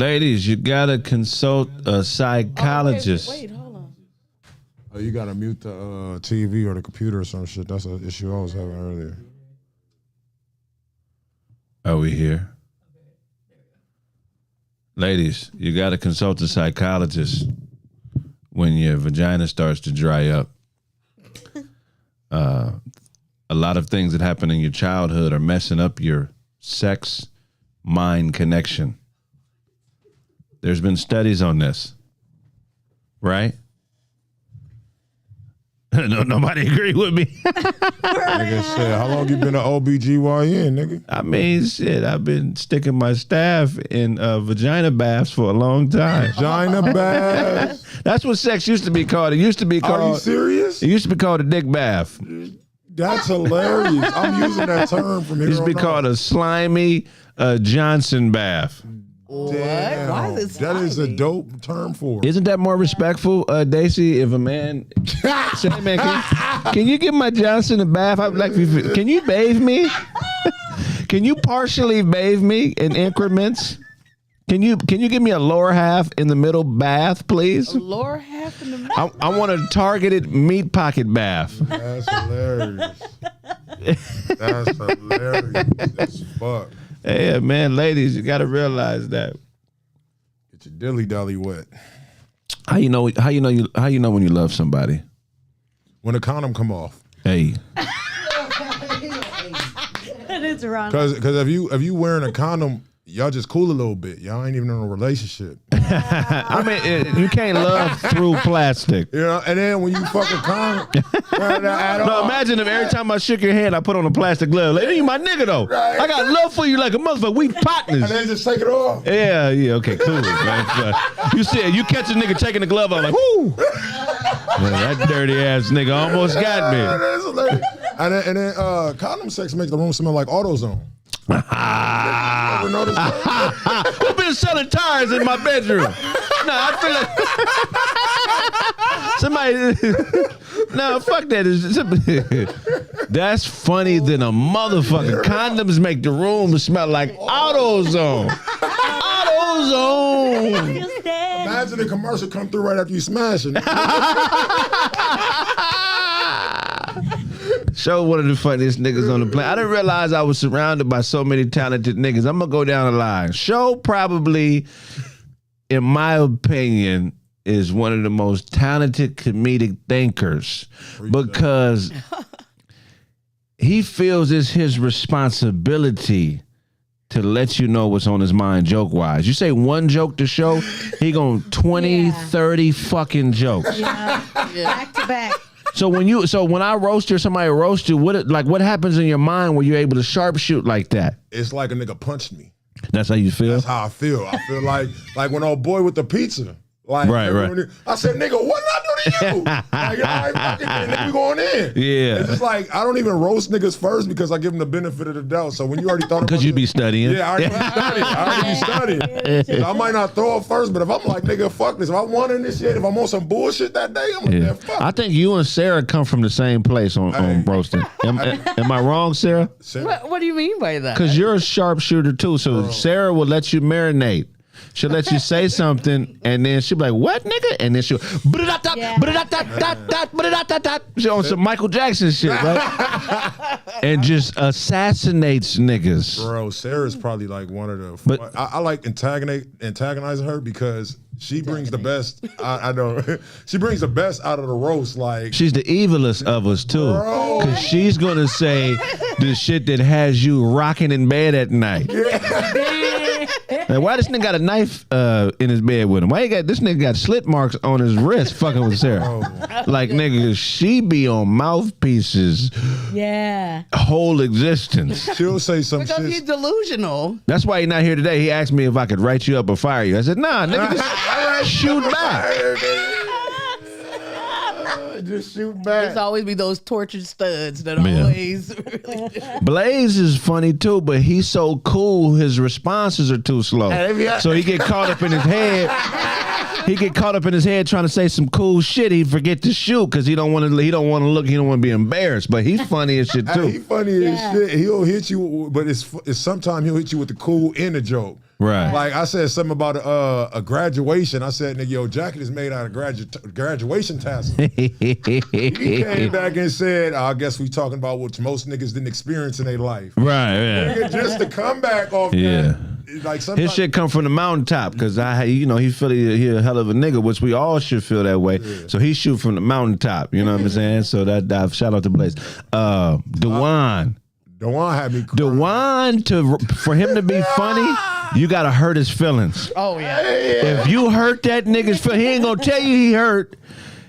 Ladies, you gotta consult a psychologist. Wait, hold on. Oh, you gotta mute the TV or the computer or some shit. That's an issue I was having earlier. Are we here? Ladies, you gotta consult a psychologist when your vagina starts to dry up. A lot of things that happen in your childhood are messing up your sex-mind connection. There's been studies on this, right? No, nobody agree with me. Nigga said, how long you been an OBGYN, nigga? I mean, shit, I've been sticking my staff in vagina baths for a long time. Vagina baths? That's what sex used to be called. It used to be called. Are you serious? It used to be called a dick bath. That's hilarious. I'm using that term from here It used to be on called out. a slimy Johnson bath. Damn. Why is it That is a slimy? dope term for it. Isn't that more respectful, Daisy? If a man say, "Hey, man, can you give my Johnson a bath? I'd like you. Can you bathe me? Can you partially bathe me in increments? Can you give me a lower half in the middle bath, please? Lower half in the middle. I want a targeted meat pocket bath." That's hilarious. That's hilarious as fuck. Hey, man, ladies, you got to realize that. Get your dilly dally wet. How you know when you love somebody? When the condom come off. Hey, That is wrong. Cause if you wearing a condom, y'all just cool a little bit. Y'all ain't even in a relationship. I mean, you can't love through plastic. You know, and then when you fuck a condom, No, imagine if every time I shook your hand, I put on a plastic glove. Like, you my nigga though. Right. I got love for you like a motherfucker. We and partners. then just take it off. Yeah, okay, cool. Man. You said you catch a nigga taking the glove off, like, whoo. Man, that dirty ass nigga almost got me. That's hilarious. And then condom sex makes the room smell like AutoZone. Ever notice that? Who been selling tires in my bedroom? No, I feel like somebody. No, fuck that. That's funny than a motherfucker. Condoms make the room smell like AutoZone. AutoZone. Imagine the commercial come through right after you smash it. Show one of the funniest niggas on the planet. I didn't realize I was surrounded by so many talented niggas. I'm gonna go down the line. Show probably, in my opinion, is one of the most talented comedic thinkers because he feels it's his responsibility to let you know what's on his mind joke-wise. You say one joke to show, he gonna 20, 30 fucking jokes. Yeah. Back to back. So when I roast you or somebody roast you, what happens in your mind where you're able to sharpshoot like that? It's like a nigga punched me. That's how you feel? That's how I feel. I feel like when old boy with the pizza. Like, Right. I said, nigga, what did I do to you? Like, all right, fucking nigga, we going in. Yeah. It's just like, I don't even roast niggas first because I give them the benefit of the doubt. So when you already thought about Because you it- be studying. Yeah, I already be studying. I might not throw it first, but if I'm like, nigga, fuck this. If I want in this shit, if I'm on some bullshit that day, I'm like, Yeah. man, fuck. I think you and Sarah come from the same place on roasting. Am I wrong, Sarah? What do you mean by that? Because you're a sharpshooter too. So Sarah will let you marinate. She'll let you say something, and then she'll be like, "What, nigga?" And then she'll she on some Michael Jackson shit, right? And just assassinates niggas. Bro, Sarah's probably like one of the. But- I like antagonizing her because she brings the best. I know she brings the best out of the roast. Like She's the evilest of us too, Bro. because she's gonna say the shit that has you rocking in bed at night. Like, why this nigga got a knife in his bed with him? Why this nigga got slit marks on his wrist fucking with Sarah? Like, nigga, she be on mouthpieces Yeah. whole existence. she'll say some Because he's shit. delusional. That's why he's not here today. He asked me if I could write you up or fire you. I said, nah, nigga, just shoot back. Just shoot back. There's always be those tortured studs that Yeah. always. Blaze is funny too, but he's so cool, his responses are too slow. So he get caught up in his head. He get caught up in his head trying to say some cool shit. He forget to shoot because he don't want to look. He don't want to be embarrassed. But he's funny as shit Hey, too. he funny as shit. He'll hit you, but it's sometimes he'll hit you with the cool and the joke. Right. Like I said something about a graduation. I said, nigga, your jacket is made out of graduation tassels. He came back and said, I guess we talking about what most niggas didn't experience in their life. Right, yeah. Nigga, just to come back off that. Like his shit come from the mountaintop because he feel he a hell of a nigga, which we all should feel that way. Yeah. So he shoot from the mountaintop. You know what I'm saying? So that shout out to Blaze. Dewan had me crying. Dewan, for him to be funny, you gotta hurt his feelings. Oh yeah. If you hurt that nigga's feelings, he ain't gonna tell you he hurt.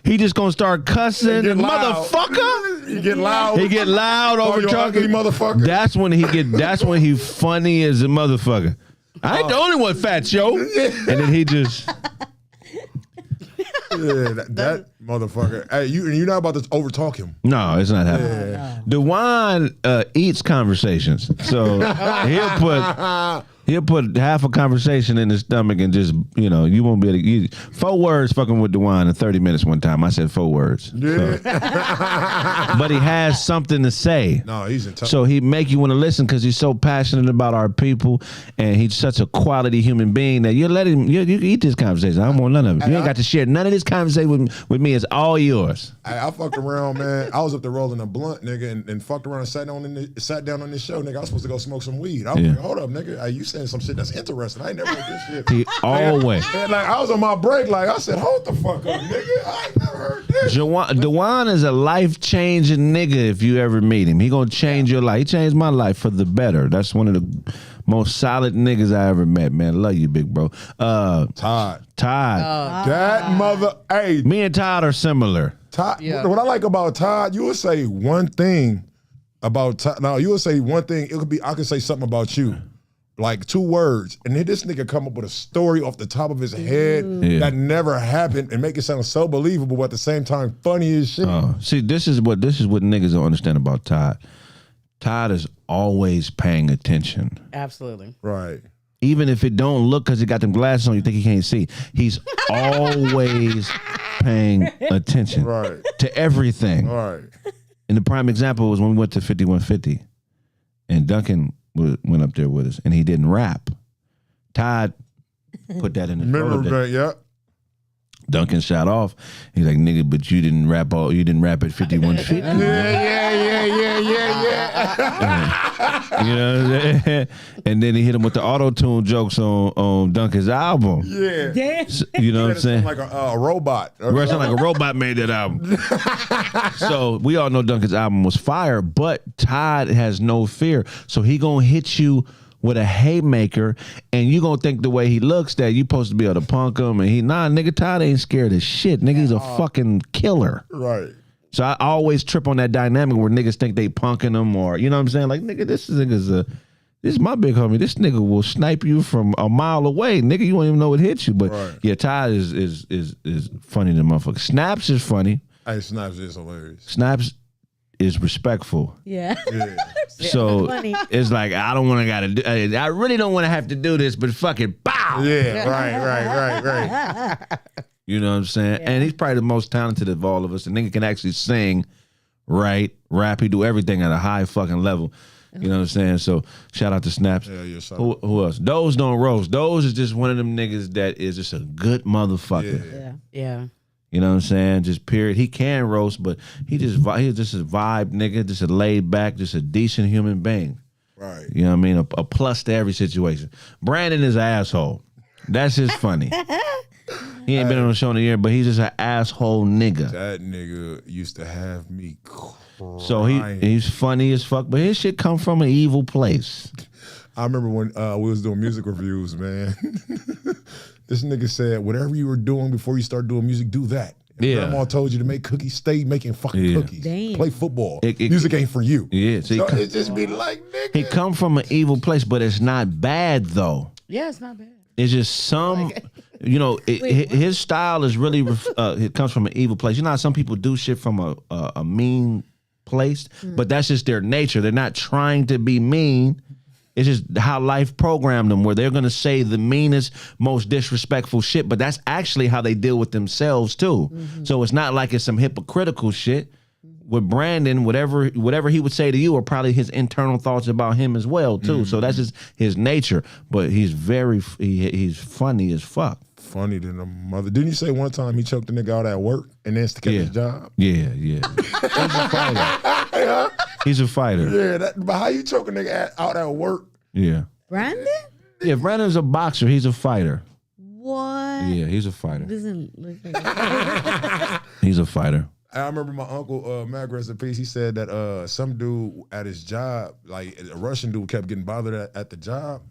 He just gonna start cussing, motherfucker. He get loud. He get loud over talking, motherfucker. That's when he funny as a motherfucker. I ain't the only one fat, yo. And then he just. Yeah, that motherfucker. Hey, you're not about to overtalk him. No, it's not happening. Yeah. Dewan eats conversations, so he'll put half a conversation in his stomach and just you won't be able to. 4 words fucking with Dewan in 30 minutes one time. I said 4 words. Yeah. So. But he has something to say. No, he's intelligent. So he make you want to listen because he's so passionate about our people and he's such a quality human being that you let him. You eat this conversation. I don't want none of it. You ain't got to share none of this conversation with me. It's all yours. I fucked around, man. I was up there rolling a blunt, nigga, and fucked around and sat down on this show, nigga. I was supposed to go smoke some weed. I was like, hold up, nigga. Hey, you saying some shit that's interesting. I ain't never heard this shit. He always. And like I was on my break, like I said, hold the fuck up, nigga. I ain't never heard this. Dewan is a life-changing nigga if you ever meet him. He gonna change your life. He changed my life for the better. That's one of the most solid niggas I ever met, man. Love you, big bro. Todd. That mother. Hey, me and Todd are similar. Todd. Yeah. What I like about Todd, you would say one thing about Todd. Now you would say one thing. It could be I could say something about you. Like 2 words, and then this nigga come up with a story off the top of his head that never happened and make it sound so believable, but at the same time funny as shit. See, this is what niggas don't understand about Todd. Todd is always paying attention. Absolutely. Right. Even if it don't look because he got them glasses on, you think he can't see. He's always paying attention to everything. Right. And the prime example was when we went to 5150, and Duncan went up there with us, and he didn't rap. Todd put that in his Rolodex. Yeah. Duncan shot off. He's like, nigga, but you didn't rap at 5150. Yeah. You know what I'm saying? And then he hit him with the auto-tune jokes on Duncan's album. Yeah. So, you know what I'm saying? Like a robot. Where it sound like a robot made that album. So we all know Duncan's album was fire, but Todd has no fear. So he gonna hit you with a haymaker, and you gonna think the way he looks that you supposed to be able to punk him, and nigga, Todd ain't scared of shit. Nigga, he's a fucking killer. Right. So I always trip on that dynamic where niggas think they punking him, or you know what I'm saying? Like, nigga, this is my big homie. This nigga will snipe you from a mile away. Nigga, you won't even know it hit you. But yeah, Todd is funny to motherfucker. Snaps is funny. Hey, Snaps is hilarious. Snaps is respectful. Yeah. So it's like I really don't want to have to do this, but fuck it, bow. Yeah, right. You know what I'm saying? Yeah. And he's probably the most talented of all of us. The nigga can actually sing, write, rap. He do everything at a high fucking level. You know what I'm saying? So shout out to Snaps. Yeah, who else? Those don't roast. Those is just one of them niggas that is just a good motherfucker. Yeah. You know what I'm saying? Just period. He can roast, but he's just a vibe nigga, just a laid back, just a decent human being. Right. You know what I mean? A plus to every situation. Brandon is an asshole. That's just funny. He ain't been on the show in a year, but he's just an asshole nigga. That nigga used to have me crying. So he's funny as fuck, but his shit come from an evil place. I remember when we was doing music reviews, man. This nigga said, whatever you were doing before you start doing music, do that. Grandma told you to make cookies, stay making fucking cookies. Damn. Play football. Music ain't for you. Yeah. So it just be like, nigga. He come from an evil place, but it's not bad, though. Yeah, it's not bad. It's just some, his style is really, it comes from an evil place. You know how some people do shit from a mean place, but that's just their nature. They're not trying to be mean. It's just how life programmed them, where they're going to say the meanest, most disrespectful shit, but that's actually how they deal with themselves, too. So it's not like it's some hypocritical shit. with Brandon, whatever he would say to you are probably his internal thoughts about him as well too. So that's just his nature. But he's he's funny as fuck. Funny than a mother. Didn't you say one time he choked the nigga out at work and then kept his job? Yeah. He's a fighter. He's a fighter. Yeah, but how you choke a nigga out at work? Yeah. Brandon? Yeah, Brandon's a boxer. He's a fighter. What? Yeah, he's a fighter. Doesn't look like He's a fighter. I remember my uncle, Mac rest in peace, he said that some dude at his job, like a Russian dude kept getting bothered at the job.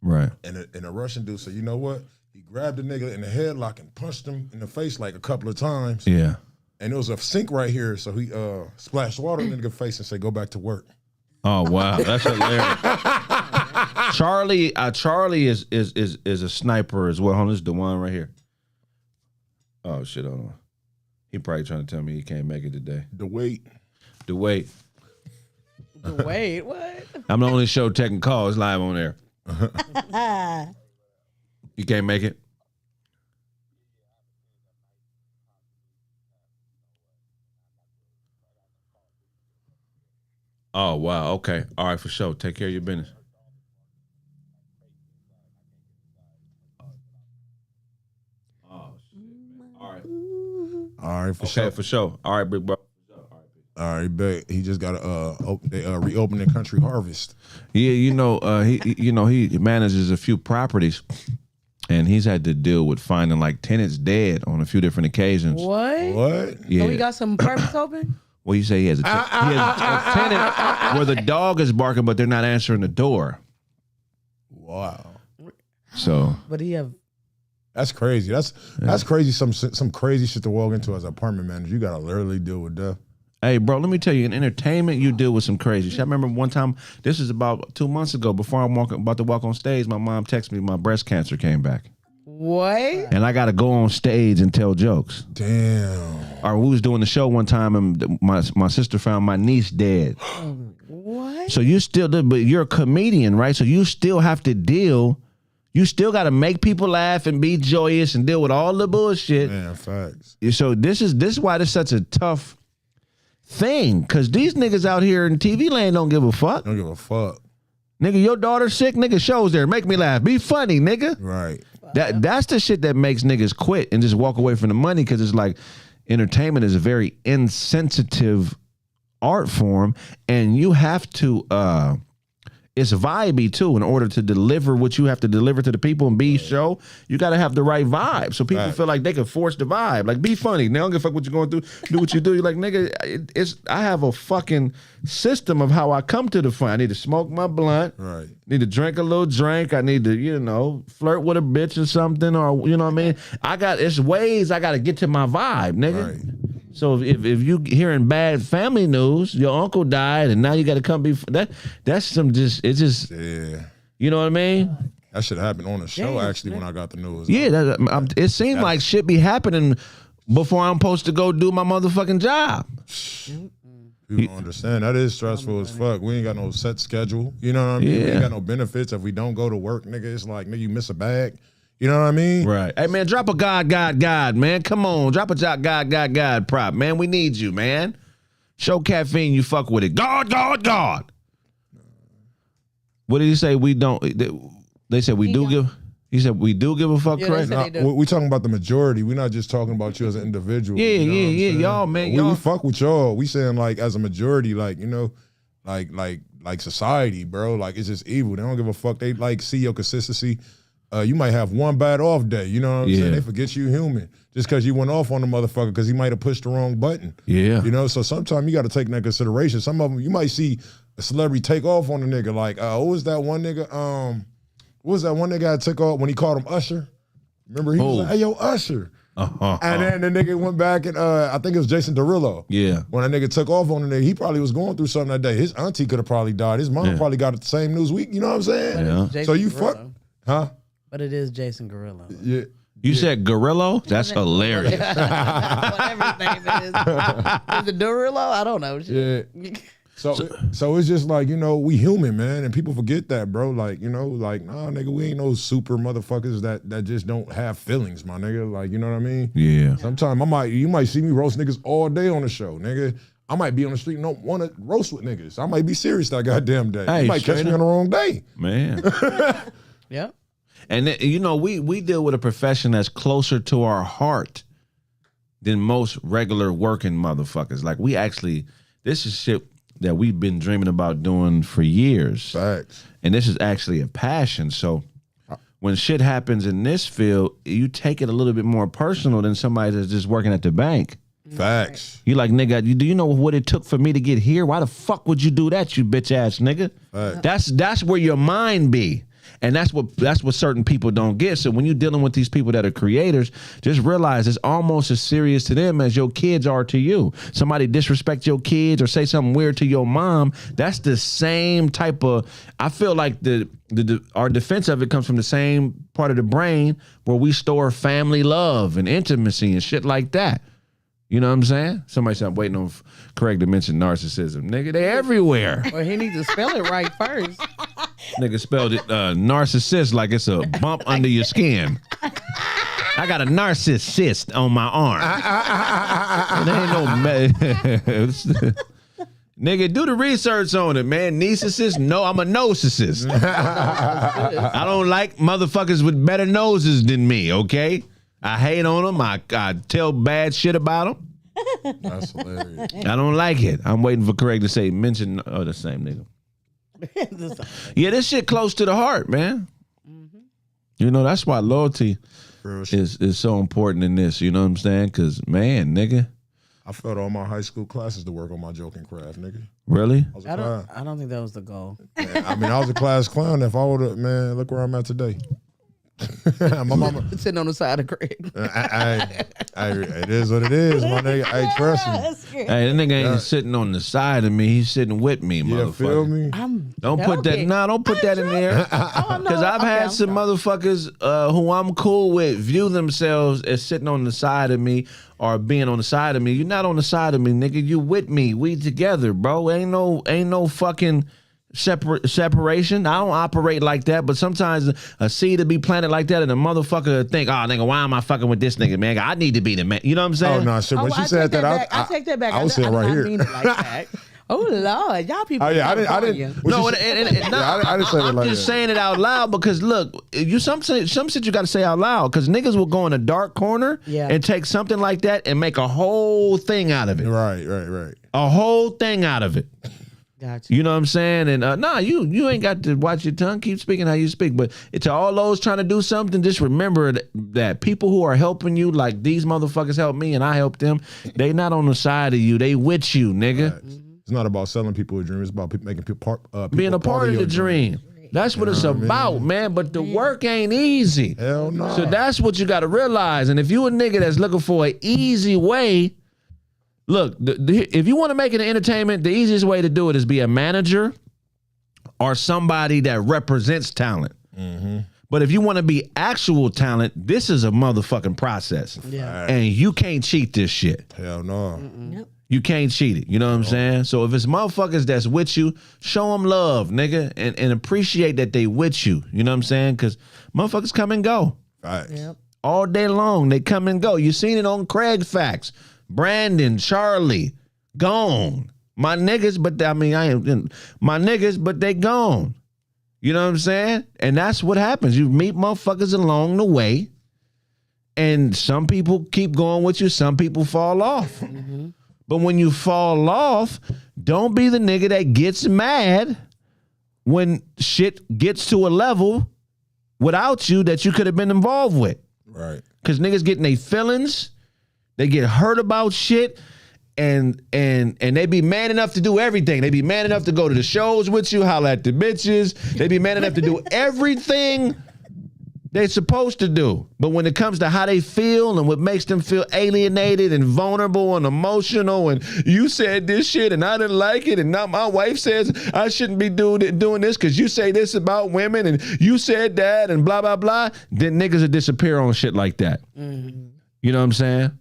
Right. And a Russian dude said, you know what? He grabbed the nigga in the headlock and punched him in the face like a couple of times. Yeah. And there was a sink right here, so he splashed water in the nigga's face and said, go back to work. Oh wow, that's hilarious. Charlie is a sniper as well. Hold on, this is the one right here. Oh shit, hold on. He probably trying to tell me he can't make it today. The weight. Wait, what? I'm the only show taking calls live on air. You can't make it? Oh, wow. Okay. All right, for sure. Take care of your business. Oh, shit. All right. All right, for Okay, sure. for sure. All right, big bro. All right, bet. He just got to reopen the Country Harvest. Yeah, he manages a few properties, and he's had to deal with finding like tenants dead on a few different occasions. What? What? Yeah. Oh, we got some apartments open? Well, you say he has a tenant where the dog is barking, but they're not answering the door. Wow. So But he have That's crazy. That's crazy. Some crazy shit to walk into as an apartment manager. You gotta literally deal with that. hey, bro, let me tell you, in entertainment, you deal with some crazy shit. I remember one time, this is about 2 months ago, before I'm about to walk on stage, my mom texted me my breast cancer came back. what? And I got to go on stage and tell jokes. Damn. Or we was doing the show one time, and my sister found my niece dead. What? So you still, but you're a comedian, right? So you still have to deal. You still got to make people laugh and be joyous and deal with all the bullshit. Man, facts. So this is why this is such a tough thing, because these niggas out here in TV land don't give a fuck. Don't give a fuck. Nigga, your daughter's sick. Nigga, show's there. Make me laugh. Be funny, nigga. Right. That's the shit that makes niggas quit and just walk away from the money, because it's like entertainment is a very insensitive art form, and you have to it's vibey too. In order to deliver what you have to deliver to the people and be show, you got to have the right vibe, so people feel like they can force the vibe. Like, be funny. They don't give a fuck what you're going through. Do what you do. You're like, nigga, I have a fucking system of how I come to the fun. I need to smoke my blunt. Right. Need to drink a little drink. I need to, flirt with a bitch or something, or you know what I mean. It's ways I got to get to my vibe, nigga. Right. So if you hearing bad family news, your uncle died, and now you got to come be that's some Yeah. you know what I mean? That should happen on the show, Damn, actually, when I got the news. Yeah, it seemed like shit be happening before I'm supposed to go do my motherfucking job. People don't understand. That is stressful as fuck. We ain't got no set schedule. You know what I mean? We Yeah. ain't got no benefits. If we don't go to work, nigga, it's like, nigga, you miss a bag. You know what I mean? Right. Hey, man, drop a God, man. Come on. Drop a God prop, man. We need you, man. Show Caffeine you fuck with it. God. What did he say? We don't. They said we do give. He said we do give a fuck, Yeah, Kraig? they said they do. We talking about the majority. We're not just talking about you as an individual. Yeah, you know what I'm saying? y'all, man, We y'all. fuck with y'all. We saying like as a majority, like, like society, bro. Like, it's just evil. They don't give a fuck. They like see your consistency. You might have one bad off day. You know what I'm saying? They forget you human just because you went off on the motherfucker because he might have pushed the wrong button. Yeah. You know, so sometimes you got to take that consideration. Some of them, you might see a celebrity take off on a nigga. Like, what was that one nigga? What was that one nigga I took off when he called him Usher? Remember, he was like, hey, yo, Usher. And then the nigga went back and I think it was Jason Derulo. Yeah. When that nigga took off on the nigga, he probably was going through something that day. His auntie could have probably died. His mom probably got it the same news week. You know what I'm saying? Yeah. Jason So you Derulo. fuck, huh? But it is Jason Gorillo. Yeah. You said Gorillo? That's hilarious. Whatever his name is. Is it Durillo? I don't know. Yeah. So it's just like, we human, man, and people forget that, bro. Like, like, nah, nigga, we ain't no super motherfuckers that just don't have feelings, my nigga. Like, you know what I mean? Yeah. Sometimes you might see me roast niggas all day on the show, nigga. I might be on the street and don't want to roast with niggas. I might be serious that goddamn day. Hey, You might catch straight me on the wrong day. Man. Yep. And you know, we deal with a profession that's closer to our heart than most regular working motherfuckers. Like we actually, this is shit that we've been dreaming about doing for years. Facts. And this is actually a passion. So when shit happens in this field, you take it a little bit more personal than somebody that's just working at the bank. Facts. You like, nigga, do you know what it took for me to get here? Why the fuck would you do that, you bitch ass nigga? That's where your mind be. And that's what certain people don't get. So when you're dealing with these people that are creators, just realize it's almost as serious to them as your kids are to you. Somebody disrespect your kids or say something weird to your mom, that's the same type of, I feel like our defense of it comes from the same part of the brain where we store family love and intimacy and shit like that. You know what I'm saying? Somebody said, I'm waiting on Kraig to mention narcissism. Nigga, they everywhere. Well, he needs to spell it right first. Nigga spelled it narcissist like it's a bump under your skin. I got a narcissist on my arm. It ain't no... Nigga, do the research on it, man. Narcissist? No, I'm a narcissist. I don't like motherfuckers with better noses than me, okay? I hate on them. I tell bad shit about them. That's hilarious. I don't like it. I'm waiting for Kraig to say, mention, the same nigga. Yeah, this shit close to the heart, man. Mm-hmm. You know, that's why loyalty is so important in this. You know what I'm saying? Because, man, nigga. I failed all my high school classes to work on my joking craft, nigga. Really? I don't think that was the goal. Man, I mean, I was a class clown. If I would have, man, look where I'm at today. My mama Sitting on the side of Kraig. It is what it is, my nigga. Hey, trust me. Hey, that nigga ain't sitting on the side of me. He's sitting with me, Yeah, motherfucker. feel me? Don't put that. Nah, don't put that in there. Because I've had some motherfuckers who I'm cool with view themselves as sitting on the side of me or being on the side of me. You're not on the side of me, nigga. You with me. We together, bro. Ain't no fucking separation. I don't operate like that, but sometimes a seed to be planted like that and a motherfucker think, oh, nigga, why am I fucking with this nigga, man? I need to be the man. You know what I'm saying? Oh, no, shit. When she said that, I take that back. I was sitting right here. Mean it like that. Oh, Lord. Y'all people. Oh, yeah, I didn't. No, I didn't say that I'm like just that. saying it out loud because look, some shit you got to say out loud because niggas will go in a dark corner and take something like that and make a whole thing out of it. Right. A whole thing out of it. Gotcha. You know what I'm saying? And you ain't got to watch your tongue. Keep speaking how you speak. But to all those trying to do something, just remember that people who are helping you, like these motherfuckers helped me and I helped them, they not on the side of you. They with you, nigga. It's not about selling people a dream. It's about making people being a part of the dream. That's what it's about, man. But the work ain't easy. Hell no. So that's what you got to realize. And if you a nigga that's looking for an easy way, look, if you want to make it an entertainment, the easiest way to do it is be a manager or somebody that represents talent. Mm-hmm. But if you want to be actual talent, this is a motherfucking process. Yeah. And you can't cheat this shit. Hell no. Nope. You can't cheat it. You know what I'm saying? So if it's motherfuckers that's with you, show them love, nigga, and appreciate that they with you. You know what I'm saying? Because motherfuckers come and go. Right. Yep. All day long, they come and go. You seen it on Kraig Facts. Brandyn, Charlie, gone. My niggas, but my niggas, but they gone. You know what I'm saying? And that's what happens. You meet motherfuckers along the way, and some people keep going with you, some people fall off. Mm-hmm. But when you fall off, don't be the nigga that gets mad when shit gets to a level without you that you could have been involved with. Right. Because niggas getting their feelings, they get hurt about shit, and they be man enough to do everything. They be man enough to go to the shows with you, holler at the bitches. They be man enough to do everything they're supposed to do. But when it comes to how they feel and what makes them feel alienated and vulnerable and emotional, and you said this shit and I didn't like it, and now my wife says I shouldn't be doing this because you say this about women and you said that and blah, blah, blah, then niggas will disappear on shit like that. Mm-hmm. You know what I'm saying?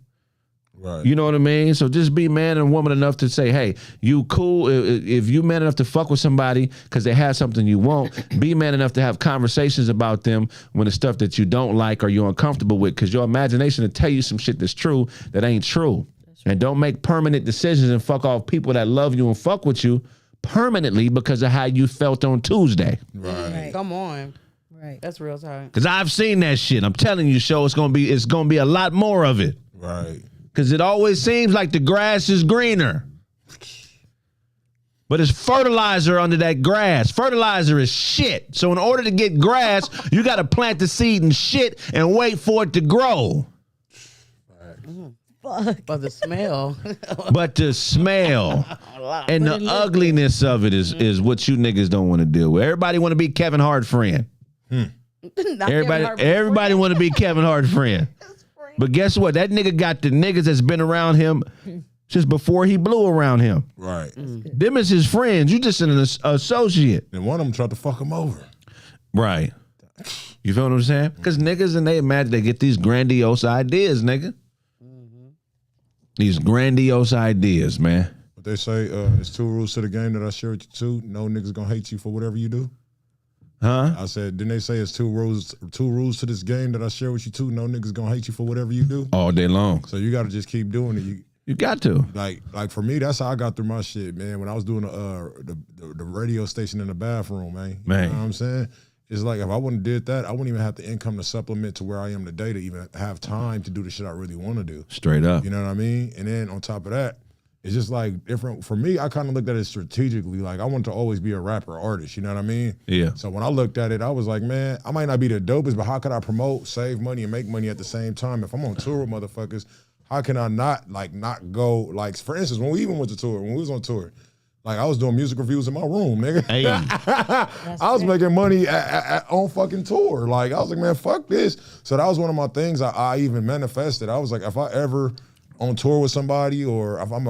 Right. You know what I mean? So just be man and woman enough to say, hey, you cool. If you man enough to fuck with somebody because they have something you want, be man enough to have conversations about them when it's stuff that you don't like or you're uncomfortable with, because your imagination will tell you some shit that's true that ain't true. That's And don't make permanent decisions and fuck off people that love you and fuck with you permanently because of how you felt on Tuesday. Right. Come on. Right. That's real time. Cause I've seen that shit. I'm telling you, show it's gonna be a lot more of it. Right. Cause it always seems like the grass is greener. But it's fertilizer under that grass. Fertilizer is shit. So in order to get grass, you gotta plant the seed in shit and wait for it to grow. Fuck. But the smell. But the smell and the ugliness of it is what you niggas don't want to deal with. Everybody want to be Kevin Hart friend. Everybody want to be Kevin Hart friend. But guess what? That nigga got the niggas that's been around him just before he blew around him. Right. Them is his friends. You just an associate. And one of them tried to fuck him over. Right. You feel what I'm saying? Because niggas and they imagine they get these grandiose ideas, nigga. These grandiose ideas, man. But they say it's 2 rules to the game that I share with you too. No niggas gonna hate you for whatever you do. Huh? I said, didn't they say it's 2 rules to this game that I share with you too? No niggas gonna hate you for whatever you do. All day long. So you gotta just keep doing it. You got to. Like for me, that's how I got through my shit, man. When I was doing the radio station in the bathroom, man. You know what I'm saying? It's like if I wouldn't did that, I wouldn't even have the income to supplement to where I am today to even have time to do the shit I really want to do. Straight up. You know what I mean? And then on top of that, it's just like different. For me, I kind of looked at it strategically. Like I want to always be a rapper artist. You know what I mean? Yeah. So when I looked at it, I was like, man, I might not be the dopest, but how could I promote, save money, and make money at the same time? If I'm on tour with motherfuckers, how can I not go, like, for instance, when we even went to tour, when we was on tour, like I was doing music reviews in my room, nigga. Hey. I was making money on fucking tour. Like I was like, man, fuck this. So that was one of my things I even manifested. I was like, if I ever on tour with somebody or if I'm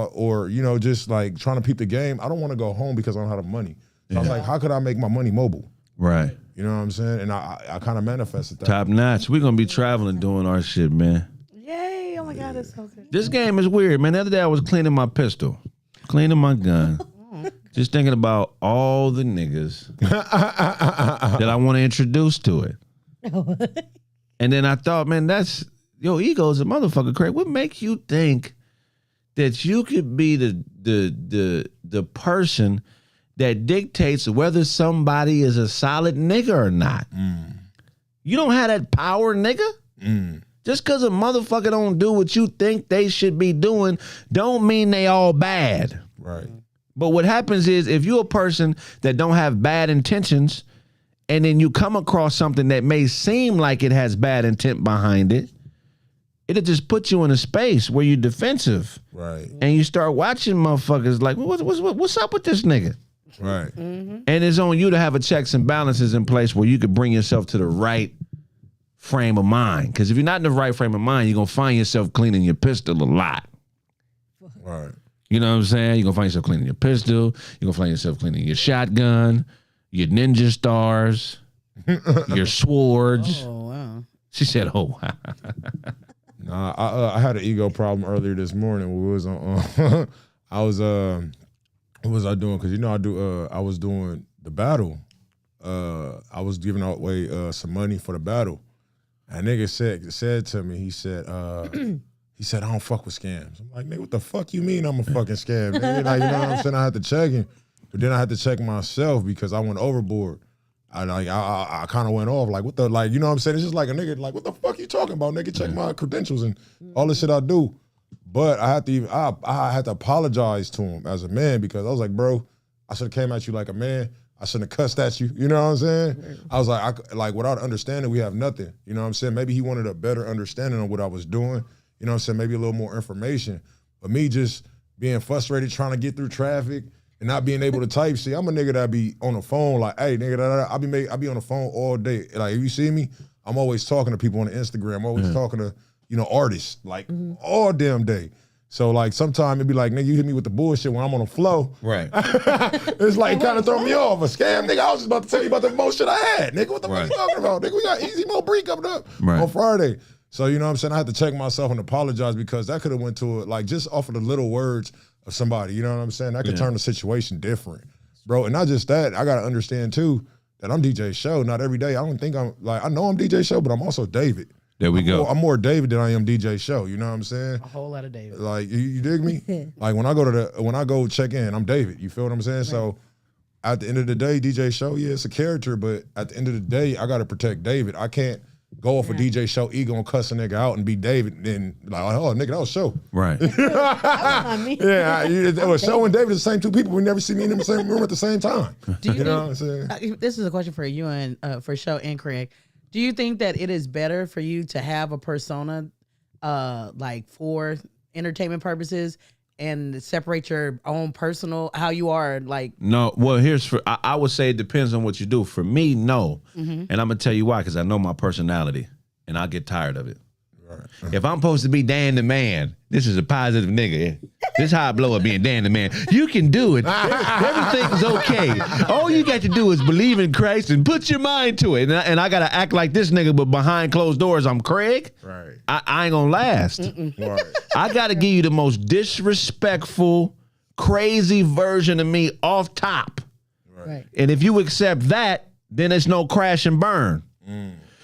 just like trying to peep the game, I don't want to go home because I don't have the money. So I was like, how could I make my money mobile? Right. You know what I'm saying? And I kind of manifested that. Top notch. We're going to be traveling doing our shit, man. Yay. Oh my God, that's so good. This game is weird, man. The other day I was cleaning my pistol, cleaning my gun. Just thinking about all the niggas that I want to introduce to it. And then I thought, man, your ego's a motherfucker, Kraig. What makes you think that you could be the person that dictates whether somebody is a solid nigga or not? You don't have that power, nigga. Just because a motherfucker don't do what you think they should be doing don't mean they all bad. Right. But what happens is if you're a person that don't have bad intentions and then you come across something that may seem like it has bad intent behind it, it'll just put you in a space where you're defensive. Right. And you start watching motherfuckers like, what's up with this nigga? Right. And it's on you to have a checks and balances in place where you could bring yourself to the right frame of mind. Because if you're not in the right frame of mind, you're going to find yourself cleaning your pistol a lot. Right. You know what I'm saying? You're going to find yourself cleaning your pistol. You're going to find yourself cleaning your shotgun, your ninja stars, your swords. Oh, wow. She said, oh, wow. Nah, I had an ego problem earlier this morning when we was on. What was I doing? Because I was doing the battle. I was giving away some money for the battle. And nigga said to me, he said, I don't fuck with scams. I'm like, nigga, what the fuck you mean I'm a fucking scam? Nigga? Like, you know what I'm saying? I had to check him. But then I had to check myself because I went overboard. I kind of went off. Like, what the, like, you know what I'm saying? It's just like a nigga, like, what the fuck you talking about, nigga? Check my credentials and all this shit I do. But I had to apologize to him as a man because I was like, bro, I should have came at you like a man. I shouldn't have cussed at you. You know what I'm saying? I was like, without understanding, we have nothing. You know what I'm saying? Maybe he wanted a better understanding of what I was doing. You know what I'm saying? Maybe a little more information. But me just being frustrated, trying to get through traffic and not being able to type. See, I'm a nigga that be on the phone like, hey, nigga, I be on the phone all day. Like, if you see me, I'm always talking to people on the Instagram. I'm always talking to, artists, like, all damn day. So, like, sometimes it be like, nigga, you hit me with the bullshit when I'm on the flow. Right. It's like kind of throw me off. A scam, nigga. I was just about to tell you about the most shit I had, nigga. What the fuck you talking about? Nigga, we got Easy Mo Bree coming up on Friday. So, you know what I'm saying? I had to check myself and apologize because that could have went to it, like, just off of the little words of somebody, you know what I'm saying? That could turn the situation different. Bro, and not just that, I got to understand, too, that I'm DJ Show. Not every day. I don't think I know I'm DJ Show, but I'm also David. There we go. I'm more David than I am DJ Show. You know what I'm saying? A whole lot of David. Like you dig me? Like when I go check in, I'm David. You feel what I'm saying? Right. So at the end of the day, DJ Show, yeah, it's a character, but at the end of the day, I gotta protect David. I can't go off a DJ Show ego and cuss a nigga out and be David and then like, oh nigga, that was Show. Right. Yeah, it was Show and David, the same two people. We never see me in the same room at the same time. Do you know what I'm saying? This is a question for you and for Show and Kraig. Do you think that it is better for you to have a persona like for entertainment purposes and separate your own personal, how you are like? No, well, I would say it depends on what you do. For me, no. And I'm going to tell you why, because I know my personality and I'll get tired of it. Right. If I'm supposed to be Dan the Man, this is a positive nigga. This is how I blow up being Dan the Man. You can do it. Everything's okay. All you got to do is believe in Christ and put your mind to it. And I got to act like this nigga, but behind closed doors, I'm Kraig. Right. I ain't going to last. Right. I got to give you the most disrespectful, crazy version of me off top. Right. And if you accept that, then it's no crash and burn.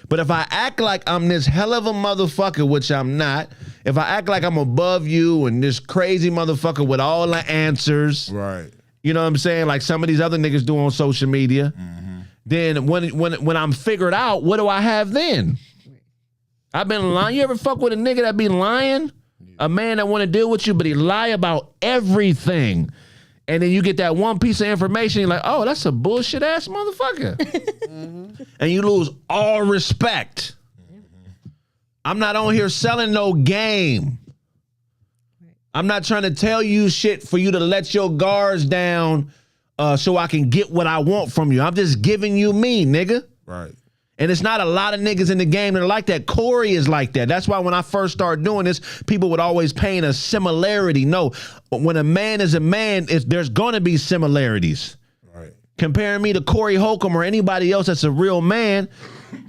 But if I act like I'm this hell of a motherfucker, which I'm not, if I act like I'm above you and this crazy motherfucker with all the answers, right? You know what I'm saying? Like some of these other niggas do on social media. Then when I'm figured out, what do I have then? I've been lying. You ever fuck with a nigga that be lying? A man that want to deal with you, but he lie about everything. And then you get that one piece of information, you're like, oh, that's a bullshit ass motherfucker. And you lose all respect. I'm not on here selling no game. I'm not trying to tell you shit for you to let your guards down so I can get what I want from you. I'm just giving you me, nigga. Right. And it's not a lot of niggas in the game that are like that. Corey is like that. That's why when I first started doing this, people would always paint a similarity. No, when a man is a man, there's going to be similarities. Right. Comparing me to Corey HOLCOMB or anybody else that's a real man,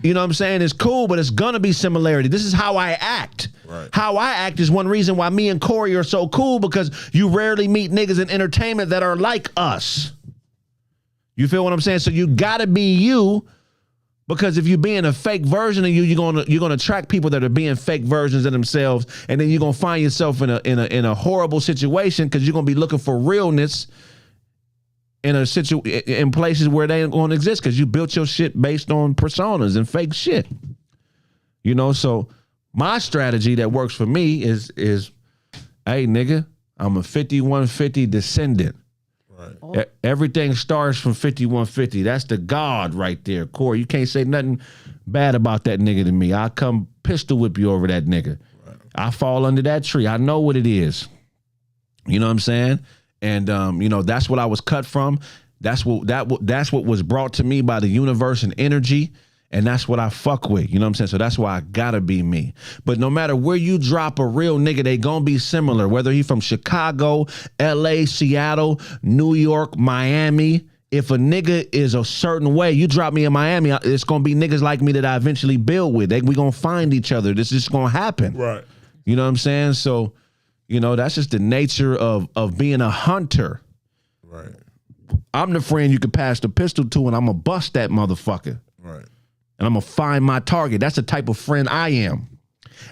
you know what I'm saying, it's cool, but it's going to be similarity. This is how I act. Right. How I act is one reason why me and Corey are so cool, because you rarely meet niggas in entertainment that are like us. You feel what I'm saying? So you got to be you. Because if you're being a fake version of you, you're gonna attract people that are being fake versions of themselves, and then you're gonna find yourself in a horrible situation because you're gonna be looking for realness in places where they ain't gonna exist because you built your shit based on personas and fake shit. You know, so my strategy that works for me is hey nigga, I'm a 5150 descendant. Right. Everything starts from 5150. That's the God right there, Corey. You can't say nothing bad about that nigga to me. I'll come pistol whip you over that nigga. Right. I fall under that tree. I know what it is. You know what I'm saying? And you know, that's what I was cut from. That's what was brought to me by the universe and energy. And that's what I fuck with. You know what I'm saying? So that's why I gotta be me. But no matter where you drop a real nigga, they gonna be similar. Whether he from Chicago, LA, Seattle, New York, Miami. If a nigga is a certain way, you drop me in Miami, it's gonna be niggas like me that I eventually build with. We gonna find each other. This is gonna happen. Right. You know what I'm saying? So, you know, that's just the nature of being a hunter. Right. I'm the friend you could pass the pistol to and I'm gonna bust that motherfucker. Right. And I'm going to find my target. That's the type of friend I am.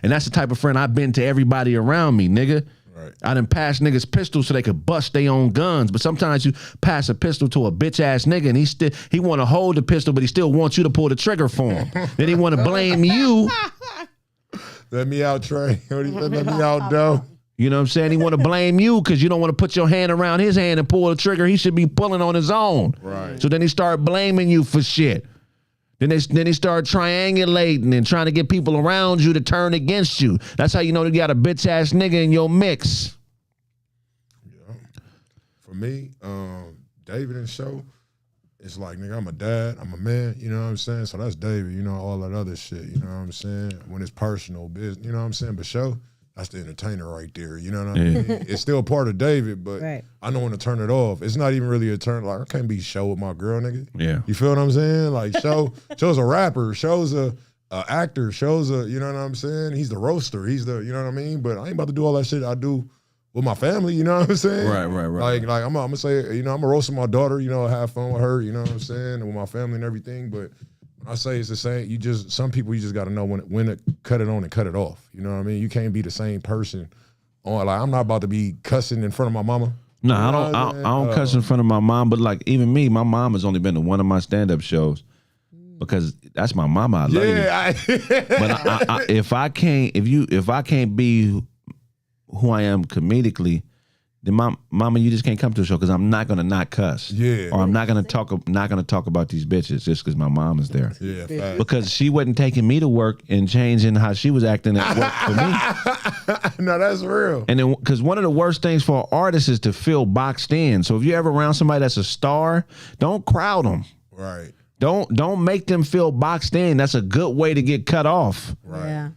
And that's the type of friend I've been to everybody around me, nigga. Right. I done pass niggas pistols so they could bust their own guns. But sometimes you pass a pistol to a bitch-ass nigga and he want to hold the pistol, but he still wants you to pull the trigger for him. Then he want to blame you. Let me out, Trey. Let me out, Doe. You know what I'm saying? He want to blame you because you don't want to put your hand around his hand and pull the trigger. He should be pulling on his own. Right. So then he start blaming you for shit. Then they start triangulating and trying to get people around you to turn against you. That's how you know you got a bitch ass nigga in your mix. Yeah. For me, David and Show, it's like, nigga, I'm a dad, I'm a man, you know what I'm saying? So that's David, you know, all that other shit, you know what I'm saying? When it's personal business, you know what I'm saying? But Show, that's the entertainer right there, you know what I mean? It's still part of David, but Right. I know when to turn it off. It's not even really a turn, like, I can't be Show with my girl, nigga. Yeah. You feel what I'm saying? Like, Show's a rapper, Show's a actor, Show's a, you know what I'm saying? He's the roaster, he's the, you know what I mean? But I ain't about to do all that shit I do with my family, you know what I'm saying? Right. Like I'm gonna say, you know, I'm gonna roast my daughter, you know, have fun with her, you know what I'm saying, and with my family and everything. But When I say it's the same, some people you just got to know when to cut it on and cut it off. You know what I mean? You can't be the same person. Like I'm not about to be cussing in front of my mama. No, I don't cuss in front of my mom, but like even me, my mom has only been to one of my stand-up shows because that's my mama. I love you. But if I can't be who I am comedically, then mama, you just can't come to a show because I'm not gonna not cuss. Yeah. Or I'm not gonna talk about these bitches just because my mom is there. Yeah, fact. Because she wasn't taking me to work and changing how she was acting at work for me. No, that's real. And then, because one of the worst things for an artist is to feel boxed in. So if you're ever around somebody that's a star, don't crowd them. Right. Don't make them feel boxed in. That's a good way to get cut off. Right. Yeah.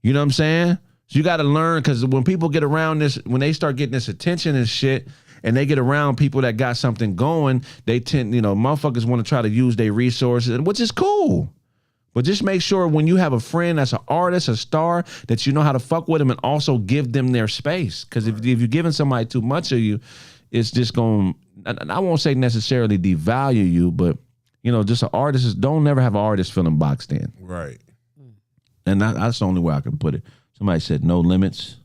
You know what I'm saying? So you got to learn, because when people get around this, when they start getting this attention and shit, and they get around people that got something going, they tend, motherfuckers want to try to use their resources, which is cool. But just make sure when you have a friend that's an artist, a star, that you know how to fuck with them and also give them their space. Because if you're giving somebody too much of you, it's just going to, I won't say necessarily devalue you, but, just an artist, don't never have an artist feeling boxed in. Right. And that's the only way I can put it. Somebody said no limits.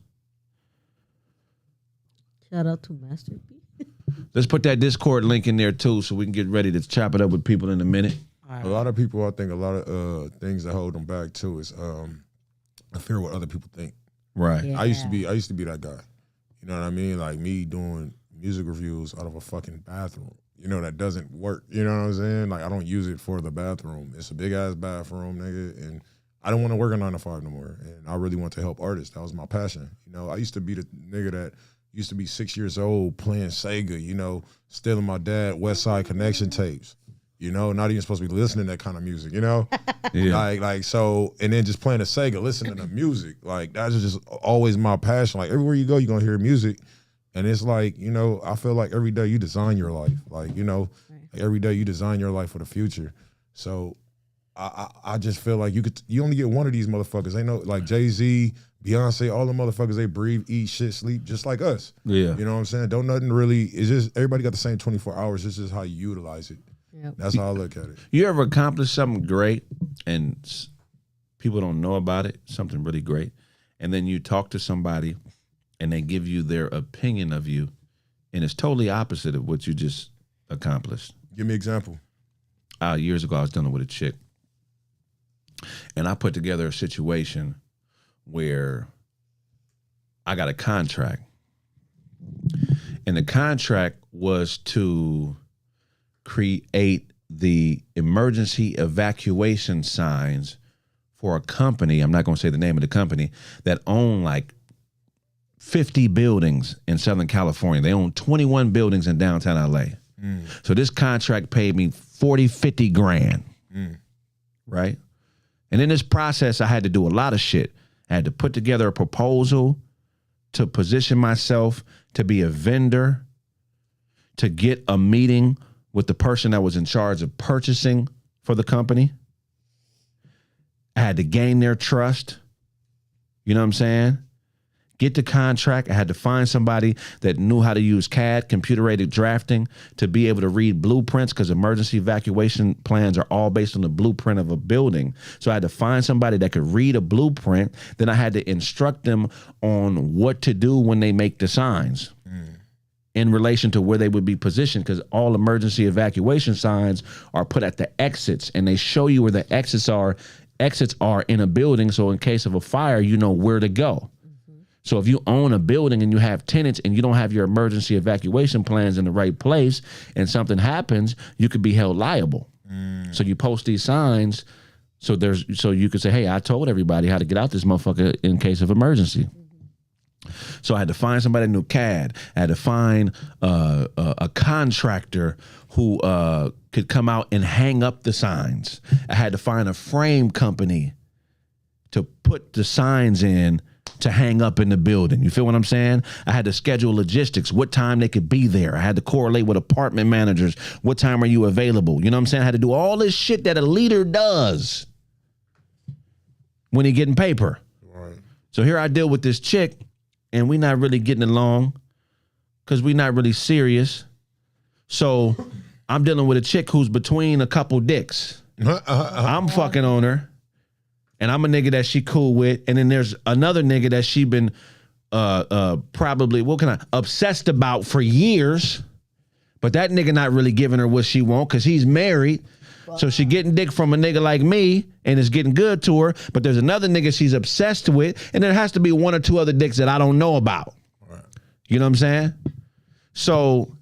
Shout out to Master B. Let's put that Discord link in there too, so we can get ready to chop it up with people in a minute. A lot of people, I think, a lot of things that hold them back too is I fear what other people think. Right. Yeah. I used to be that guy. You know what I mean? Like me doing music reviews out of a fucking bathroom. That doesn't work. You know what I'm saying? Like I don't use it for the bathroom. It's a big ass bathroom, nigga, and I don't want to work a 9 to 5 no more. And I really want to help artists. That was my passion. I used to be the nigga that used to be 6 years old playing Sega, stealing my dad West Side Connection tapes. Not even supposed to be listening to that kind of music, Yeah. Like so, and then just playing the Sega, listening to music. Like that's just always my passion. Like everywhere you go, you're gonna hear music. And it's like, I feel like every day you design your life. Like, like every day you design your life for the future. So I just feel like you only get one of these motherfuckers. They know, like Jay-Z, Beyonce, all the motherfuckers, they breathe, eat, shit, sleep, just like us. Yeah. You know what I'm saying? Don't nothing really, it's just, everybody got the same 24 hours. This is how you utilize it. Yep. That's how I look at it. You ever accomplished something great and people don't know about it, something really great, and then you talk to somebody and they give you their opinion of you, and it's totally opposite of what you just accomplished? Give me an example. Years ago, I was dealing with a chick, and I put together a situation where I got a contract, and the contract was to create the emergency evacuation signs for a company. I'm not going to say the name of the company that owned like 50 buildings in Southern California. They own 21 buildings in downtown LA. So this contract paid me 50 grand. Right? And in this process, I had to do a lot of shit. I had to put together a proposal to position myself to be a vendor, to get a meeting with the person that was in charge of purchasing for the company. I had to gain their trust. You know what I'm saying? Get the contract. I had to find somebody that knew how to use CAD, computer-aided drafting, to be able to read blueprints, because emergency evacuation plans are all based on the blueprint of a building. So I had to find somebody that could read a blueprint. Then I had to instruct them on what to do when they make the signs in relation to where they would be positioned, because all emergency evacuation signs are put at the exits, and they show you where the exits are in a building. So in case of a fire, you know where to go. So if you own a building and you have tenants and you don't have your emergency evacuation plans in the right place and something happens, you could be held liable. So you post these signs so you could say, hey, I told everybody how to get out this motherfucker in case of emergency. So I had to find somebody that knew CAD. I had to find a contractor who could come out and hang up the signs. I had to find a frame company to put the signs in to hang up in the building. You feel what I'm saying? I had to schedule logistics, what time they could be there. I had to correlate with apartment managers. What time are you available? You know what I'm saying? I had to do all this shit that a leader does when he getting paper. Right. So here I deal with this chick, and we not really getting along because we not really serious. So I'm dealing with a chick who's between a couple dicks. I'm fucking on her, and I'm a nigga that she cool with, and then there's another nigga that she been probably obsessed about for years, but that nigga not really giving her what she want because he's married. So she getting dick from a nigga like me and it's getting good to her, but there's another nigga she's obsessed with, and there has to be one or two other dicks that I don't know about. Right. You know what I'm saying? So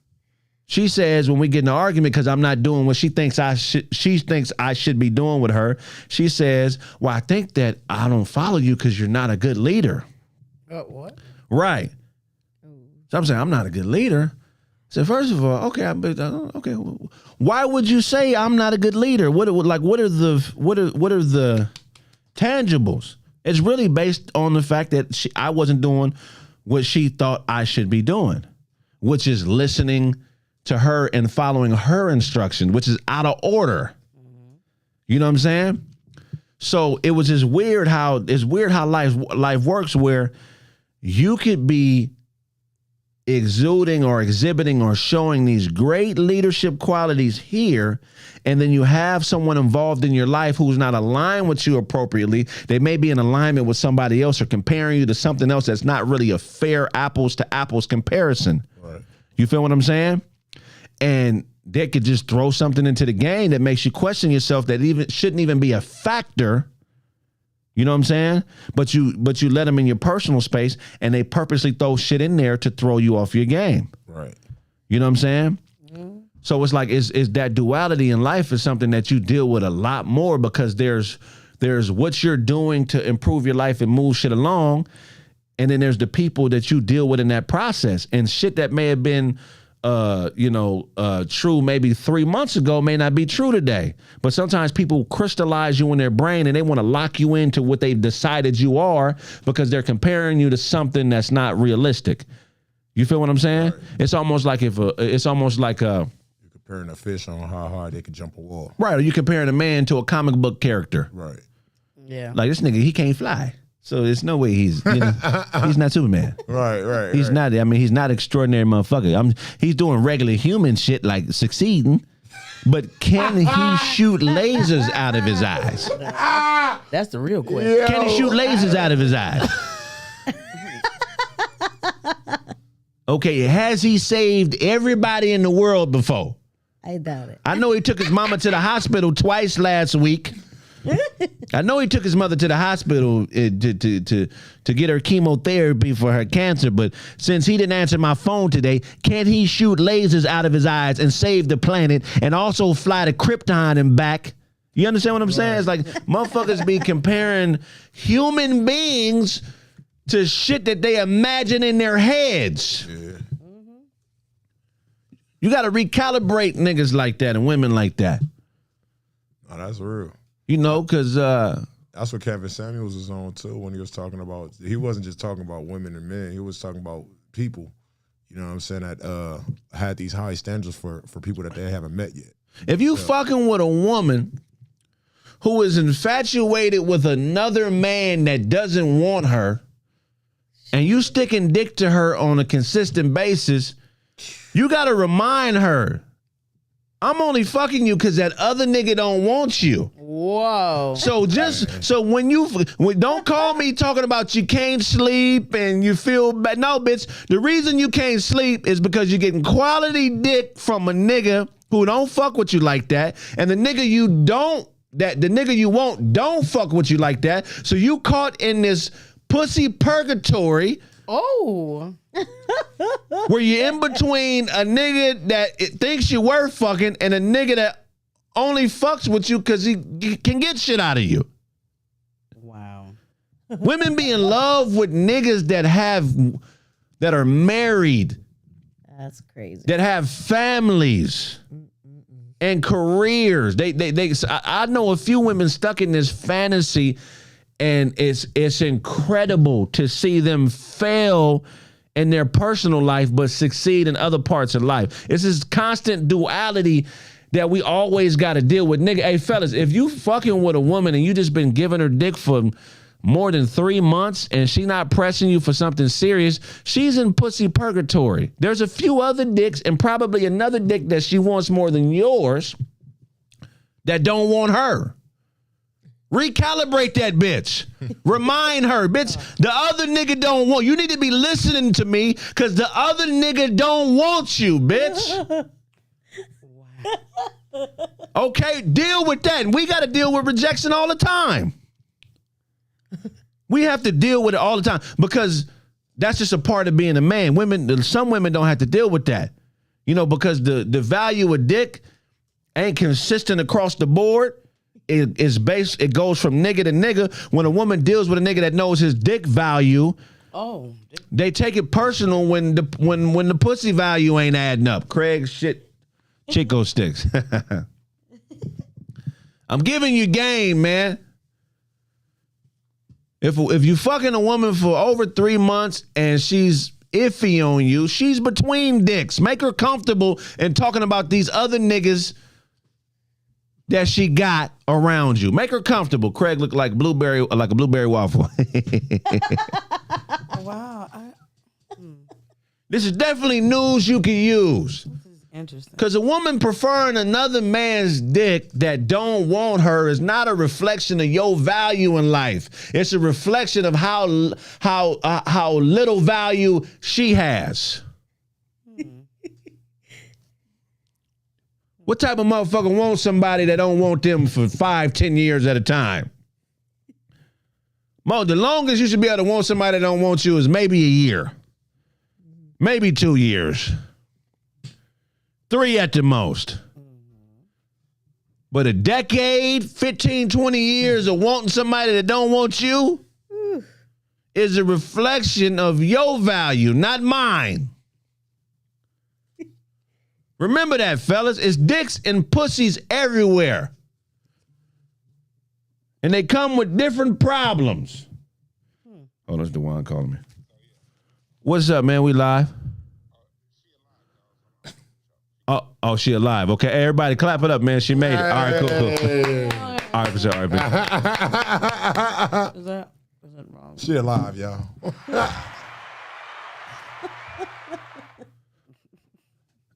she says when we get in an argument because I'm not doing what she thinks I should be doing with her, she says, well, I think that I don't follow you because you're not a good leader. What? Right. So I'm saying I'm not a good leader. So first of all, okay, okay. Why would you say I'm not a good leader? What are the tangibles? It's really based on the fact that I wasn't doing what she thought I should be doing, which is listening to her and following her instruction, which is out of order. You know what I'm saying? So it was just weird how life works, where you could be exuding or exhibiting or showing these great leadership qualities here, and then you have someone involved in your life who's not aligned with you appropriately. They may be in alignment with somebody else or comparing you to something else that's not really a fair apples to apples comparison. Right. You feel what I'm saying? And they could just throw something into the game that makes you question yourself that even shouldn't even be a factor. You know what I'm saying? But you let them in your personal space, and they purposely throw shit in there to throw you off your game. Right. You know what I'm saying? Mm-hmm. So it's like is that duality in life is something that you deal with a lot more, because there's what you're doing to improve your life and move shit along, and then there's the people that you deal with in that process, and shit that may have been true maybe 3 months ago may not be true today. But sometimes people crystallize you in their brain and they want to lock you into what they've decided you are because they're comparing you to something that's not realistic. You feel what I'm saying? Right. It's almost like you're comparing a fish on how hard they can jump a wall. Right, or you're comparing a man to a comic book character. Right. Yeah. Like this nigga, he can't fly. So there's no way he's not Superman. Right. He's not. I mean, he's not extraordinary motherfucker. He's doing regular human shit like succeeding, but can he shoot lasers out of his eyes? That's the real question. Can he shoot lasers out of his eyes? Okay, has he saved everybody in the world before? I doubt it. I know he took his mama to the hospital twice last week. I know he took his mother to the hospital to get her chemotherapy for her cancer, but since he didn't answer my phone today, can he shoot lasers out of his eyes and save the planet and also fly to Krypton and back? You understand what I'm saying? It's like motherfuckers be comparing human beings to shit that they imagine in their heads. Yeah. You got to recalibrate niggas like that and women like that. Oh, that's real. You know, because that's what Kevin Samuels was on too when he was talking about. He wasn't just talking about women and men. He was talking about people. You know what I'm saying? That had these high standards for people that they haven't met yet. If you fucking with a woman who is infatuated with another man that doesn't want her, and you sticking dick to her on a consistent basis, you got to remind her, I'm only fucking you because that other nigga don't want you. Whoa. So don't call me talking about you can't sleep and you feel bad. No, bitch. The reason you can't sleep is because you're getting quality dick from a nigga who don't fuck with you like that, and the nigga you want don't fuck with you like that. So you caught in this pussy purgatory. Oh. Where you're in between a nigga that thinks you're worth fucking and a nigga that only fucks with you because he can get shit out of you. Wow. Women be in love with niggas that are married. That's crazy. That have families and careers. I know a few women stuck in this fantasy, and it's incredible to see them fail in their personal life but succeed in other parts of life. It's this constant duality that we always got to deal with. Nigga, hey fellas, if you fucking with a woman and you just been giving her dick for more than 3 months and she not pressing you for something serious, she's in pussy purgatory. There's a few other dicks and probably another dick that she wants more than yours that don't want her. Recalibrate that bitch. Remind her, bitch, the other nigga don't want you. Need to be listening to me because the other nigga don't want you, bitch. Okay, deal with that. And we got to deal with rejection all the time. We have to deal with it all the time because that's just a part of being a man. Some women don't have to deal with that. You know, because the value of dick ain't consistent across the board. It goes from nigga to nigga. When a woman deals with a nigga that knows his dick value, they take it personal when the pussy value ain't adding up. Kraig, shit, Chico sticks. I'm giving you game, man. If you fucking a woman for over 3 months and she's iffy on you, she's between dicks. Make her comfortable in talking about these other niggas that she got around you. Make her comfortable. Kraig looked like a blueberry waffle. Wow. This is definitely news you can use. This is interesting. Because a woman preferring another man's dick that don't want her is not a reflection of your value in life. It's a reflection of how little value she has. What type of motherfucker wants somebody that don't want them for 5-10 years at a time? The longest you should be able to want somebody that don't want you is maybe a year. Maybe 2 years. 3 at the most. But a decade, 15, 20 years of wanting somebody that don't want you is a reflection of your value, not mine. Remember that, fellas. It's dicks and pussies everywhere. And they come with different problems. Oh, that's DeJuan calling me. What's up, man? We live? Oh, she alive. Okay, everybody clap it up, man. She made it. All right, cool. All right, for sure. All right, Is that wrong? She alive, y'all.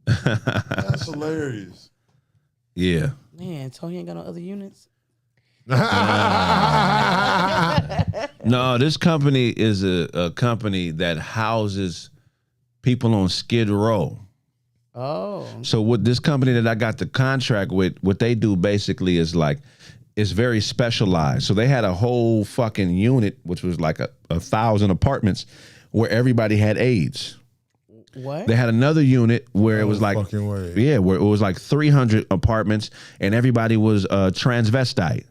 That's hilarious. Yeah. Man, Tony ain't got no other units. No, this company is a company that houses people on Skid Row. Oh. So what this company that I got the contract with, what they do basically is like, it's very specialized. So they had a whole fucking unit, which was like 1,000 apartments where everybody had AIDS. What? They had another unit where it was like, fucking way. yeah, where it was like 300 apartments and everybody was transvestite.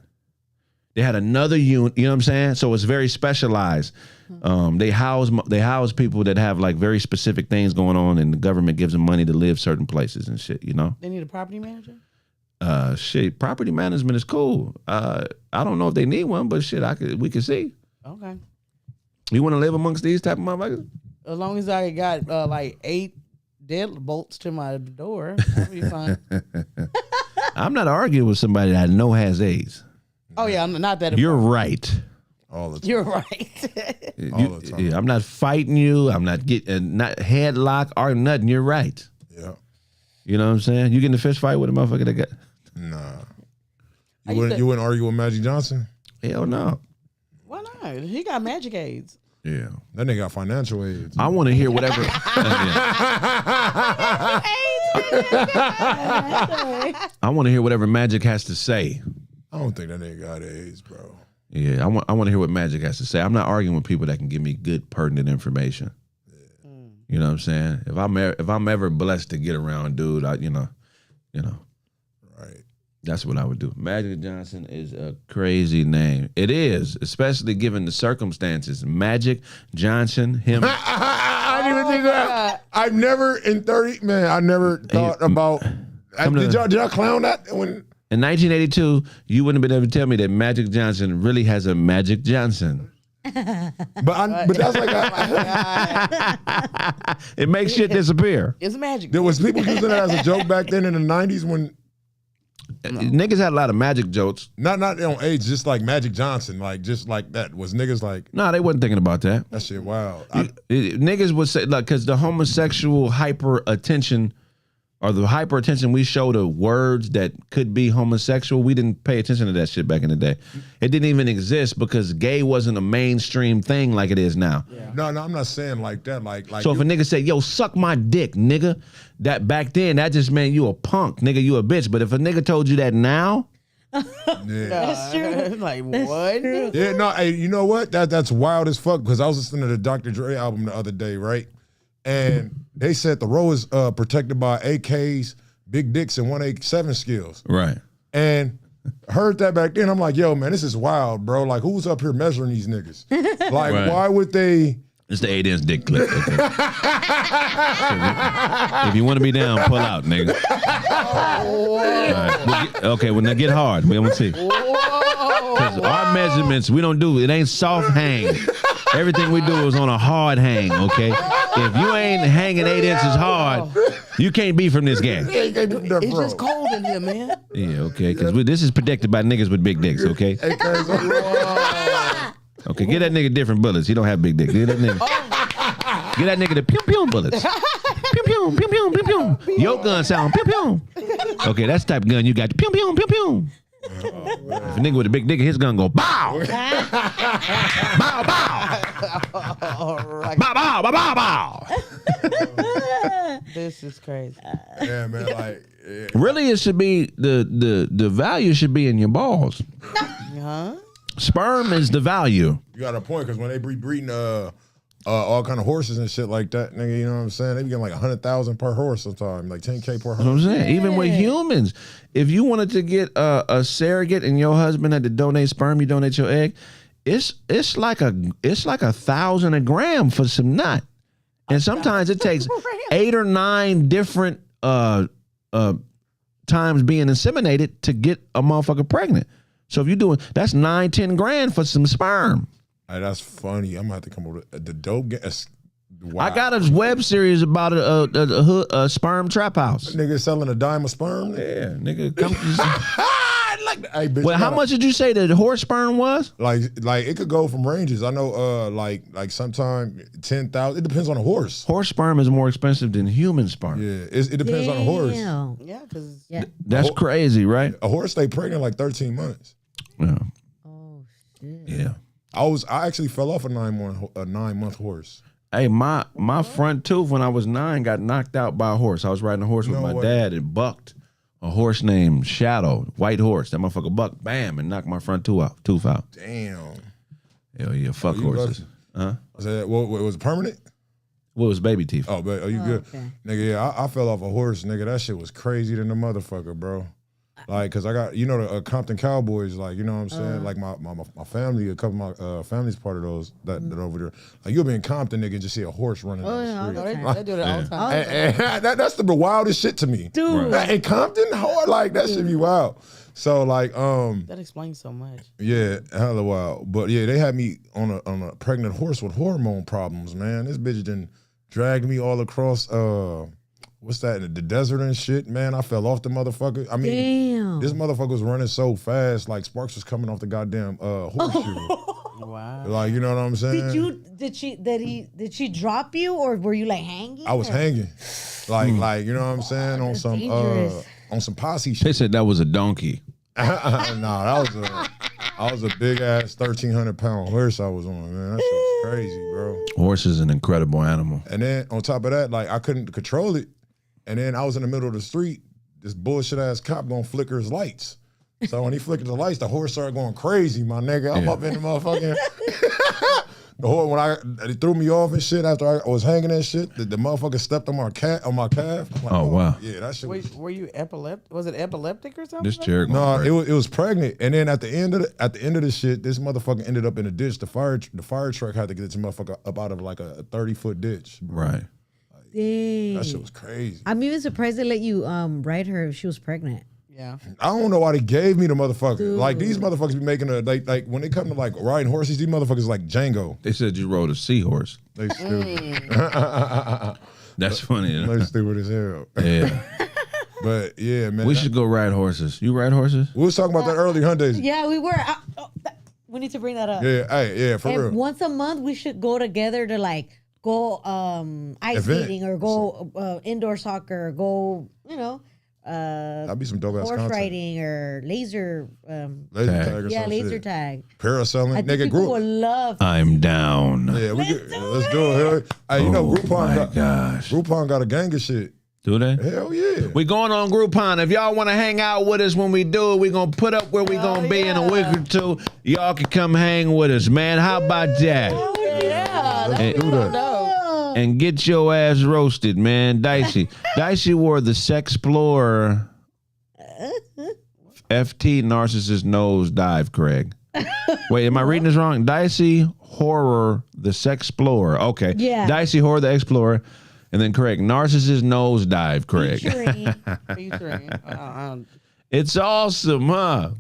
They had another unit, you know what I'm saying? So it's very specialized. They house people that have like very specific things going on, and the government gives them money to live certain places and shit, you know? They need a property manager? Shit, property management is cool. I don't know if they need one, but shit, we can see. Okay. You want to live amongst these type of motherfuckers? As long as I got like 8 deadbolts to my door, I'll be fine. I'm not arguing with somebody that I know has AIDS. Oh yeah, I'm not that. You're right. All the time. You're right. All the time. Yeah, I'm not fighting you. I'm not getting not headlock or nothing. You're right. Yeah. You know what I'm saying? You get in a fist fight with a motherfucker that got. Nah. You wouldn't argue with Magic Johnson? Hell no. Why not? He got magic aids. Yeah. That nigga got financial aids. I want to hear whatever. I want to hear whatever Magic has to say. I don't think that nigga got AIDS, bro. Yeah, I want to hear what Magic has to say. I'm not arguing with people that can give me good, pertinent information. Yeah. You know what I'm saying? If I'm ever blessed to get around, dude, you know, Right. that's what I would do. Magic Johnson is a crazy name. It is, especially given the circumstances. Magic Johnson, him. I didn't even think that. I've never in 30 man. I never thought about. Did y'all clown that when? In 1982, you wouldn't have been able to tell me that Magic Johnson really has a Magic Johnson. But that's like It makes shit disappear. It's magic. there was people using it as a joke back then in the 90s when Niggas had a lot of magic jokes. not on age, just like Magic Johnson, like just like that. Was niggas like No, they wasn't thinking about that. that shit wild. Niggas would say, like, because the homosexual hyper attention or the hyper-attention we show to words that could be homosexual, we didn't pay attention to that shit back in the day. It didn't even exist because gay wasn't a mainstream thing like it is now. Yeah. No, I'm not saying like that. Like so if a nigga say, yo, suck my dick, nigga, that back then, that just meant you a punk, nigga, you a bitch. But if a nigga told you that now, That's true. Like, That's what? true. yeah, no, hey, you know what? That's wild as fuck because I was listening to the Dr. Dre album the other day, right? And they said the row is protected by AKs, big dicks, and 187 skills. right. And heard that back then. I'm like, yo, man, this is wild, bro. Like, who's up here measuring these niggas? Like, Right. why would they? It's the 8-inch dick clip. Okay. If you want to be down, pull out, nigga. All right. Okay, well, now get hard. We want to see. Because our measurements, we don't do, it ain't soft hang. Everything we do is on a hard hang, okay? If you ain't hanging 8 inches hard, you can't be from this gang. It's just cold in here, man. Yeah, okay, because this is predicted by niggas with big dicks, okay? Okay, get that nigga different bullets. He don't have big dick. Get that nigga the pew pew bullets. Pew pew pew pew pew pew. Your gun sound pew pew. Okay, that's the type of gun you got. Pew pew pew pew. If a nigga with a big dick, his gun go bow. Bow bow. Bow bow bow bow bow. This is crazy. Yeah, man. Like, yeah. Really, it should be the value should be in your balls. Huh? Sperm is the value. You got a point because when they be breeding all kind of horses and shit like that, nigga, you know what I'm saying? They be getting like 100,000 per horse sometimes, like 10K per That's what horse. I'm saying. Even with humans, if you wanted to get a surrogate and your husband had to donate sperm, you donate your egg. It's like $1,000 a gram for some nut, and sometimes it takes 8 or 9 different times being inseminated to get a motherfucker pregnant. So if you're doing, that's 9-10 grand for some sperm. Hey, that's funny. I'm gonna have to come over the dope. Wow. I got a web series about a sperm trap house. Nigga selling a dime of sperm. Yeah, nigga. Come, Like, hey, bitch, well, how much did you say the horse sperm was? Like it could go from ranges. I know, like sometime 10,000. It depends on the horse. Horse sperm is more expensive than human sperm. Yeah, it depends on the horse. Damn. Yeah, because Yeah. That's crazy, right? A horse stay pregnant like 13 months. Yeah. Oh shit. Yeah. I actually fell off a 9-month horse. Hey, my front tooth when I was 9 got knocked out by a horse. I was riding a horse with No my way. dad and bucked a horse named Shadow, white horse. That motherfucker bucked, bam, and knocked my front tooth out. Damn. Hell yeah, fuck you horses. Huh? I said, what was it permanent? What was baby teeth? Oh, but are you good? Okay. Nigga, yeah, I fell off a horse, nigga. That shit was crazy than the motherfucker, bro. Like, cause I got, you know, the Compton Cowboys, like, you know what I'm saying? Like my family, a couple of my family's part of those that over there. Like you'll be in Compton, nigga, and just see a horse running Oh, down yeah, the all street. the time. they do that all the time. And that's the wildest shit to me. Dude. Like, in Compton, hard, like that should be wild. So like, That explains so much. yeah, hella wild. But yeah, they had me on a pregnant horse with hormone problems, man. This bitch done dragged me all across what's that, the desert and shit, man. I fell off the motherfucker. I mean, Damn. this motherfucker was running so fast, like sparks was coming off the goddamn horseshoe. Wow. Like, you know what I'm saying? Did she drop you or were you like hanging? I was or- hanging. Like, you know what I'm saying? On that's some dangerous. on some posse They shit. said that was a donkey. Nah, I was a big ass 1,300 pound horse I was on, man. That shit was crazy, bro. Horse is an incredible animal. And then on top of that, like I couldn't control it. And then I was in the middle of the street, this bullshit ass cop gonna flicker his lights. So when he flickered the lights, the horse started going crazy, my nigga. I'm Yeah. up in the motherfucking the horse they threw me off and shit after I was hanging that shit. The motherfucker stepped on my calf. I'm like, Oh, wow. Yeah, that shit was. Wait, were you epileptic? Was it epileptic or something? This chair going No, crazy. it was pregnant, and then at the end of the shit, this motherfucker ended up in a ditch. The fire truck had to get this motherfucker up out of like a 30-foot ditch. Right. Dang. That shit was crazy. I'm even surprised they let you ride her if she was pregnant. Yeah. I don't know why they gave me the motherfucker. Like these motherfuckers be making like when they come to like riding horses, these motherfuckers like Django. They said you rode a seahorse. They stupid. That's funny. You know? They stupid as hell. Yeah. But yeah, man. We should go ride horses. You ride horses? We was talking about that early Hyundai. Yeah, we were. We need to bring that up. Yeah, hey, yeah, for And real. once a month, we should go together to like go ice Event. skating or go indoor soccer or go, That'd be some dope ass horse content. riding or laser Laser tag or yeah, some laser shit. tag. Parasailing. I think Nigga, people group. would love I'm down. Yeah, Let's do it. Hey, you know, Oh Groupon gosh. Groupon got a gang of shit. Do they? Hell yeah. We going on Groupon. If y'all want to hang out with us when we do it, we going to put up where we going to be in a week or two. Y'all can come hang with us, man. How about that? Yeah, Let's do that. dope. And get your ass roasted, man. Dicey. Dicey wore the Sexplorer FT Narcissist Nose Dive, Kraig. Wait, am I reading this wrong? Dicey Horror the Sexplorer. Okay. Yeah. Dicey Horror the Explorer. And then Kraig. Narcissist Nose Dive, Kraig. Featuring. It's awesome, huh?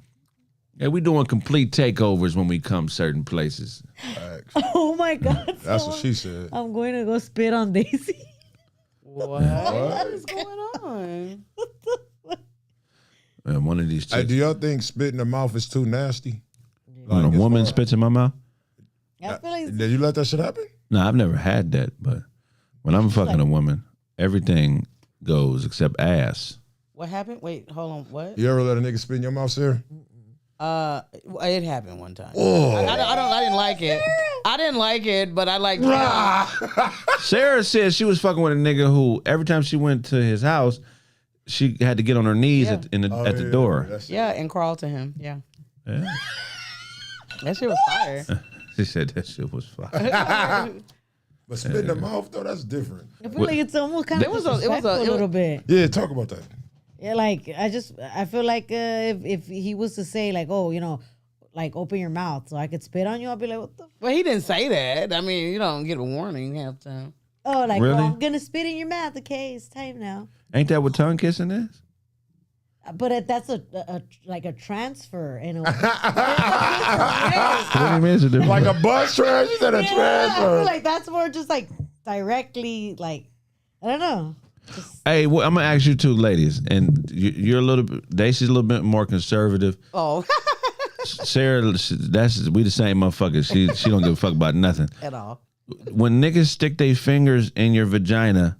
Yeah, we doing complete takeovers when we come certain places. Facts. Oh my God. That's what she said. I'm going to go spit on Daisy. What is going on? And one of these Hey, chicks. do y'all think spit in the mouth is too nasty? When a Like, woman as far- spits in my mouth? I feel like Did you let that shit happen? No, I've never had that, but when I'm fucking a woman, everything goes except ass. What happened? Wait, hold on. What? You ever let a nigga spit in your mouth, sir? It happened one time. Oh. I didn't like it. I didn't like it, but I liked Sarah said she was fucking with a nigga who every time she went to his house, she had to get on her knees Yeah. at the door. Yeah, and crawl to him. Yeah. Yeah. That shit was fire. She said that shit was fire. But spit in the mouth, though, that's different. I feel like it's almost kind of It was a disrespectful a little bit. Yeah, talk about that. Yeah, like I feel like if he was to say like, oh, like open your mouth so I could spit on you, I'll be like, what the? Well, he didn't say that. I mean, you don't get a warning half the time. Oh, like Really? well, I'm gonna spit in your mouth. Okay, it's time now. Ain't that what tongue kissing is? But that's a like a transfer in a way. What do you mean it's a different Like a bus transfer? You said a Yeah, I transfer. feel like that's more just like directly, like I don't know. Hey, well, I'm gonna ask you two ladies, and you're a little bit. Daisy's a little bit more conservative. Oh, Sarah, we the same motherfucker. She don't give a fuck about nothing. at all. When niggas stick their fingers in your vagina,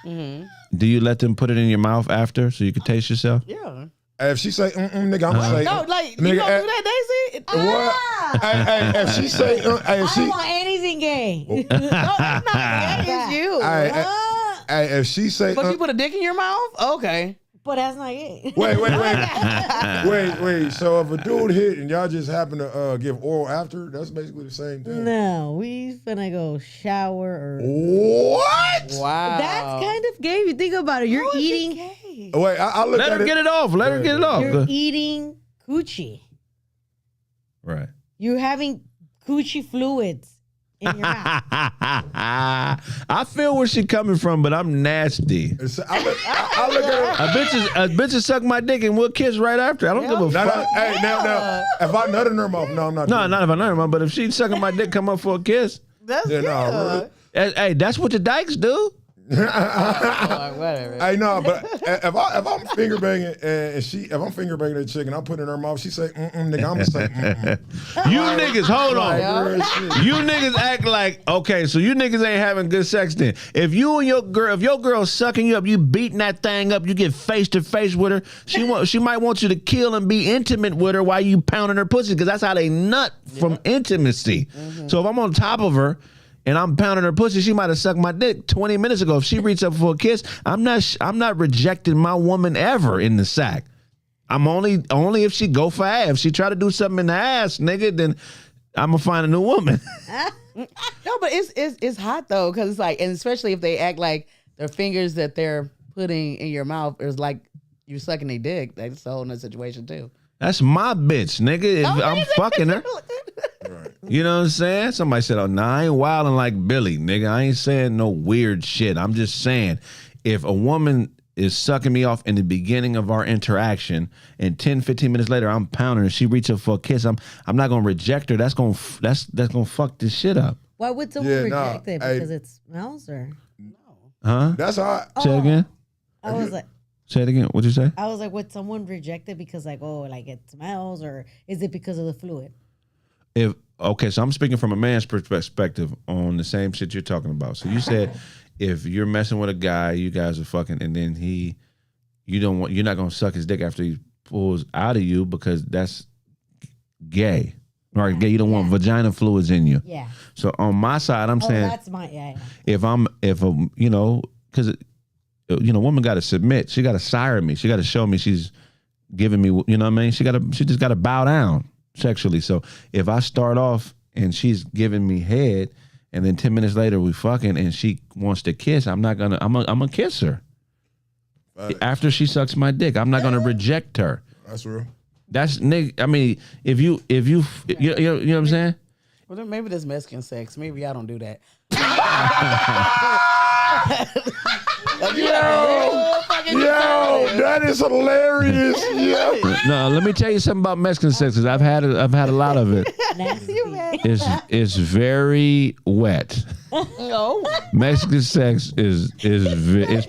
do you let them put it in your mouth after so you can taste yourself? Yeah. Hey, if she say, nigga, I'm gonna say, No, like, you nigga, don't do that, Daisy? what? Hey, if she say, hey, if I she, don't want anything gay. No, it's not. That is you. hey, hey, if she say, But you put a dick in your mouth? Okay. But that's not gay. wait. So if a dude hit and y'all just happen to give oral after, that's basically the same thing. No, we finna go shower or. What? Wow. That's kind of gay if you think about it. You're eating. Wait, I look Let at her it. get it off. Let her get it off. You're eating coochie. Right. You're having coochie fluids in your mouth. I feel where she coming from, but I'm nasty. I look at it. A bitch will suck my dick and we'll kiss right after. I don't give a Now, fuck. now, if I nut in her mouth, no, I'm not. No, doing not if I know her, but if she's sucking my dick, come up for a kiss. That's Yeah, no, really. Hey, that's what the dykes do. whatever. Hey, no, but if I'm finger banging and if I'm finger banging a chick and I put it in her mouth, she say, nigga, I'm gonna say, You niggas, hold on. Real shit. You niggas act like, okay, so you niggas ain't having good sex then. If you and your girl's sucking you up, you beating that thing up, you get face to face with her, she might want you to kill and be intimate with her while you pounding her pussy, because that's how they nut from intimacy. So if I'm on top of her and I'm pounding her pussy, she might have sucked my dick 20 minutes ago. If she reached up for a kiss, I'm not rejecting my woman ever in the sack. I'm only if she go for ass. If she try to do something in the ass, nigga, then I'm gonna find a new woman. No, but it's hot though, because it's like, and especially if they act like their fingers that they're putting in your mouth is like you're sucking a dick. That's a whole nother situation too. That's my bitch, nigga. If I'm fucking her. You know what I'm saying? Somebody said, oh, nah, I ain't wilding like Billy, nigga. I ain't saying no weird shit. I'm just saying, if a woman is sucking me off in the beginning of our interaction and 10, 15 minutes later, I'm pounding her, she reaches up for a kiss, I'm not going to reject her. That's going to fuck this shit up. Why would someone Yeah, reject it? hey. Because it smells or? Huh? That's how. Say it again? I was like, Say it again. What'd you say? would someone reject it because like, oh, like it smells, or is it because of the fluid? If okay, so I'm speaking from a man's perspective on the same shit you're talking about. So you said if you're messing with a guy, you guys are fucking, and then you're not gonna suck his dick after he pulls out of you because that's gay. Right, gay. You don't want vagina fluids in you. Yeah. So on my side, I'm saying that's my if you know, because woman got to submit. She got to sire me. She got to show me she's giving me. You know what I mean? She just got to bow down sexually. So if I start off and she's giving me head, and then 10 minutes later we fucking and she wants to kiss, I'm gonna kiss her. After she sucks my dick, I'm not gonna reject her. That's real. That's nigga. I mean, if you know what I'm saying. Well, then maybe there's Mexican sex. Maybe I don't do that. Yo, that is hilarious. Yeah. No, let me tell you something about Mexican sex because I've had a lot of it. It's very wet. No. Mexican sex is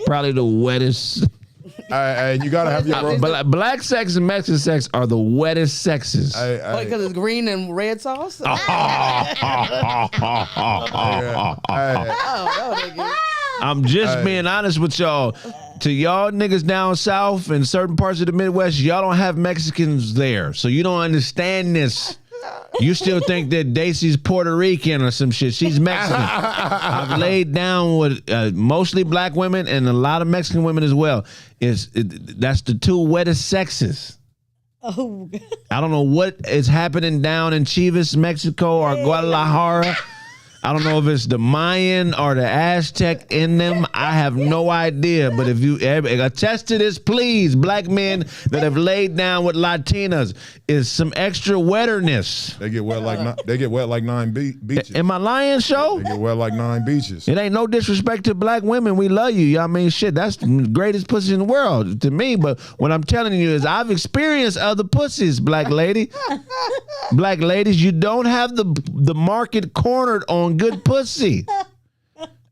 probably the wettest. And you gotta have your Black sex and Mexican sex are the wettest sexes. Because it's green and red sauce? I'm just being honest with y'all. To y'all niggas down south and certain parts of the Midwest, y'all don't have Mexicans there. So you don't understand this. You still think that Daisy's Puerto Rican or some shit. She's Mexican. I've laid down with mostly black women and a lot of Mexican women as well. That's the two wettest sexes. Oh. I don't know what is happening down in Chivas, Mexico, or Guadalajara. I don't know if it's the Mayan or the Aztec in them. I have no idea. But if you attest to this, please, black men that have laid down with Latinas, is some extra wetterness. They get wet like 9 beaches. Am I lying, show? They get wet like 9 beaches. It ain't no disrespect to black women. We love you. I mean, shit, that's the greatest pussy in the world to me. But what I'm telling you is I've experienced other pussies, black lady. Black ladies, you don't have the market cornered on good pussy.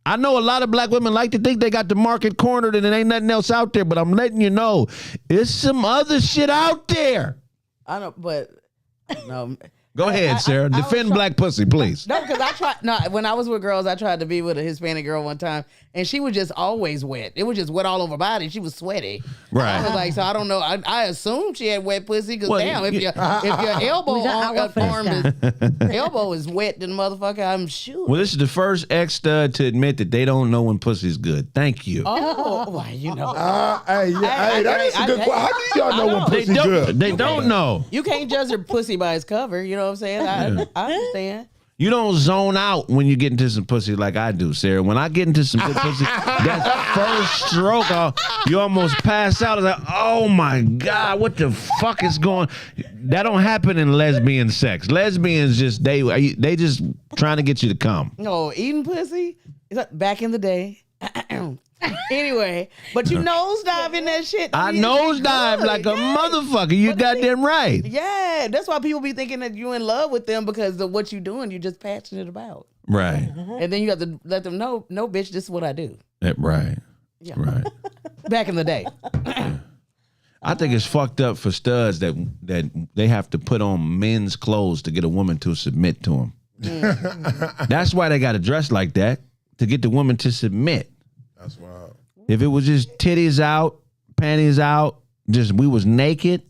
I know a lot of black women like to think they got the market cornered and it ain't nothing else out there, but I'm letting you know it's some other shit out there. I don't, but no. Go ahead, Sarah. Defend black pussy, please. No, because when I was with girls, I tried to be with a Hispanic girl one time, and she was just always wet. It was just wet all over her body. She was sweaty. Right. I was like, so I don't know. I assumed she had wet pussy, because damn, if your elbow elbow is wet, then motherfucker, I'm sure. Well, this is the first ex-stud to admit that they don't know when pussy's good. Thank you. Oh, well, you know. Hey, that is a good question. How do y'all know when pussy's good? They don't know. You can't judge a pussy by its cover. You know what I'm saying? I understand. You don't zone out when you get into some pussy like I do, Sarah. When I get into some good pussy, that first stroke, you almost pass out. It's like, oh my God, what the fuck is going? That don't happen in lesbian sex. Lesbians just they just trying to get you to come. No, eating pussy is like back in the day. Anyway, but you nosedive in that shit. I nosedive like a motherfucker. You goddamn right. Yeah, that's why people be thinking that you in love with them, because of what you doing. You're just passionate about. Right. And then you have to let them know, no, bitch, this is what I do. Right. Yeah. Right. Back in the day. I think it's fucked up for studs that they have to put on men's clothes to get a woman to submit to them. That's why they got to dress like that, to get the woman to submit. That's wild. If it was just titties out, panties out, just we was naked,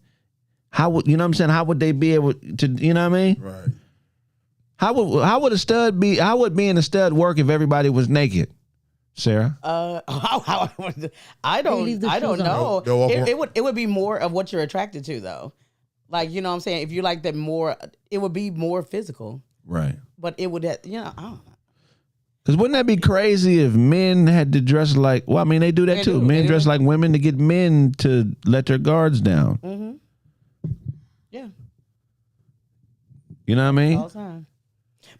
how would, you know what I'm saying? How would they be able to, you know what I mean? Right. How would a stud be? How would being a stud work if everybody was naked, Sarah? I don't know. It would be more of what you're attracted to, though. Like, you know what I'm saying? If you like that more, it would be more physical. Right. But it would, I don't know. Because wouldn't that be crazy if men had to dress like, well, I mean, they do that too. Men dress like women to get men to let their guards down. Mm-hmm. Yeah. You know what I mean? All the time.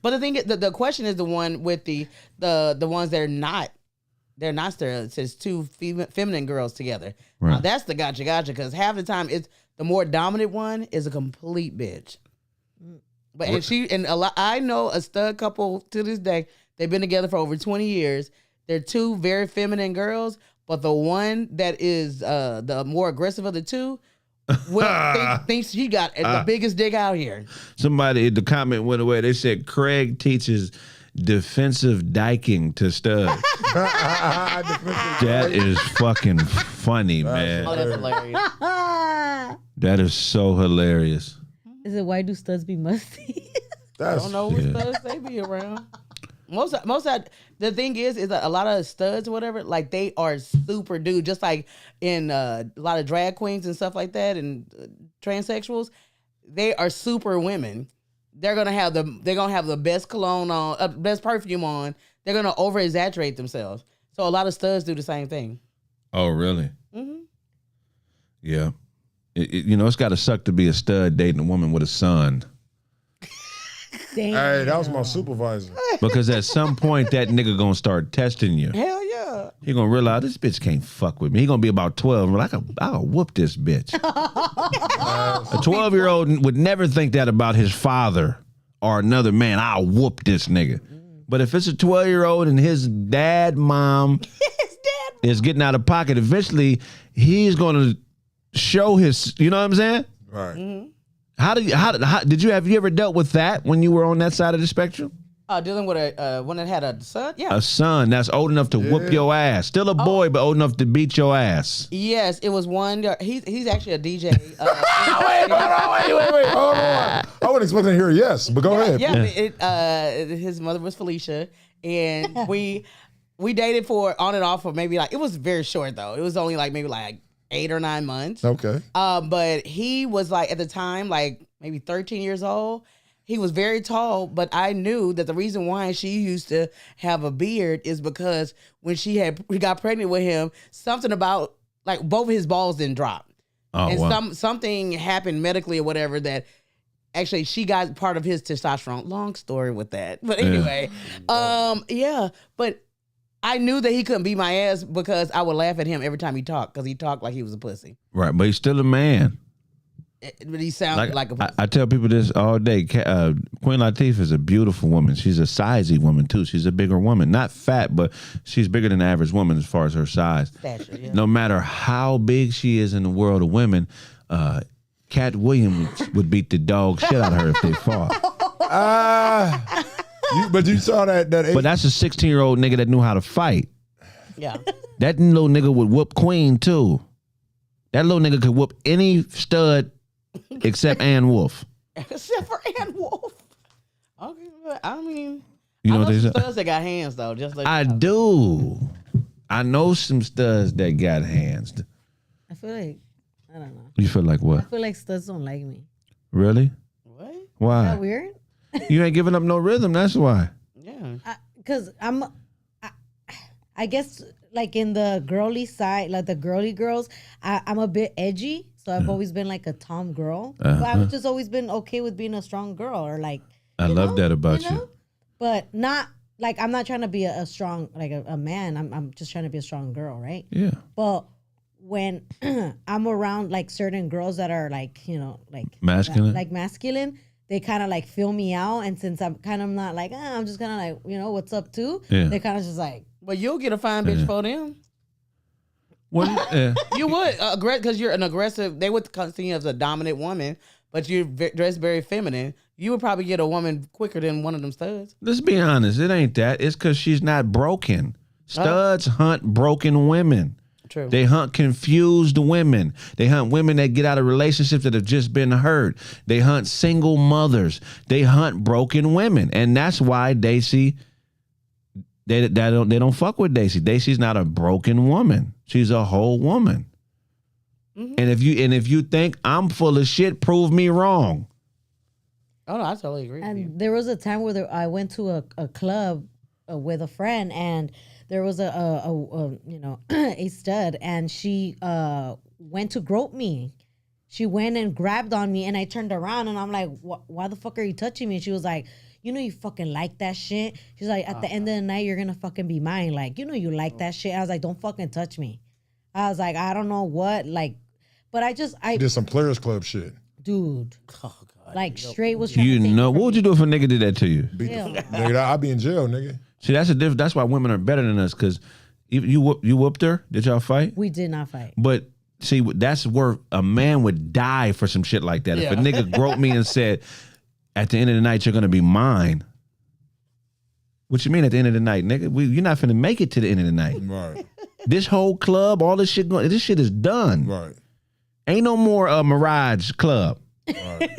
But the thing is, the question is the one with the ones that are not, they're not stereotypes. It's two feminine girls together. Right. Now, that's the gotcha, because half the time it's the more dominant one is a complete bitch. But I know a stud couple to this day. They've been together for over 20 years. They're two very feminine girls, but the one that is the more aggressive of the two thinks she got the biggest dick out here. Somebody, the comment went away. They said Kraig teaches defensive diking to studs. That is fucking funny, man. Oh, that's hilarious. That is so hilarious. Is it why do studs be musty? I don't know what studs they be around. Most of the thing is that a lot of studs or whatever, like they are super dude, just like in a lot of drag queens and stuff like that, and transsexuals, they are super women. They're gonna have the best cologne on, best perfume on. They're gonna over exaggerate themselves. So a lot of studs do the same thing. Oh, really? Mm-hmm. Yeah. It's got to suck to be a stud dating a woman with a son. Damn. Hey, that was my supervisor. Because at some point, that nigga gonna start testing you. Hell yeah. He gonna realize this bitch can't fuck with me. He gonna be about 12. I'll whoop this bitch. A 12-year-old would never think that about his father or another man. I'll whoop this nigga. But if it's a 12-year-old and his mom is getting out of pocket, eventually he's gonna show his. You know what I'm saying? Right. Mm-hmm. How have you ever dealt with that when you were on that side of the spectrum? Dealing with a one that had a son? Yeah. A son that's old enough to whoop your ass. Still a boy, but old enough to beat your ass. Yes, it was one. He's actually a DJ. Wait, hold on. I wasn't expecting to hear yes, but go ahead. Yeah, his mother was Felicia, and we dated for on and off for maybe it was very short though. It was only maybe 8 or 9 months. Okay. But he was at the time maybe 13 years old. He was very tall, but I knew that the reason why she used to have a beard is because when she got pregnant with him, something about both of his balls didn't drop. Oh, and wow. something happened medically or whatever that actually she got part of his testosterone. Long story with that. But anyway, but I knew that he couldn't beat my ass because I would laugh at him every time he talked because he talked like he was a pussy. Right, but he's still a man. But he sounded like a pussy. I tell people this all day. Queen Latifah is a beautiful woman. She's a sizey woman too. She's a bigger woman. Not fat, but she's bigger than the average woman as far as her size. Stature, yeah. No matter how big she is in the world of women, Cat Williams would beat the dog shit out of her if they fought. But you saw that. But that's a 16-year-old nigga that knew how to fight. Yeah. That little nigga would whoop Queen too. That little nigga could whoop any stud except Ann Wolf. Except for Ann Wolf. Okay, but I mean, You know I what they some say? studs that got hands though. Just like I do. I know some studs that got hands. I feel like, I don't know. You feel like I what? feel like studs don't like me. Really? What? Is that Why? weird? You ain't giving up no rhythm. That's why. Yeah. Because I guess in the girly side, the girly girls, I'm a bit edgy. So I've always been a Tom girl. But I've just always been okay with being a strong girl or I love that about you. But not I'm not trying to be a strong a man. I'm just trying to be a strong girl, right? Yeah. But when I'm around certain girls that are Masculine? masculine, they kind of feel me out. And since I'm kind of not I'm just kind of what's up too. Yeah. They kind of just But you'll get a fine bitch for them. Well, You would because you're an aggressive. They would consider you as a dominant woman, but you're dressed very feminine. You would probably get a woman quicker than one of them studs. let's be honest. It ain't that. It's because she's not broken. Studs hunt broken women. True. They hunt confused women. They hunt women that get out of relationships that have just been hurt. They hunt single mothers. They hunt broken women, and that's why Daisy. They don't fuck with Daisy. Daisy's not a broken woman. She's a whole woman. Mm-hmm. And if you think I'm full of shit, prove me wrong. Oh no, I totally agree. with you. And there was a time where I went to a club with a friend, and there was a stud, and she went to grope me. She went and grabbed on me, and I turned around, and I'm like, why the fuck are you touching me? And she was like, you fucking like that shit. She's like, at the end of the night, you're gonna fucking be mine. You like that shit. I was like, don't fucking touch me. I was like, I don't know what, but I did some Players Club shit. Dude, Oh God. straight was trying You to take know it from what would you do if a nigga did that to you? Nigga, I'd be in jail, nigga. See, that's a that's why women are better than us because you whooped her. Did y'all fight? We did not fight. But See, that's where a man would die for some shit like that. Yeah. If a nigga groped me and said, at the end of the night, you're going to be mine. What you mean at the end of the night, nigga? You're not finna make it to the end of the night. Right. This whole club, all this shit going, this shit is done. Right. Ain't no more Mirage Club. Right.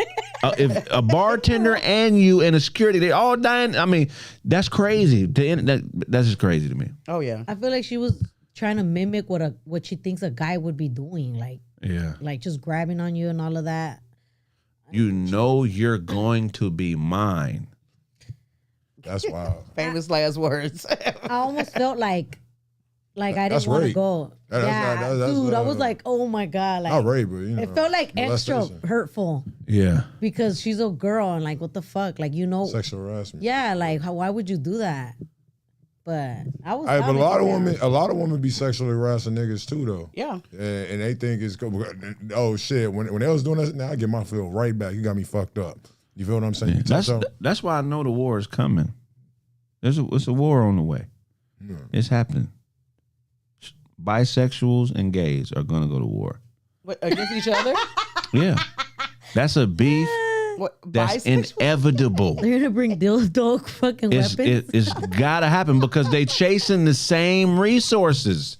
If a bartender and you and a security, they all dying. I mean, that's crazy. That's just crazy to me. Oh yeah. I feel like she was trying to mimic what she thinks a guy would be doing, Yeah. like just grabbing on you and all of that. You know you're going to be mine. That's wild. Famous last words. I almost felt like I That's didn't want to rape. go. That's Dude, I was like, oh my God. Like, Not rape, but you know. it felt like extra molestation. hurtful Yeah. because she's a girl and like, what the fuck? Like, Sexual harassment. yeah, like why would you do that? But I was. Hey, but a lot of women be sexually harassing niggas too, though. Yeah. And they think it's oh shit. When they was doing that, now I get my feel right back. You got me fucked up. You feel what I'm saying? That's why I know the war is coming. It's a war on the way. Yeah. It's happening. Bisexuals and gays are gonna go to war. What, against each other? Yeah. That's a beef What? that's Bisexual? They're inevitable. gonna bring dildo fucking weapons. It's gotta happen because they chasing the same resources.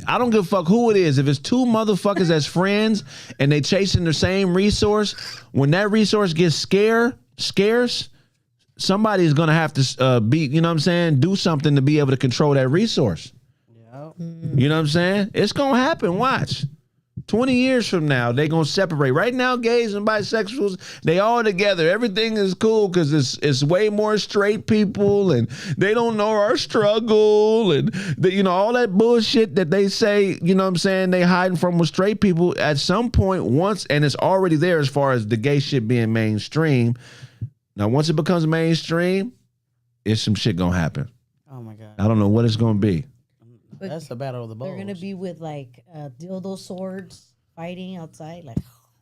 I don't give a fuck who it is. If it's two motherfuckers as friends and they chasing the same resource, when that resource gets scarce, somebody's gonna have to be, you know what I'm saying, do something to be able to control that resource. Yeah. You know what I'm saying? It's gonna happen. Watch. 20 years from now, they gonna separate. Right now, gays and bisexuals, they all together. Everything is cool because it's way more straight people and they don't know our struggle and all that bullshit that they say, you know what I'm saying, they hiding from with straight people. At some point, once, and it's already there as far as the gay shit being mainstream. Now, once it becomes mainstream, it's some shit gonna happen. Oh my God. I don't know what it's gonna be. That's the battle of the bulls. They're gonna be with like dildo swords fighting outside. Like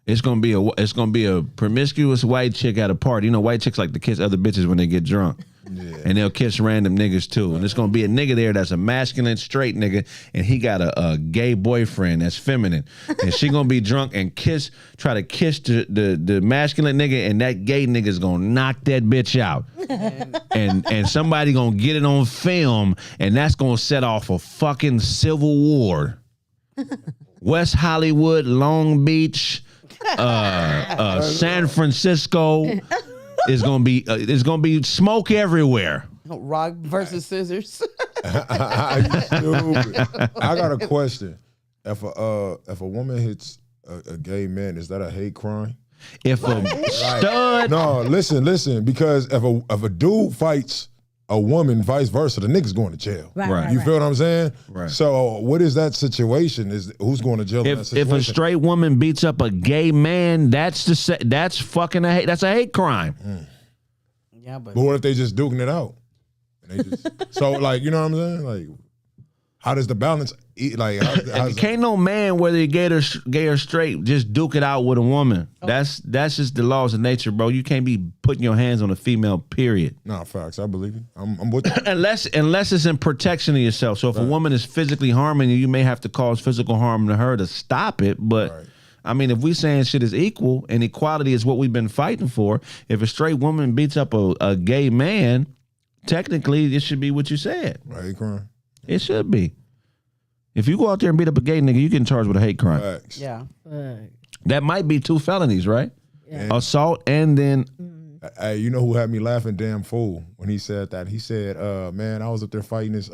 It's gonna be a promiscuous white chick at a party. You know, white chicks like to kiss other bitches when they get drunk. Yeah. And they'll kiss random niggas too. And it's gonna be a nigga there that's a masculine straight nigga, and he got a gay boyfriend that's feminine. And she gonna be drunk and try to kiss the masculine nigga, and that gay nigga's gonna knock that bitch out. and somebody gonna get it on film, and that's gonna set off a fucking civil war. West Hollywood, Long Beach, San Francisco. It's gonna be smoke everywhere. Rock versus scissors. You stupid. I got a question. If a woman hits a gay man, is that a hate crime? If a stud, No, listen, because if a dude fights a woman, vice versa, the nigga's going to jail. Right. You feel what I'm saying? Right. So what is that situation? Who's going to jail in that if situation? a straight woman beats up a gay man, that's fucking that's a hate crime. Yeah, but But what if they just duking it out? And they just, so like, you know what I'm saying? Like, how does the balance eat? Like, Can't no man, whether he gay or straight, just duke it out with a woman. That's just the laws of nature, bro. You can't be putting your hands on a female, period. Nah, facts. I believe you. I'm with you. Unless it's in protection of yourself. So if a woman is physically harming you, you may have to cause physical harm to her to stop it. But Right. I mean, if we saying shit is equal and equality is what we've been fighting for, if a straight woman beats up a gay man, technically it should be what you said. Hate crime. It should be. If you go out there and beat up a gay nigga, you get charged with a hate crime. Facts. yeah. That might be 2 felonies, right? Yeah. Assault and then Hey, you know who had me laughing? Damn fool when he said that. He said, "Man, I was up there fighting this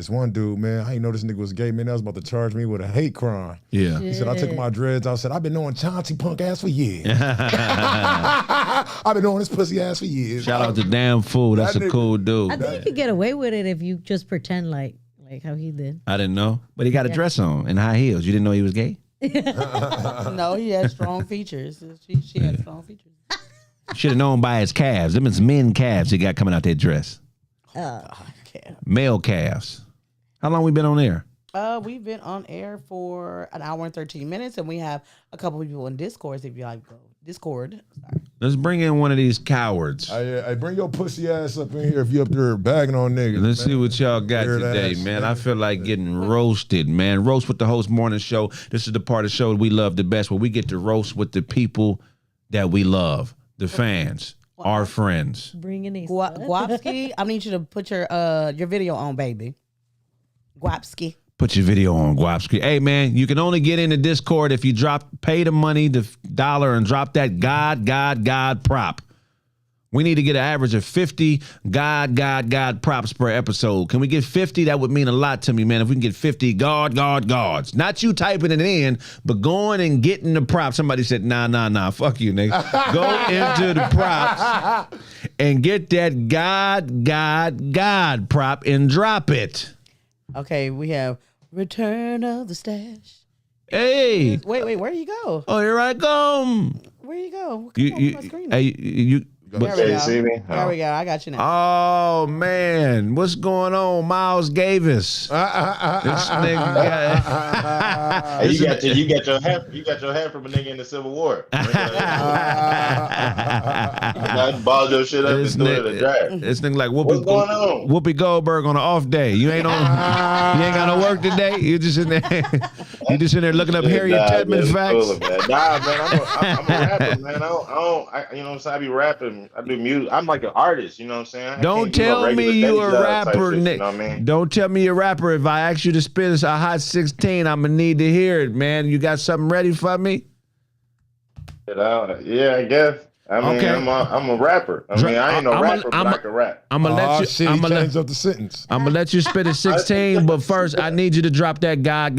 one dude. Man, I didn't know this nigga was gay. Man, that was about to charge me with a hate crime." yeah. He said, "I took my dreads. I said, I've been knowing Chauncey punk ass for years. I've been knowing this pussy ass for years." Shout out to Damn Fool. That's That a nigga- cool dude. I think you could get away with it if you just pretend like how he did. I didn't know, but he got a dress on and high heels. You didn't know he was gay? No, he had strong features. She had strong features. Should have known by his calves. Them is men calves he got coming out that dress. Okay. Male calves. How long we been on air? We've been on air for an hour and 13 minutes, and we have a couple people in Discord. If you like, go Discord. Sorry. Let's bring in one of these cowards. I bring your pussy ass up in here if you up there bagging on niggas. Let's see what y'all got Weird today, ass man. nigga. I feel like getting roasted, man. Roast with the Host Morning Show. This is the part of the show we love the best, where we get to roast with the people that we love, the fans, our friends. Bringing a Guapski, I need you to put your video on, baby. Guapski. Put your video on, Guapski. Hey, man, you can only get into Discord if you pay the money, the $1, and drop that God prop. We need to get an average of 50 God props per episode. Can we get 50? That would mean a lot to me, man. If we can get 50 gods. Not you typing it in, but going and getting the props. Somebody said, nah, fuck you, nigga. Go into the props and get that God prop and drop it. Okay, we have Return of the Stash. Hey. Wait, where you go? Oh, here I come. Where you go? Come on my screen. But, There we go. see me? There we go. I got you now. oh man, what's going on, Miles Gavis? This nigga got, Hey, you got your hat from a nigga in the Civil War. I balled your shit up and threw it in the draft. this nigga like What's going on? Whoopi Goldberg on an off day. You ain't got no work today. You just in there. You just in there looking up Harriet Tubman facts. Cool, man. Nah, man, I'm a rapper, man. I you know what I'm saying? I be rapping. I do music. I'm like an artist, you know what I'm saying? Don't tell me you a rapper, Nick. You know what I mean? Don't tell me you're a rapper. If I ask you to spit a hot 16, I'm gonna need to hear it, man. You got something ready for me? Yeah, I guess. I mean, Okay. I'm a rapper. I mean, I ain't no rapper, but I can rap. I'm gonna let you. Shit, I'm he gonna changed up the sentence. let you spit a 16, but first I need you to drop that God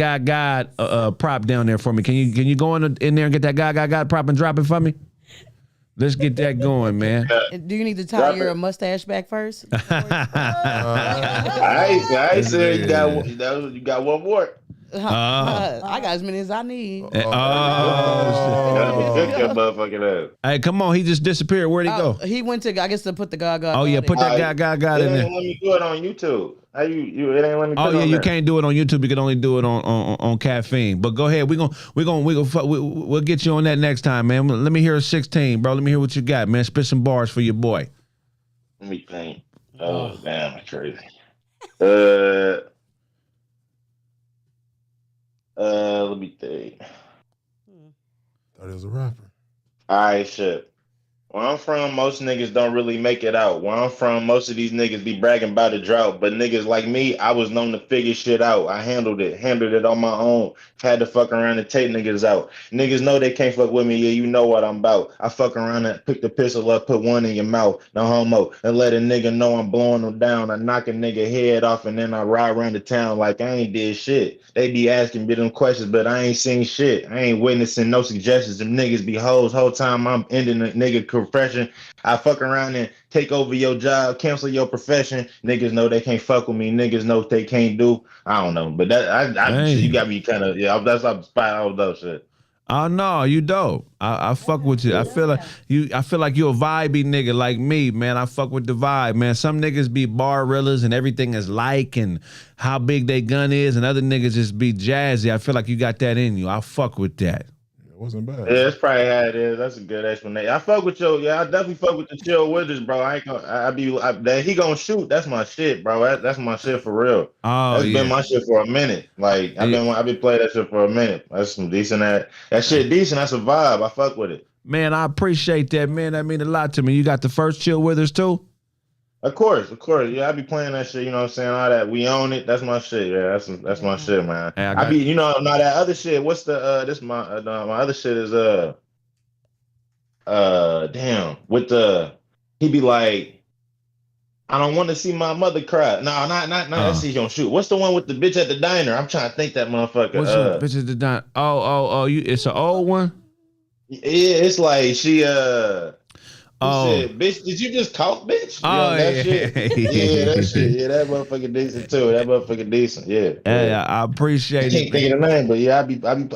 prop down there for me. Can you go in there and get that God prop and drop it for me? Let's get that going, man. Do you need to tie your mustache back first? I ain't said you got one more. I got as many as I need. Oh, Cook your motherfucking ass. hey, come on. He just disappeared. Where'd he go? He went to, I guess, to put the God. Oh, yeah. Put that God It in ain't there. let me do it on YouTube. How you it ain't let me Oh put it yeah, on you there. can't do it on YouTube. You can only do it on caffeine. But go ahead. We'll get you on that next time, man. Let me hear a 16, bro. Let me hear what you got, man. Spit some bars for your boy. Let me think. Oh, damn, that's crazy. Let me think. Thought he was a rapper. All right, shit. Where I'm from, most niggas don't really make it out. Where I'm from, most of these niggas be bragging about a drought. But niggas like me, I was known to figure shit out. I handled it on my own. Had to fuck around and take niggas out. Niggas know they can't fuck with me, yeah, you know what I'm about. I fuck around and pick the pistol up, put one in your mouth, no homo, and let a nigga know I'm blowing them down. I knock a nigga head off and then I ride around the town like I ain't did shit. They be asking me them questions, but I ain't seen shit. I ain't witnessing no suggestions. Them niggas be hoes. Whole time I'm ending a nigga profession. I fuck around and take over your job, cancel your profession. Niggas know they can't fuck with me. Niggas know what they can't do. I don't know, but that you got me kind of That's I'm spot all those shit. Oh no, you dope. I fuck with you. I feel like you a vibey nigga like me, man. I fuck with the vibe, man. Some niggas be bar-rillas and everything is like and how big they gun is, and other niggas just be jazzy. I feel like you got that in you. I fuck with that. It wasn't bad. Yeah, that's probably how it is. That's a good explanation. I fuck with you. Yeah, I definitely fuck with the chill withers, bro. I ain't gonna. He gonna shoot. That's my shit, bro. That's my shit for real. Oh, That's yeah. been my shit for a minute. Like I've been playing that shit for a minute. That's some decent that shit decent. That's a vibe. I fuck with it. Man, I appreciate that, man. That mean a lot to me. You got the first Chill Withers too? Of course. Yeah, I be playing that shit. You know what I'm saying? All that. We own it. That's my shit. Yeah, that's my shit, man. Hey, I be, now that other shit. What's the my other shit is damn with the he be like, I don't want to see my mother cry. No, not that she don't shoot. What's the one with the bitch at the diner? I'm trying to think that motherfucker. What's the bitch at the diner? It's an old one? Yeah, it's like she Oh. said, bitch, did you just cough, bitch? Oh, that yeah. shit. Yeah, that shit. Yeah, that motherfucker decent too. That motherfucker decent. Yeah. Hey, I appreciate I it. can't think of the name, but yeah, I be playing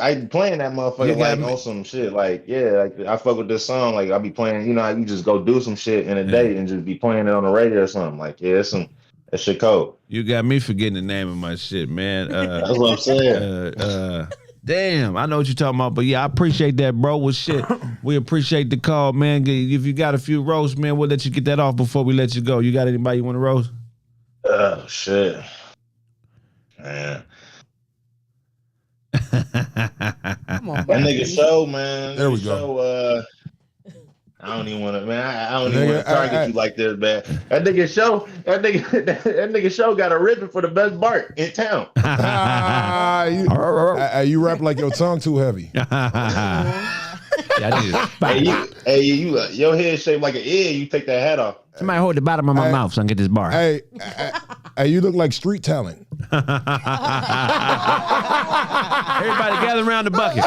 that You motherfucker got like me. on some shit. Like, yeah, like I fuck with this song. Like I be playing, how you just go do some shit in a day and just be playing it on the radio or something. Like, yeah, that shit cold. You got me forgetting the name of my shit, man. That's what I'm saying. Damn, I know what you're talking about, but yeah, I appreciate that, bro. Well, shit, we appreciate the call, man. If you got a few roasts, man, we'll let you get that off before we let you go. You got anybody you want to roast? Oh shit, man. Come on, That nigga show, man. There we Nigga go. Show, I don't even want to, man. I don't even Nigga, want to target you like this, man. That nigga show got a ribbon for the best bark in town. You rap like your tongue too heavy. Your head shaped like an egg. You take that hat off. Somebody hold the bottom of my mouth so I can get this bar. Hey, you look like street talent. Everybody gather around the bucket.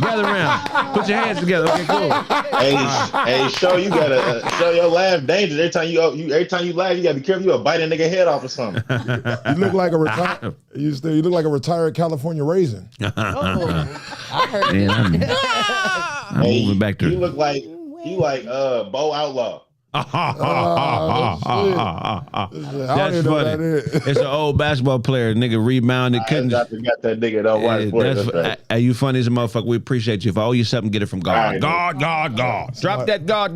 Gather around. Put your hands together. Okay, cool. Hey, show you gotta show your laugh dangerous. Every time you laugh, you gotta be careful. You'll bite a nigga head off or something. You look like a retired. You look like a retired California raisin. I heard Man, I'm moving back to. You look like Bo Outlaw. That's That's funny. It's an old basketball player. Nigga rebounded. I Couldn't. forgot that nigga. Don't worry for it. Hey, you funny as a motherfucker. We appreciate you. If I owe you something, get it from God. Right. God. Drop that God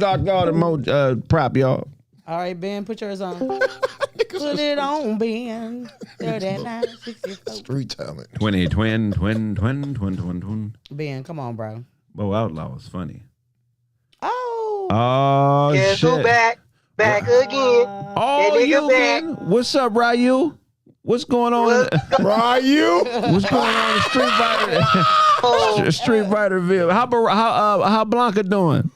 prop, y'all. All right, Ben, put yours on. Put it on, Ben. 3964. Street talent. Twin. Ben, come on, bro. Bo Outlaw is funny. Oh, Guess who back again? Oh, That nigga you back. man. What's up, Ryu? What's going on? Ryu? What's going on in Street Fighter? Street Fighterville. How Blanca doing?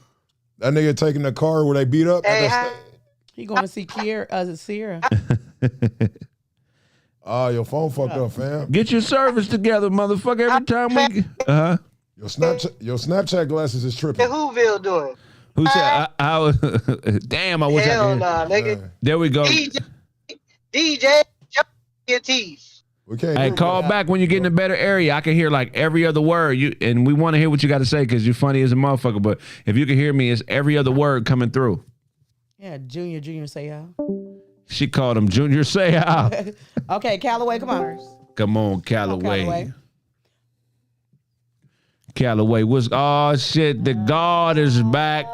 That nigga taking the car where they beat up. Hey, he going to see Sierra. Oh, your phone fucked up, fam. Get your service together, motherfucker. Every time we Your Snapchat glasses is tripping. What Whoville doing? Who said damn, I wish Hell I could. nah, nigga. There we go. DJ, your teeth. We can't. Hey, call back when you get in a better area. I can hear like every other word. And we want to hear what you got to say because you're funny as a motherfucker. But if you can hear me, it's every other word coming through. Yeah, Junior, say how. She called him Junior Say How. Okay, Callaway, come on. Come on, Callaway. Callaway, oh shit, the God is back.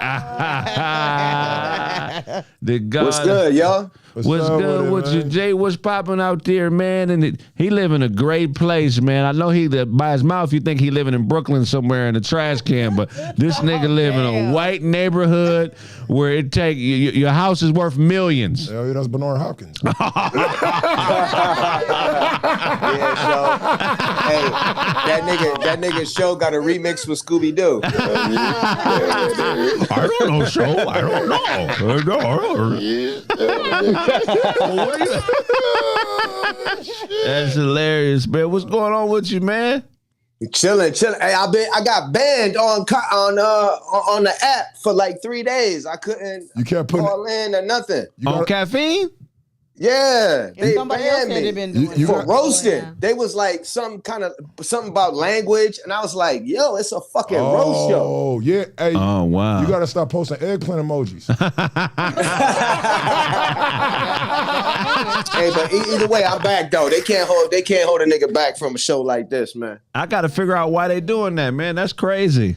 The God. What's good, y'all? What's good with you, Jay? What's popping out there, man? And he live in a great place, man. I know by his mouth you think he living in Brooklyn somewhere in a trash can, but this nigga live in a white neighborhood where it take your house is worth millions. Hell yeah, that's Bernard Hopkins. Yeah, so hey, that nigga show got a remix with Scooby Doo. I don't know, show. I don't know. That's hilarious, man. What's going on with you, man? Chilling. Hey, I got banned on the app for like 3 days. I couldn't You kept putting call in or nothing. On caffeine? Yeah, they Somebody else banned said me they've been doing for it. roasting. Yeah. They was like something about language, and I was like, "Yo, it's a fucking roast show." Oh yeah. Hey, Oh, wow. you gotta stop posting eggplant emojis. Hey, but either way, I'm back though. They can't hold a nigga back from a show like this, man. I got to figure out why they doing that, man. That's crazy.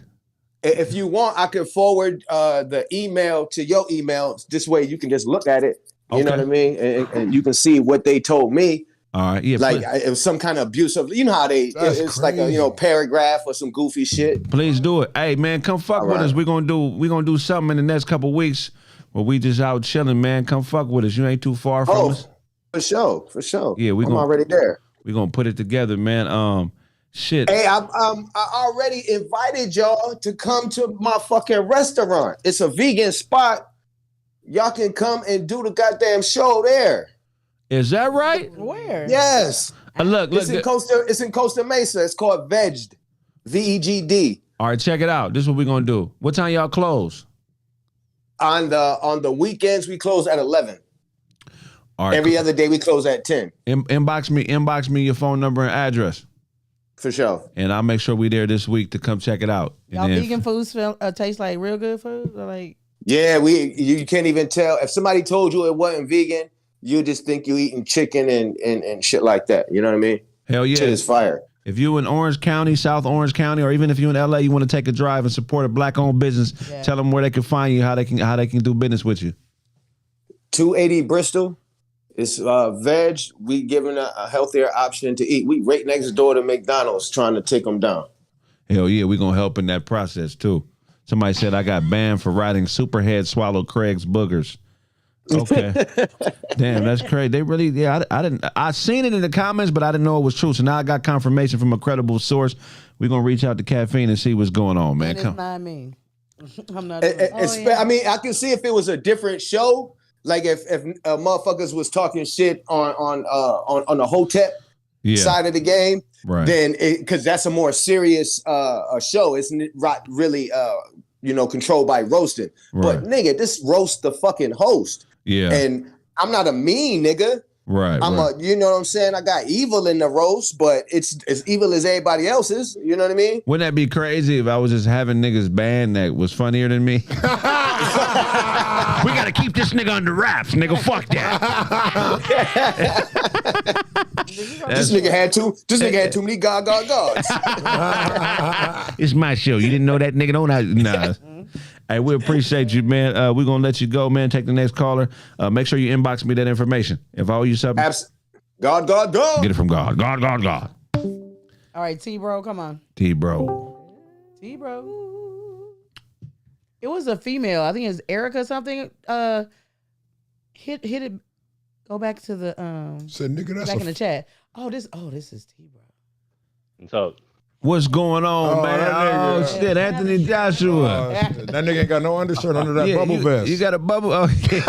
If you want, I can forward the email to your email. This way, you can just look at it. You know what I mean? And you can see what they told me. All right. Yeah. Like it was some kind of abuse of, you know how it's crazy. like a paragraph or some goofy shit. Please do it. Hey, man, come fuck with us. We're gonna do something in the next couple weeks where we just out chilling, man. Come fuck with us. You ain't too far from us. For sure. Yeah, I'm already there. We're gonna put it together, man. Shit. Hey, I already invited y'all to come to my fucking restaurant. It's a vegan spot. Y'all can come and do the goddamn show there. Is that right? Where? Yes. Look. It's in Costa Mesa. It's called Vegged. VEGD. All right, check it out. This is what we're gonna do. What time y'all close? On the weekends we close at 11. All right. Every other day we close at 10. Inbox me your phone number and address. For sure. And I'll make sure we there this week to come check it out. Y'all vegan foods taste like real good food? Or like Yeah, you can't even tell. If somebody told you it wasn't vegan, you just think you eating chicken and shit like that. You know what I mean? Hell yeah. Shit is fire. If you in Orange County, South Orange County, or even if you in LA, you want to take a drive and support a black-owned business, tell them where they can find you, how they can do business with you. 280 Bristol. It's veg. We giving a healthier option to eat. We right next door to McDonald's, trying to take them down. Hell yeah, we gonna help in that process too. Somebody said I got banned for writing Superhead swallowed Kraig's boogers. Okay. Damn, that's crazy. They really, yeah, I seen it in the comments, but I didn't know it was true. So now I got confirmation from a credible source. We're gonna reach out to Caffeine and see what's going on, man. It's not me. I'm not. I mean, I can see if it was a different show, like if motherfuckers was talking shit on the Hotep side of the game, right? Then because that's a more serious show. It's not really controlled by roasting. Right. But nigga, this roast the fucking host. Yeah. And I'm not a mean nigga. Right. I'm you know what I'm saying? I got evil in the roast, but it's as evil as everybody else's. You know what I mean? Wouldn't that be crazy if I was just having niggas banned that was funnier than me? We gotta keep this nigga under wraps, nigga. Fuck that. This nigga had too many gods. It's my show. You didn't know that nigga? Nah. Hey, we appreciate you, man. We're gonna let you go, man. Take the next caller. Make sure you inbox me that information. If I owe you something, God. Get it from God. God. All right, T-Bro, come on. T-Bro. It was a female. I think it's Erica something. Hit it. Go back to the Said nigga, that's back in the chat. This is T-Bro. What's up? What's going on, man? That nigga. Shit, Anthony Joshua. That nigga ain't got no undershirt under that bubble vest. You got a bubble? Oh, yeah.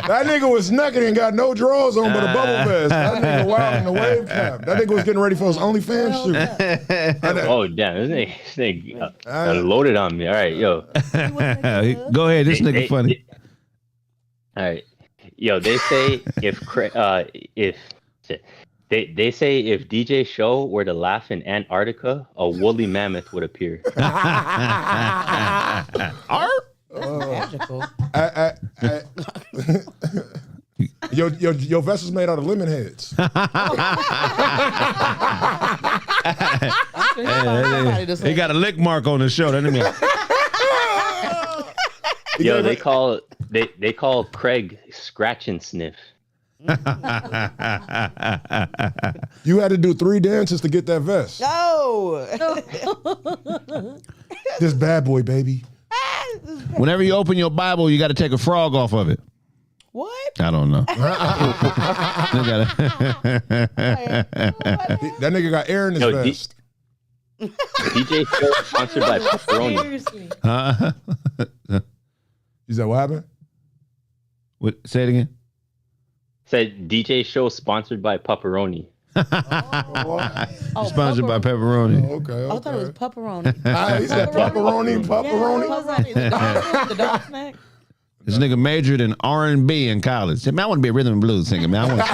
That nigga was naked and got no drawers on but a bubble vest. That nigga wild in the wave cap. That nigga was getting ready for his OnlyFans shoot. Oh, damn. This nigga loaded on me. All right, yo. Go ahead. This nigga funny. All right. Yo, they say They say if DJ Show were to laugh in Antarctica, a woolly mammoth would appear. Magical. Your vest is made out of lemon heads. He got a lick mark on his show. That nigga. Yo, they call Kraig Scratch and Sniff. You had to do 3 dances to get that vest. No. This bad boy, baby. Whenever you open your Bible, you got to take a frog off of it. What? I don't know. That nigga got air in his vest. DJ Show sponsored by Pepperoni. Is that what happened? What? Say it again. Said DJ Show sponsored by Pepperoni. Sponsored by Pepperoni. Okay. I thought it was pepperoni. He said pepperoni. The dog snack. This nigga majored in R&B in college. Said, man, I want to be a rhythm and blues singer, man. I want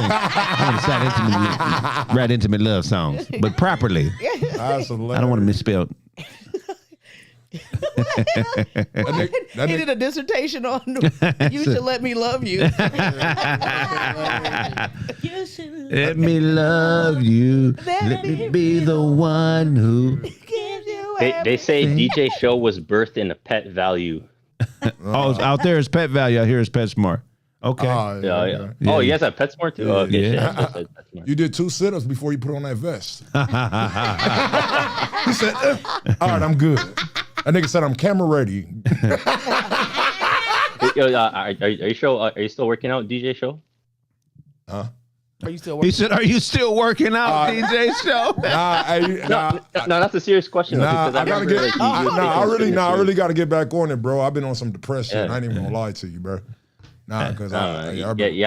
to write intimate love songs, but properly. I don't want to misspell. He did a dissertation on "You Should Let Me Love You." Let me love you. Let me be the one who. They say DJ Show was birthed in a Pet Value. Oh, out there is Pet Value. Out here is PetSmart. Okay. Yeah. Oh, you guys have PetSmart too? Oh, okay, yeah. shit. You did 2 sit-ups before you put on that vest. He said, all right, I'm good. That nigga said, I'm camera ready. Are you still working out, DJ Show? Are you still working? He said, are you still working out, DJ Show? No, that's a serious question. I really got to get back on it, bro. I've been on some depressed shit. I ain't even gonna lie to you, bro. Because I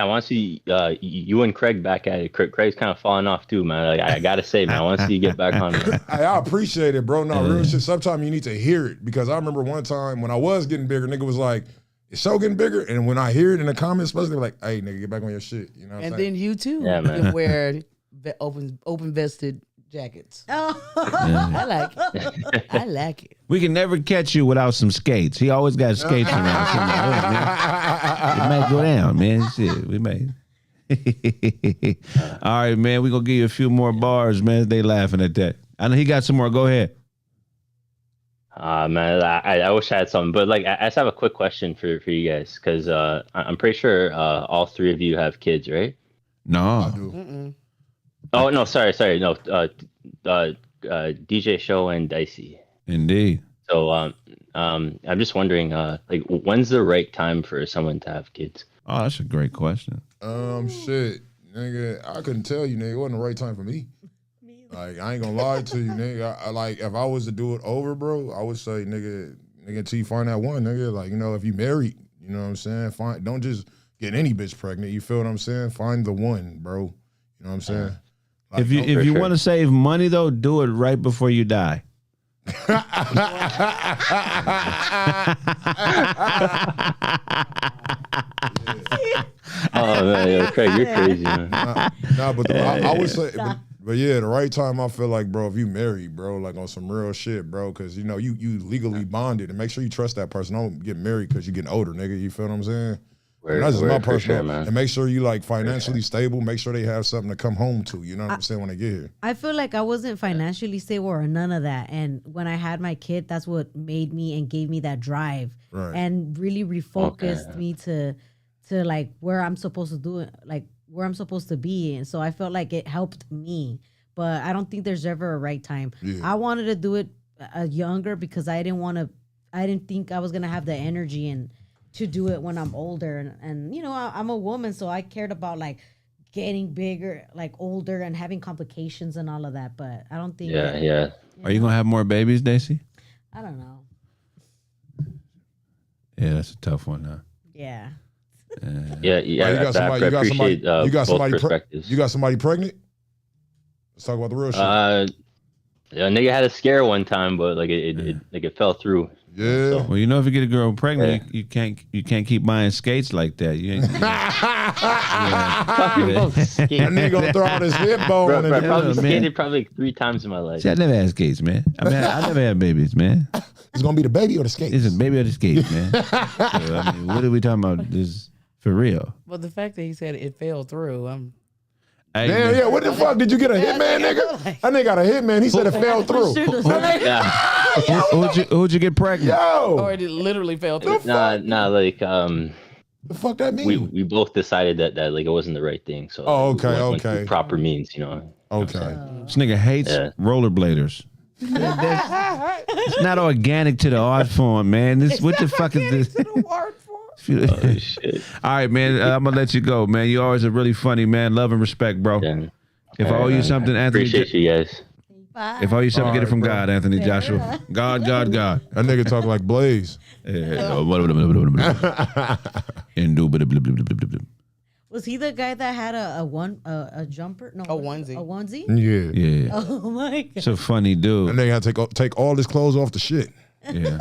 want to see you and Kraig back at it. Craig's kind of falling off too, man. Like, I gotta say, man, I want to see you get back on it. I appreciate it, bro. No, real shit. Sometimes you need to hear it, because I remember one time when I was getting bigger, nigga was like, "It's so getting bigger," and when I hear it in the comments, especially like, "Hey, nigga, get back on your shit," you know. What I'm saying? Then you too can wear open vested jackets. I like it. We can never catch you without some skates. He always got skates around. It might go down, man. Shit, we may. All right, man. We're gonna give you a few more bars, man. They laughing at that. I know he got some more. Go ahead. Man, I wish I had something, but like I just have a quick question for you guys because I'm pretty sure all three of you have kids, right? No. Mm-mm. Oh no, sorry, no. DJ Show and Dicey. Indeed. So I'm just wondering, like, when's the right time for someone to have kids? Oh, that's a great question. Shit, nigga, I couldn't tell you, nigga. It wasn't the right time for me. Like, I ain't gonna lie to you, nigga. I like, if I was to do it over, bro, I would say, nigga, until you find that one, nigga. Like, you know, if you married, you know what I'm saying? Don't just get any bitch pregnant. You feel what I'm saying? Find the one, bro. You know what I'm saying? Like, If you want to save money though, do it right before you die. Oh man, yo, Kraig, you're crazy, man. But I would say, but yeah, the right time. I feel like, bro, if you married, bro, like on some real shit, bro, because you know you legally bonded, and make sure you trust that person. Don't get married because you're getting older, nigga. You feel what I'm saying? That's just my personal. Sure, and make sure you like financially stable. Make sure they have something to come home to. You know what I'm saying when they get here. I feel like I wasn't financially stable or none of that. And when I had my kid, that's what made me and gave me that drive and really refocused me to like where I'm supposed to do it, like where I'm supposed to be. And so I felt like it helped me. But I don't think there's ever a right time. Yeah. I wanted to do it younger because I didn't think I was gonna have the energy and to do it when I'm older. And you know, I'm a woman, so I cared about like getting bigger, like older and having complications and all of that. But I don't think Yeah. Are you gonna have more babies, Daisy? I don't know. Yeah, that's a tough one, huh? Yeah. Yeah. You got somebody pregnant? Let's talk about the real shit. Yeah, nigga had a scare one time, but like it fell through. Yeah. Well, you know, if you get a girl pregnant, you can't keep buying skates like that. You ain't. That nigga gonna throw out his hip bone. Bro, I probably skated probably like 3 times in my life. See, I never had skates, man. I mean, I never had babies, man. It's gonna be the baby or the skates. It's a baby or the skates, man. So, I mean, what are we talking about? This for real? Well, the fact that he said it fell through, Hey, damn, man. yeah. What the fuck? Did you get a hitman, nigga? That nigga got a hitman. He said it fell through. Who'd you get pregnant? Yo. or it literally fell through. Nah, like The fuck that mean? we both decided that like it wasn't the right thing. So went through proper means, you know. Okay. This nigga hates rollerbladers. It's not organic to the art form, man. This what the fuck is this? Oh, shit. All right, man. I'm gonna let you go, man. You always are really funny, man. Love and respect, bro. Yeah. If I owe you something, Anthony, Appreciate you guys. if I owe you something, get it from bro. God, Anthony Joshua. God. That nigga talk like Blaze. Was he the guy that had a jumper? No, A onesie. A onesie? Yeah. Yeah, Oh my god. it's a funny dude. That nigga had to take all his clothes off the shit. Yeah.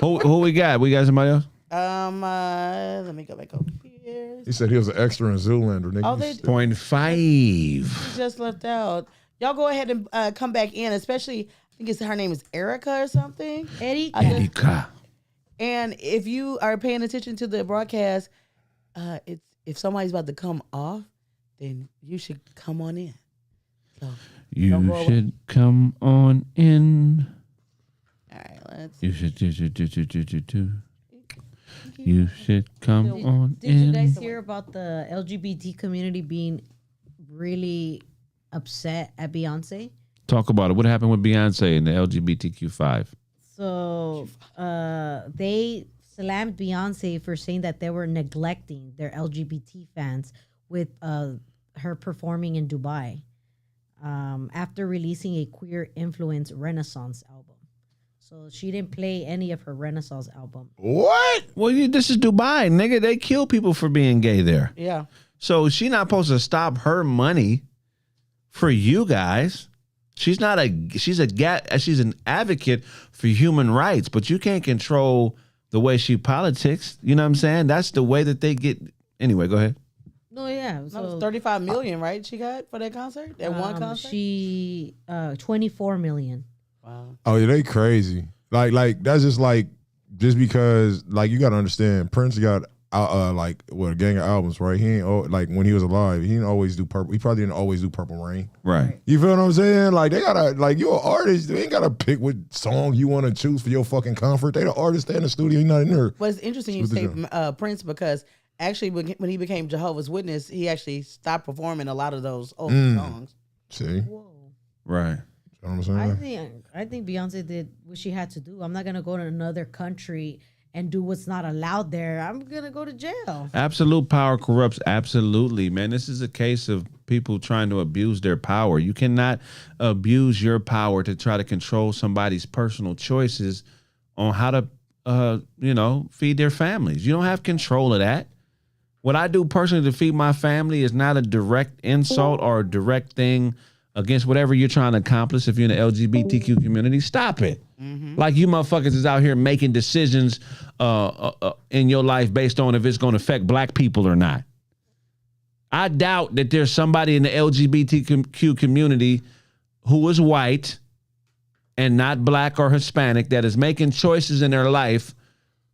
Who we got? We got somebody else? Let me go back over here. He said he was an extra in Zoolander, nigga. Oh, they 0.5. just left out. Y'all go ahead and come back in, especially I think her name is Erica or something. Erika. And if you are paying attention to the broadcast, if somebody's about to come off, then you should come on in. So You should come on in. all right, let's. You should You should come on Did in. you guys hear about the LGBT community being really upset at Beyonce? Talk about it. What happened with Beyonce and the LGBTQ5? So they slammed Beyonce for saying that they were neglecting their LGBT fans with her performing in Dubai after releasing a queer influence Renaissance album. So she didn't play any of her Renaissance album. What? Well, this is Dubai, nigga. They kill people for being gay there. Yeah. So she not supposed to stop her money for you guys. She's an advocate for human rights, but you can't control the way she politics. You know what I'm saying? That's the way that they get. Anyway, go ahead. No, yeah. That was 35 million, right? She got for that concert? That one concert? She 24 million. Wow. Oh yeah, they crazy. Like that's just because like you gotta understand. Prince got like a gang of albums, right? He ain't like when he was alive, he didn't always do Purple. He probably didn't always do Purple Rain. Right. You feel what I'm saying? Like they gotta, like you're an artist. They ain't gotta pick what song you want to choose for your fucking comfort. They the artist. They in the studio. You're not in there. But it's interesting you say Prince because actually when he became Jehovah's Witness, he actually stopped performing a lot of those old songs. See, Whoa. Right. You know what I'm saying? I think Beyonce did what she had to do. I'm not gonna go to another country and do what's not allowed there. I'm gonna go to jail. Absolute power corrupts. Absolutely, man. This is a case of people trying to abuse their power. You cannot abuse your power to try to control somebody's personal choices on how to, feed their families. You don't have control of that. What I do personally to feed my family is not a direct insult or a direct thing against whatever you're trying to accomplish. If you're in the LGBTQ community, stop it. Like you motherfuckers is out here making decisions in your life based on if it's going to affect black people or not. I doubt that there's somebody in the LGBTQ community who is white and not black or Hispanic that is making choices in their life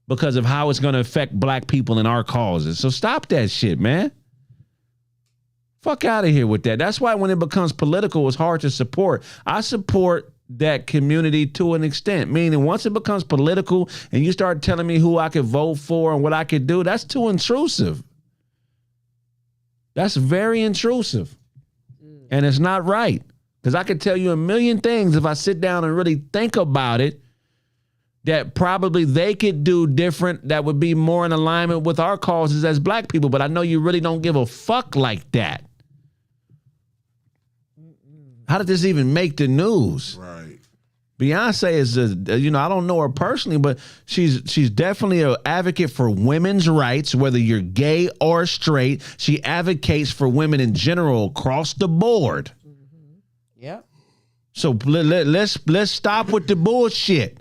because of how it's going to affect black people and our causes. So stop that shit, man. Fuck out of here with that. That's why when it becomes political, it's hard to support. I support that community to an extent, meaning once it becomes political and you start telling me who I could vote for and what I could do, that's too intrusive. That's very intrusive. And it's not right. Because I could tell you a million things if I sit down and really think about it that probably they could do different that would be more in alignment with our causes as black people. But I know you really don't give a fuck like that. How did this even make the news? Right. Beyonce is I don't know her personally, but she's definitely an advocate for women's rights, whether you're gay or straight. She advocates for women in general across the board. Yep. So let's stop with the bullshit.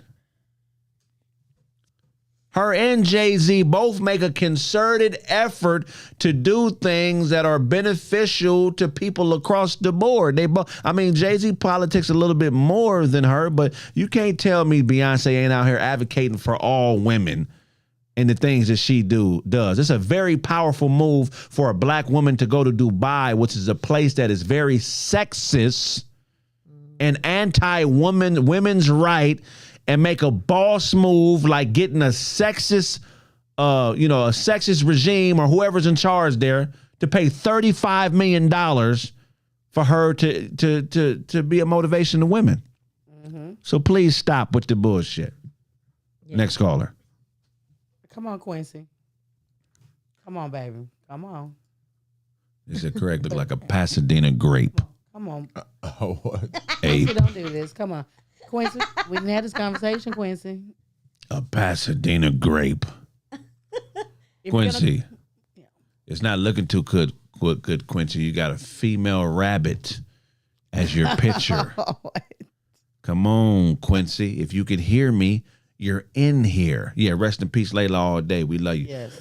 Her and Jay-Z both make a concerted effort to do things that are beneficial to people across the board. Jay-Z politics a little bit more than her, but you can't tell me Beyonce ain't out here advocating for all women and the things that she does. It's a very powerful move for a black woman to go to Dubai, which is a place that is very sexist and women's right, and make a boss move like getting a sexist, a sexist regime or whoever's in charge there to pay $35 million for her to be a motivation to women. So please stop with the bullshit. Yeah. Next caller. Come on, Quincy. Come on, baby. Come on. Is it correct? Look like a Pasadena grape. Come on. What? Quincy, don't do this. Come on. Quincy, we didn't have this conversation, Quincy. A Pasadena grape. Quincy. It's not looking too good, Quincy. You got a female rabbit as your picture. Come on, Quincy. If you could hear me, you're in here. Yeah, rest in peace, Layla, all day. We love you. Yes.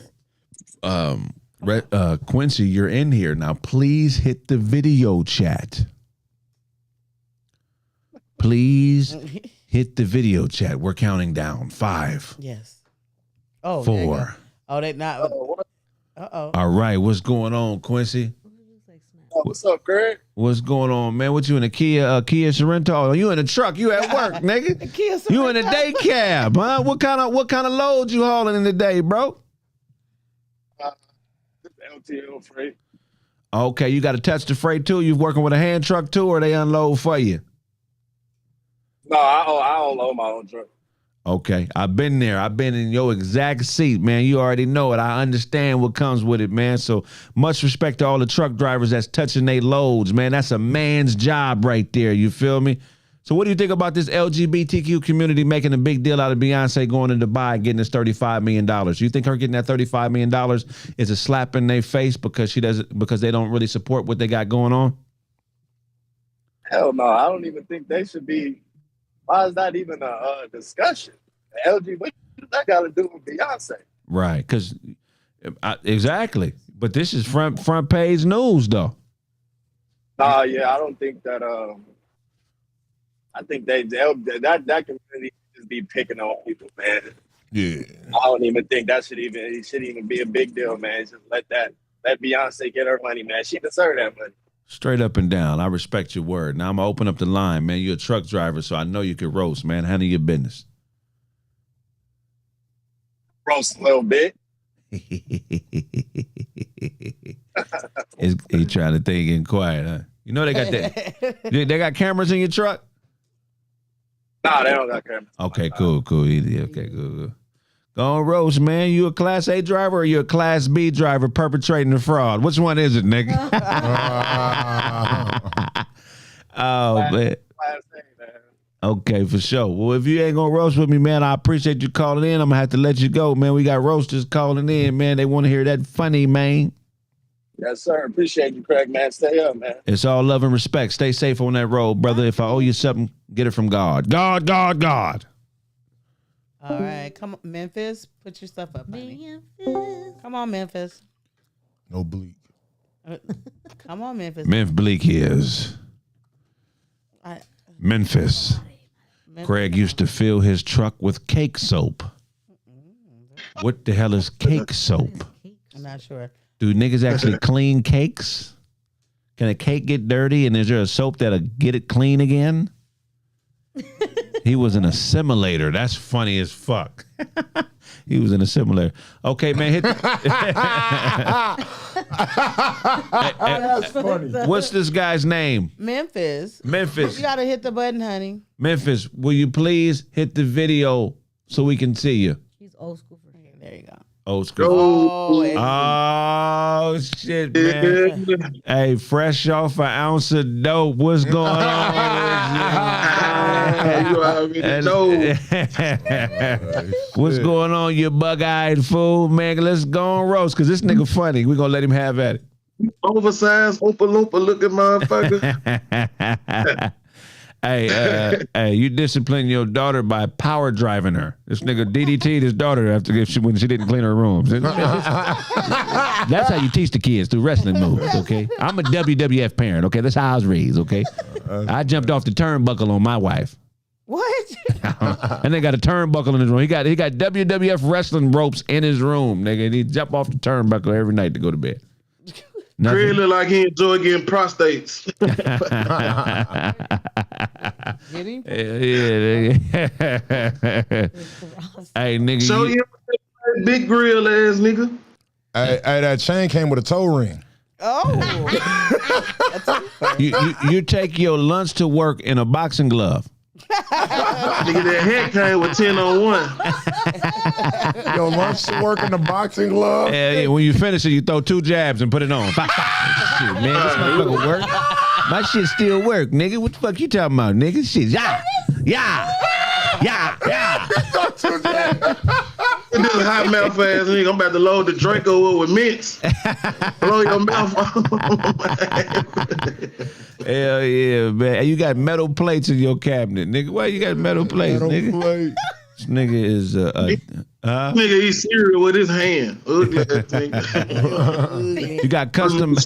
Quincy, you're in here. Now, please hit the video chat. Please hit the video chat. We're counting down. 5. Yes. Oh, 4. Oh, they not. Uh-oh. All right. What's going on, Quincy? What's up, Kraig? What's going on, man? What you in a Kia Sorrento? You in a truck? You at work, nigga? You in a day cab, huh? What kind of load you hauling in the day, bro? LTL freight. Okay, you got to touch the freight too. You working with a hand truck too, or they unload for you? No, I unload my own truck. Okay, I've been there. I've been in your exact seat, man. You already know it. I understand what comes with it, man. So much respect to all the truck drivers that's touching their loads, man. That's a man's job right there. You feel me? So what do you think about this LGBTQ community making a big deal out of Beyonce going to Dubai and getting this $35 million? Do you think her getting that $35 million is a slap in their face because they don't really support what they got going on? Hell no. I don't even think they should be. Why is that even a discussion? LG, what does that got to do with Beyonce? Right, because exactly. But this is front page news, though. Yeah, I don't think that. I think that community just be picking on people, man. Yeah. I don't even think it should even be a big deal, man. Just let Beyonce get her money, man. She deserves that money. Straight up and down. I respect your word. Now I'm gonna open up the line, man. You're a truck driver, so I know you can roast, man. Handle your business. Roast a little bit. He trying to think in quiet, huh? You know they got that. They got cameras in your truck? Nah, they don't got cameras. Okay, cool. Okay, cool. Go on, roast, man. You a Class A driver or you a Class B driver perpetrating the fraud? Which one is it, nigga? Man. Okay, for sure. Well, if you ain't gonna roast with me, man, I appreciate you calling in. I'm gonna have to let you go, man. We got roasters calling in, man. They want to hear that funny, man. Yes, sir. Appreciate you, Kraig, man. Stay up, man. It's all love and respect. Stay safe on that road, brother. If I owe you something, get it from God. God. All right, come on, Memphis. Put your stuff up, honey. Come on, Memphis. No bleak. Come on, Memphis. Bleak is Memphis. Kraig used to fill his truck with cake soap. What the hell is cake soap? I'm not sure. Do niggas actually clean cakes? Can a cake get dirty and is there a soap that'll get it clean again? He was an assimilator. That's funny as fuck. He was an assimilator. Okay, man. Hit That's funny. What's this guy's name? Memphis. Memphis. You gotta hit the button, honey. Memphis, will you please hit the video so we can see you? He's old school for Okay, there you go. Old school. Oh, shit, man. Hey, fresh off an ounce of dope. What's going on? You already know. What's going on, you bug-eyed fool? Man, let's go on roast, because this nigga funny. We're going to let him have at it. Oversized, Oompa Loompa looking motherfucker. Hey, you discipline your daughter by power driving her. This nigga DDT'd his daughter when she didn't clean her room. That's how you teach the kids through wrestling moves, okay? I'm a WWF parent, okay? That's how I was raised, okay? I jumped off the turnbuckle on my wife. What? And they got a turnbuckle in his room. He got WWF wrestling ropes in his room, nigga. And he jump off the turnbuckle every night to go to bed. Really look like he enjoy getting prostates. Get him? Yeah. Hey, nigga. Show you that big grill ass nigga. Hey, that chain came with a toe ring. Oh. You take your lunch to work in a boxing glove. Nigga, that hat came with 10 on 1. Yo, lunch to work in the boxing glove. Yeah. When you finish it, you throw 2 jabs and put it on. Shit, man, this motherfucker work. My shit still work, nigga. What the fuck you talking about, nigga? Shit, yeah. This is hot mouth ass nigga. I'm about to load the Draco with mints. Blow your mouth off. Hell yeah, man. You got metal plates in your cabinet, nigga. Why you got metal plates, nigga? This nigga is Nigga eat cereal with his hand. Ugly ass nigga. You got custom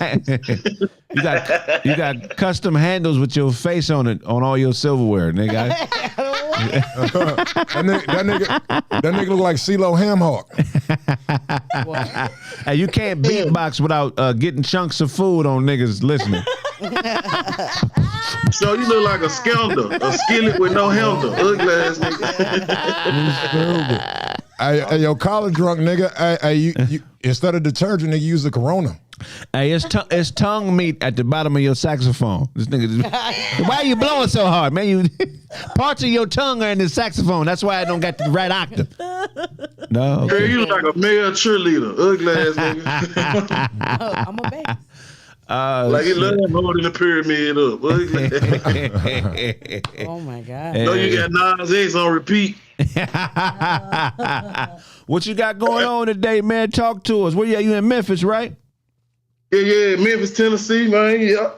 you got custom handles with your face on it on all your silverware, nigga. That nigga look like CeeLo Hamhawk. Hey, you can't beatbox without getting chunks of food on niggas listening. So you look like a skillet with no handle. Ugly ass nigga. Hey, yo, college drunk nigga. Hey, you instead of detergent, nigga, use the Corona. Hey, it's tongue meat at the bottom of your saxophone. This nigga, why are you blowing so hard, man? You parts of your tongue are in the saxophone. That's why I don't got the right octave. No, okay. You look like a male cheerleader. Ugly ass nigga. I'm a bass. Like he love holding the pyramid up. Oh my God. No, you got Nas X on repeat. What you got going on today, man? Talk to us. Where you in Memphis, right? Yeah, Memphis, Tennessee, man. Yeah.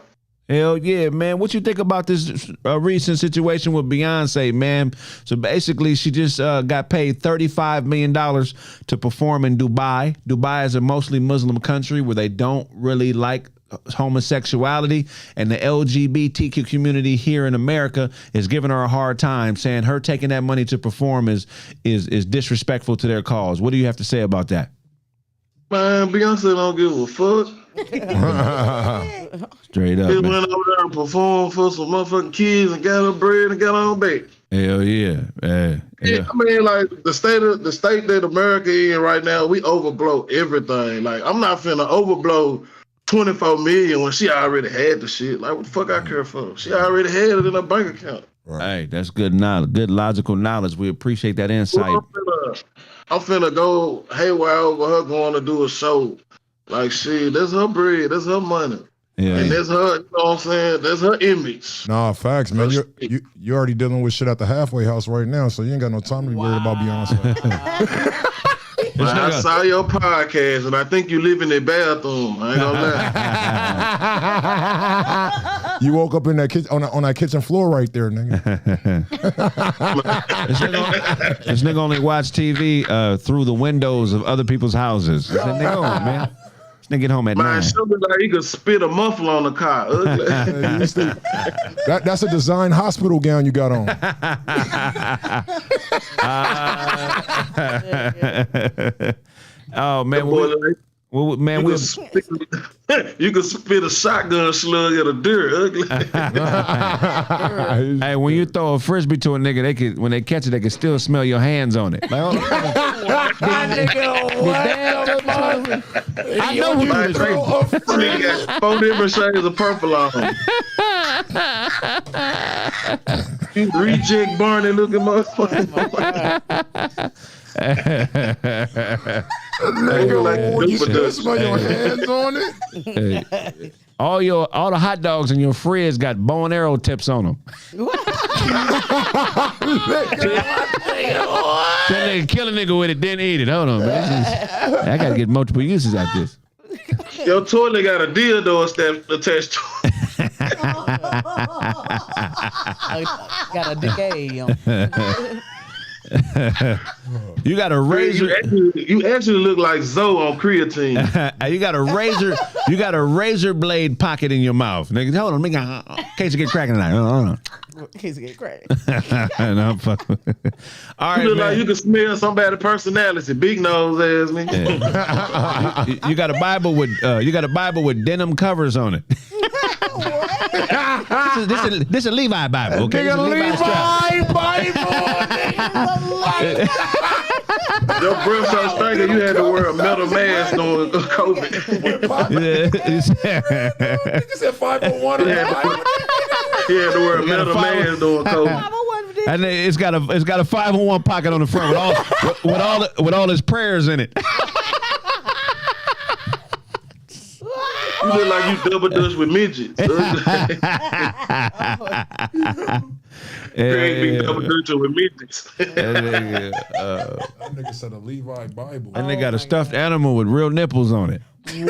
Hell yeah, man. What you think about this recent situation with Beyonce, man? So basically, she just got paid $35 million to perform in Dubai. Dubai is a mostly Muslim country where they don't really like homosexuality, and the LGBTQ community here in America is giving her a hard time, saying her taking that money to perform is disrespectful to their cause. What do you have to say about that? Man, Beyonce don't give a fuck. Straight up, She man. went over there and performed for some motherfucking kids and got her bread and got her own back. Hell yeah. Yeah, I mean, like the state that America in right now, we overblow everything. Like, I'm not finna overblow 24 million when she already had the shit. Like, what the fuck I care for? She already had it in her bank account. Right. Hey, that's good knowledge, good logical knowledge. We appreciate that insight. Well, I'm finna go haywire over her going to do a show. Like, shit, that's her bread, that's her money. Yeah, and that's her, you know what I'm saying? That's her image. Nah, facts, man. You're already dealing with shit at the halfway house right now, so you ain't got no time to be worried about Beyonce. I saw your podcast, and I think you live in the bathroom. I ain't gonna lie. You woke up in that kitchen on that kitchen floor right there, nigga. This nigga only watch TV through the windows of other people's houses. This nigga, man. This nigga get home at 9. Man, something like he could spit a muffler on the car. Ugly. That's a design hospital gown you got on. Oh man, you can spit a shotgun slug at a deer. Ugly. Hey, when you throw a frisbee to a nigga, when they catch it, they can still smell your hands on it. Like, oh, I know who this Nigga got 4 different shades of purple on him. You reject Barney looking motherfucker. Nigga, like, you still smell your hands on it? Hey, all the hot dogs in your fridge got bow and arrow tips on them. That nigga kill a nigga with it, then eat it. Hold on, man. I gotta get multiple uses out this. Your toilet got a dildo attached to it. Got a decay on it. You got a razor. You actually look like Zoe on creatine. You got a razor blade pocket in your mouth. Nigga, hold on, in case you get cracking tonight. Hold on. In case you get cracked. No, I'm fucking. All right, you look man. like you can smell somebody's personality. Big nose ass nigga. Yeah. You got a Bible with denim covers on it. This a Levi Bible, okay? This a Levi Bible. Your breath so stinking, you had to wear a metal mask on COVID. You said 501. He had to wear a metal mask on COVID. And it's got a 501 pocket on the front with all his prayers in it. You look like you double dutch with midgets. Kraig be double dutching with midgets. That nigga said a Levi Bible. And they got a stuffed animal with real nipples on it. Where'd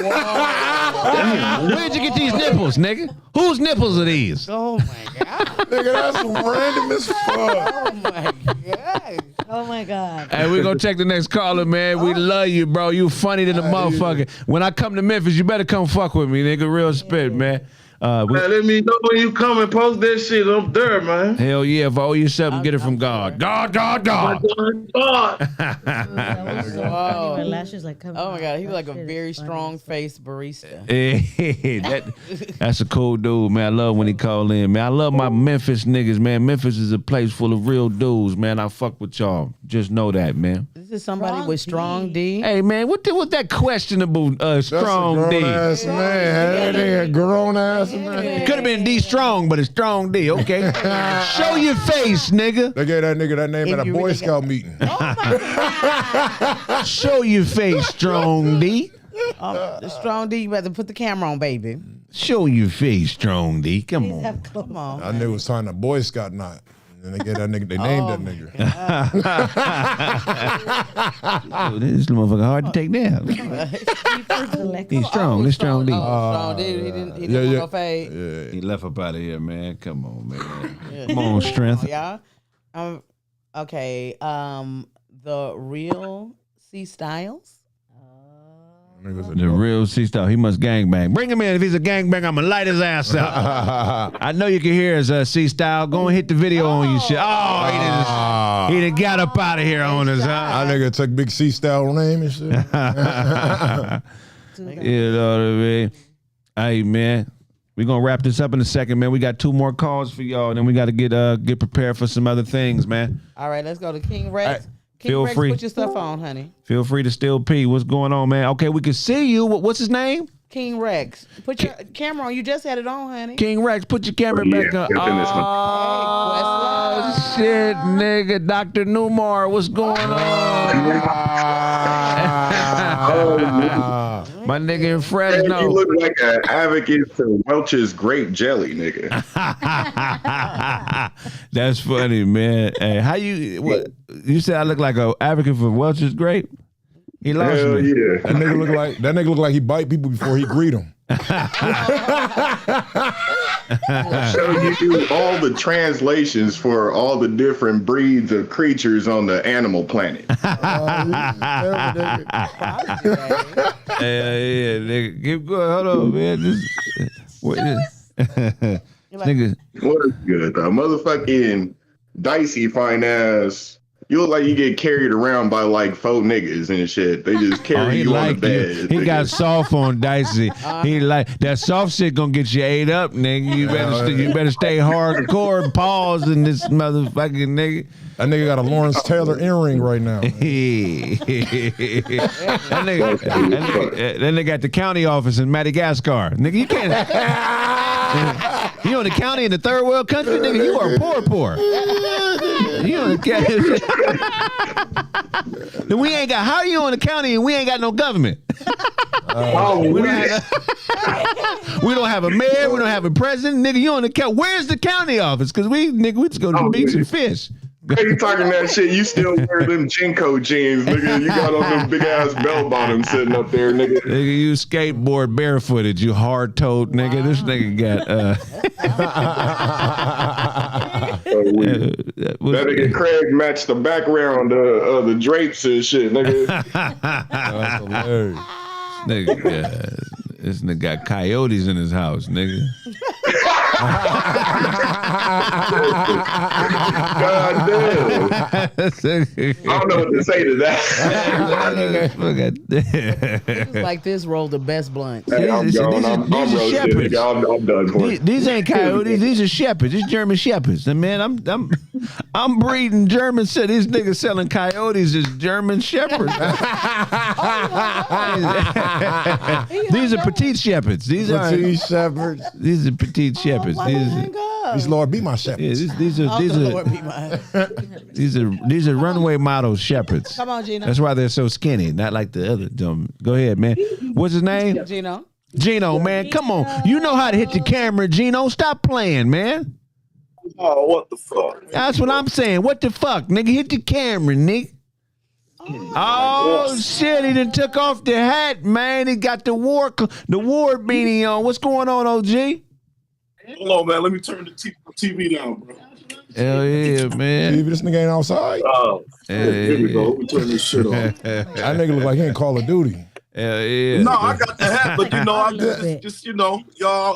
you get these nipples, nigga? Whose nipples are these? Oh my god. Nigga, that's random as fuck. Oh my god. Oh my god. Hey, we gonna check the next caller, man. We love you, bro. You funny than a motherfucker. When I come to Memphis, you better come fuck with me, nigga. Real spit, man. Man, let me know when you come and post that shit up there, man. Hell yeah, if I owe you something, get it from God. God. God. Wow. My lashes like coming Oh my out. god, he was like That a shit very is funny. strong faced barista. That's a cool dude, man. I love when he call in, man. I love my Memphis niggas, man. Memphis is a place full of real dudes, man. I fuck with y'all. Just know that, man. This is somebody with strong D. Hey, man, what that questionable strong D? That's a grown ass man. That nigga grown ass man. Could have been D strong, but it's strong D. Okay, show your face, nigga. They gave that nigga that name at a you Boy really Scout meeting. Show your face, strong D. The strong D, you better put the camera on, baby. Show your face, strong D. Come on. Come on. I knew it was time a Boy Scout knot. And they gave that nigga, they named that nigga. Oh, this motherfucker hard to take down. He's strong. This strong D. Strong D. He didn't want no fade. Yeah. He left up out of here, man. Come on, man. Come on, strength. Yeah. Okay. The real C Styles. The real C-Star. He must gangbang. Bring him in. If he's a gangbang, I'm going to light his ass up. I know you can hear his C-Style. Go and hit the video on you shit. Oh, he done got up out of here on us, huh? I nigga took Big C-Style name and shit. You know what I mean? Hey, man. We're going to wrap this up in a second, man. We got 2 more calls for y'all, and then we got to get prepared for some other things, man. All right, let's go to King Rex. Right. King Feel Rex, free. put your stuff on, honey. Feel free to still pee. What's going on, man? Okay, we can see you. What's his name? King Rex. Put your camera on. You just had it on, honey. King Rex, put your camera back on. Oh, shit, nigga. Dr. Newmar, what's going on? My nigga in Fresno. You look like an advocate for Welch's grape jelly, nigga. That's funny, man. Hey, how you said I look like an advocate for Welch's grape? He lost Hell me. yeah. That nigga look like he bite people before he greet them. So you do all the translations for all the different breeds of creatures on the animal planet. Yeah, nigga. Keep going. Hold on, man. Nigga. What is good, though? Motherfucking dicey fine ass. You look like you get carried around by like 4 niggas and shit. They just carry you on the bed. He got soft on Dicey. He like that soft shit gonna get you ate up, nigga. You better stay hardcore and pause in this motherfucking nigga. That nigga got a Lawrence Taylor earring right now. that nigga got the county office in Madagascar. Nigga, you can't. You in the county in the third world country, nigga. You are poor. You in the county. Then we ain't got. How are you in the county and we ain't got no government? We don't have a mayor. We don't have a president, nigga. You on the county? Where's the county office? Because we just go to the beach and fish. Hey, you talking that shit? You still wear them Jinko jeans, nigga? You got on them big ass bell bottoms sitting up there, nigga. Nigga, you skateboard barefooted, you hard toed nigga. This nigga got that nigga Kraig matched the background of the drapes and shit, nigga. That's hilarious. Nigga, this nigga got coyotes in his house, nigga. God damn. I don't know what to say to that. Niggas like this roll the best blunts. Hey, I'm gone. I'm roasted, nigga. I'm done for it. These ain't coyotes. These are shepherds. These German shepherds. And man, I'm breeding German. So these niggas selling coyotes as German shepherds. These are petite shepherds. These are petite shepherds. These are petite shepherds. These Lord be my shepherds. Yeah, these are runway model shepherds. Come on, Gino. That's why they're so skinny, not like the other dumb. Go ahead, man. What's his name? Gino, man. Come on. You know how to hit the camera, Gino. Stop playing, man. Oh, what the fuck? That's what I'm saying. What the fuck, nigga? Hit the camera, nigga. Oh shit! He done took off the hat, man. He got the war beanie on. What's going on, OG? Hold on, man. Let me turn the TV down, bro. Hell yeah, man. TV, this nigga ain't outside. Oh, here we go. Let me turn this shit on. That nigga look like he in Call of Duty. Hell yeah. No, I got the hat, but I just y'all,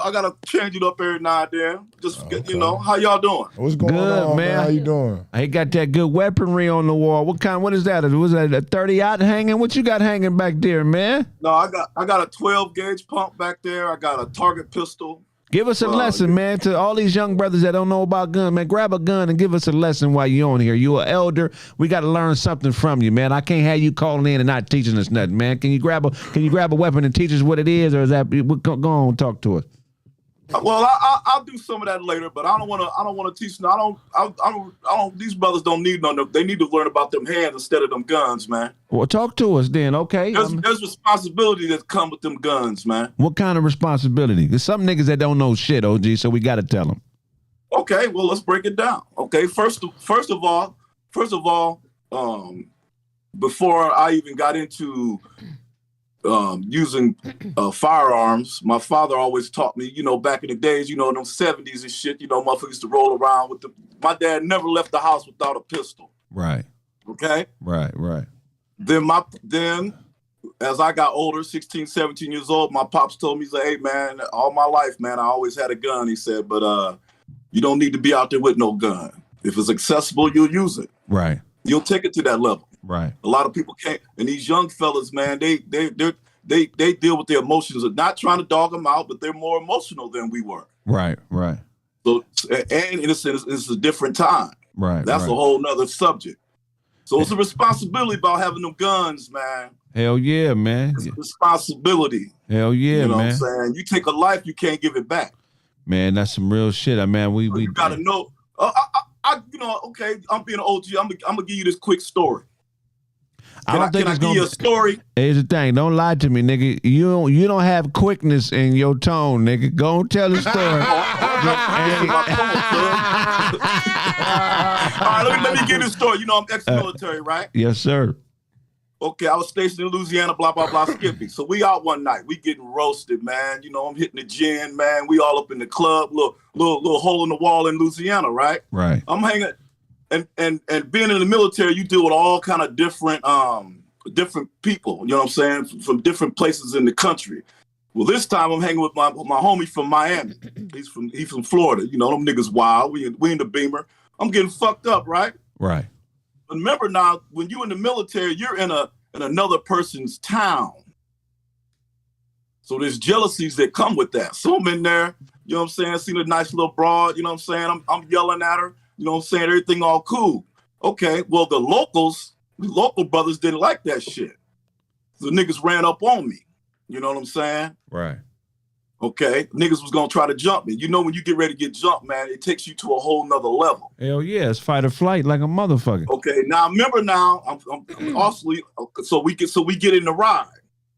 I gotta change it up every now and then. Just how y'all doing? What's going on, man? How you doing? He got that good weaponry on the wall. What is that? Was that a 30-aught hanging? What you got hanging back there, man? No, I got a 12 gauge pump back there. I got a target pistol. Give us a lesson, man, to all these young brothers that don't know about guns, man. Grab a gun and give us a lesson while you're on here. You're an elder. We got to learn something from you, man. I can't have you calling in and not teaching us nothing, man. Can you grab a weapon and teach us what it is, or is that go on, talk to us? Well, I'll do some of that later, but I don't want to teach. I don't. These brothers don't need none. They need to learn about them hands instead of them guns, man. Well, talk to us then, okay? There's responsibility that come with them guns, man. What kind of responsibility? There's some niggas that don't know shit, OG. So we got to tell them. Okay, well, let's break it down. Okay, first of all, before I even got into using firearms, my father always taught me, back in the days, them 70s and shit, motherfuckers used to roll around with my dad never left the house without a pistol. Right. Okay. Right. Then as I got older, 16, 17 years old, my pops told me, he's like, hey, man, all my life, man, I always had a gun. He said, but you don't need to be out there with no gun. If it's accessible, you'll use it. Right. You'll take it to that level. Right. A lot of people can't. And these young fellas, man, they deal with their emotions. Of not trying to dog them out, but they're more emotional than we were. Right. Right. So, and in a sense, it's a different time. Right. That's right. a whole nother subject. So it's a responsibility about having them guns, man. Hell yeah, man. It's a responsibility. Hell yeah, you know man. what I'm saying? You take a life, you can't give it back. Man, that's some real shit. Man, we You gotta know. Okay, I'm being an OG. I'm gonna give you this quick story. Can I give you a story? Here's the thing. Don't lie to me, nigga. You don't have quickness in your tone, nigga. Go and tell the story. All right, let me give this story. You know, I'm ex-military, right? Yes, sir. Okay, I was stationed in Louisiana, blah, blah, blah, Skippy. So we out one night. We getting roasted, man. You know, I'm hitting the gin, man. We all up in the club, little hole in the wall in Louisiana, right? Right. I'm hanging, and being in the military, you deal with all kind of different people, you know what I'm saying, from different places in the country. Well, this time I'm hanging with my homie from Miami. He's from Florida. You know, them niggas wild. We in the Beamer. I'm getting fucked up, right? Right. Remember now, when you in the military, you're in another person's town. So there's jealousies that come with that. So I'm in there, you know what I'm saying, seen a nice little broad, you know what I'm saying, I'm yelling at her, you know what I'm saying, everything all cool. Okay, well, the local brothers didn't like that shit. The niggas ran up on me, you know what I'm saying? Right. Okay, niggas was gonna try to jump me. You know, when you get ready to get jumped, man, it takes you to a whole nother level. Hell yeah, it's fight or flight like a motherfucker. Okay, now remember now, I'm also, so we get in the ride.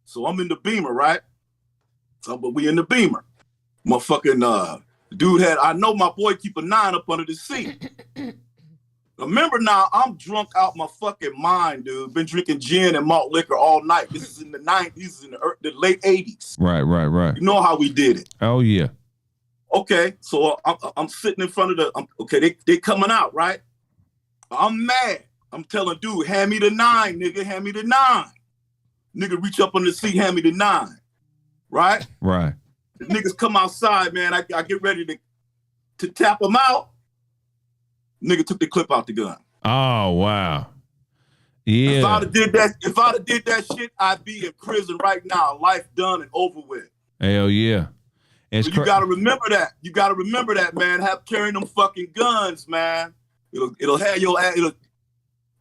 So I'm in the Beamer, right? So, but we in the Beamer. Motherfucking dude I know my boy keep a 9 up under the seat. Remember now, I'm drunk out my fucking mind, dude. Been drinking gin and malt liquor all night. This is in the 90s, this is in the late 80s. Right. You know how we did it. Oh, yeah. Okay, so I'm sitting in front of they coming out, right? I'm mad. I'm telling dude, hand me the 9, nigga, hand me the 9. Nigga reach up on the seat, hand me the 9. Right? Right. The niggas come outside, man. I get ready to tap them out. Nigga took the clip out the gun. Oh, wow. Yeah. If I'd have did that shit, I'd be in prison right now. Life done and over with. Hell yeah. So you gotta remember that. You gotta remember that, man. Carrying them fucking guns, man. It'll have your ass.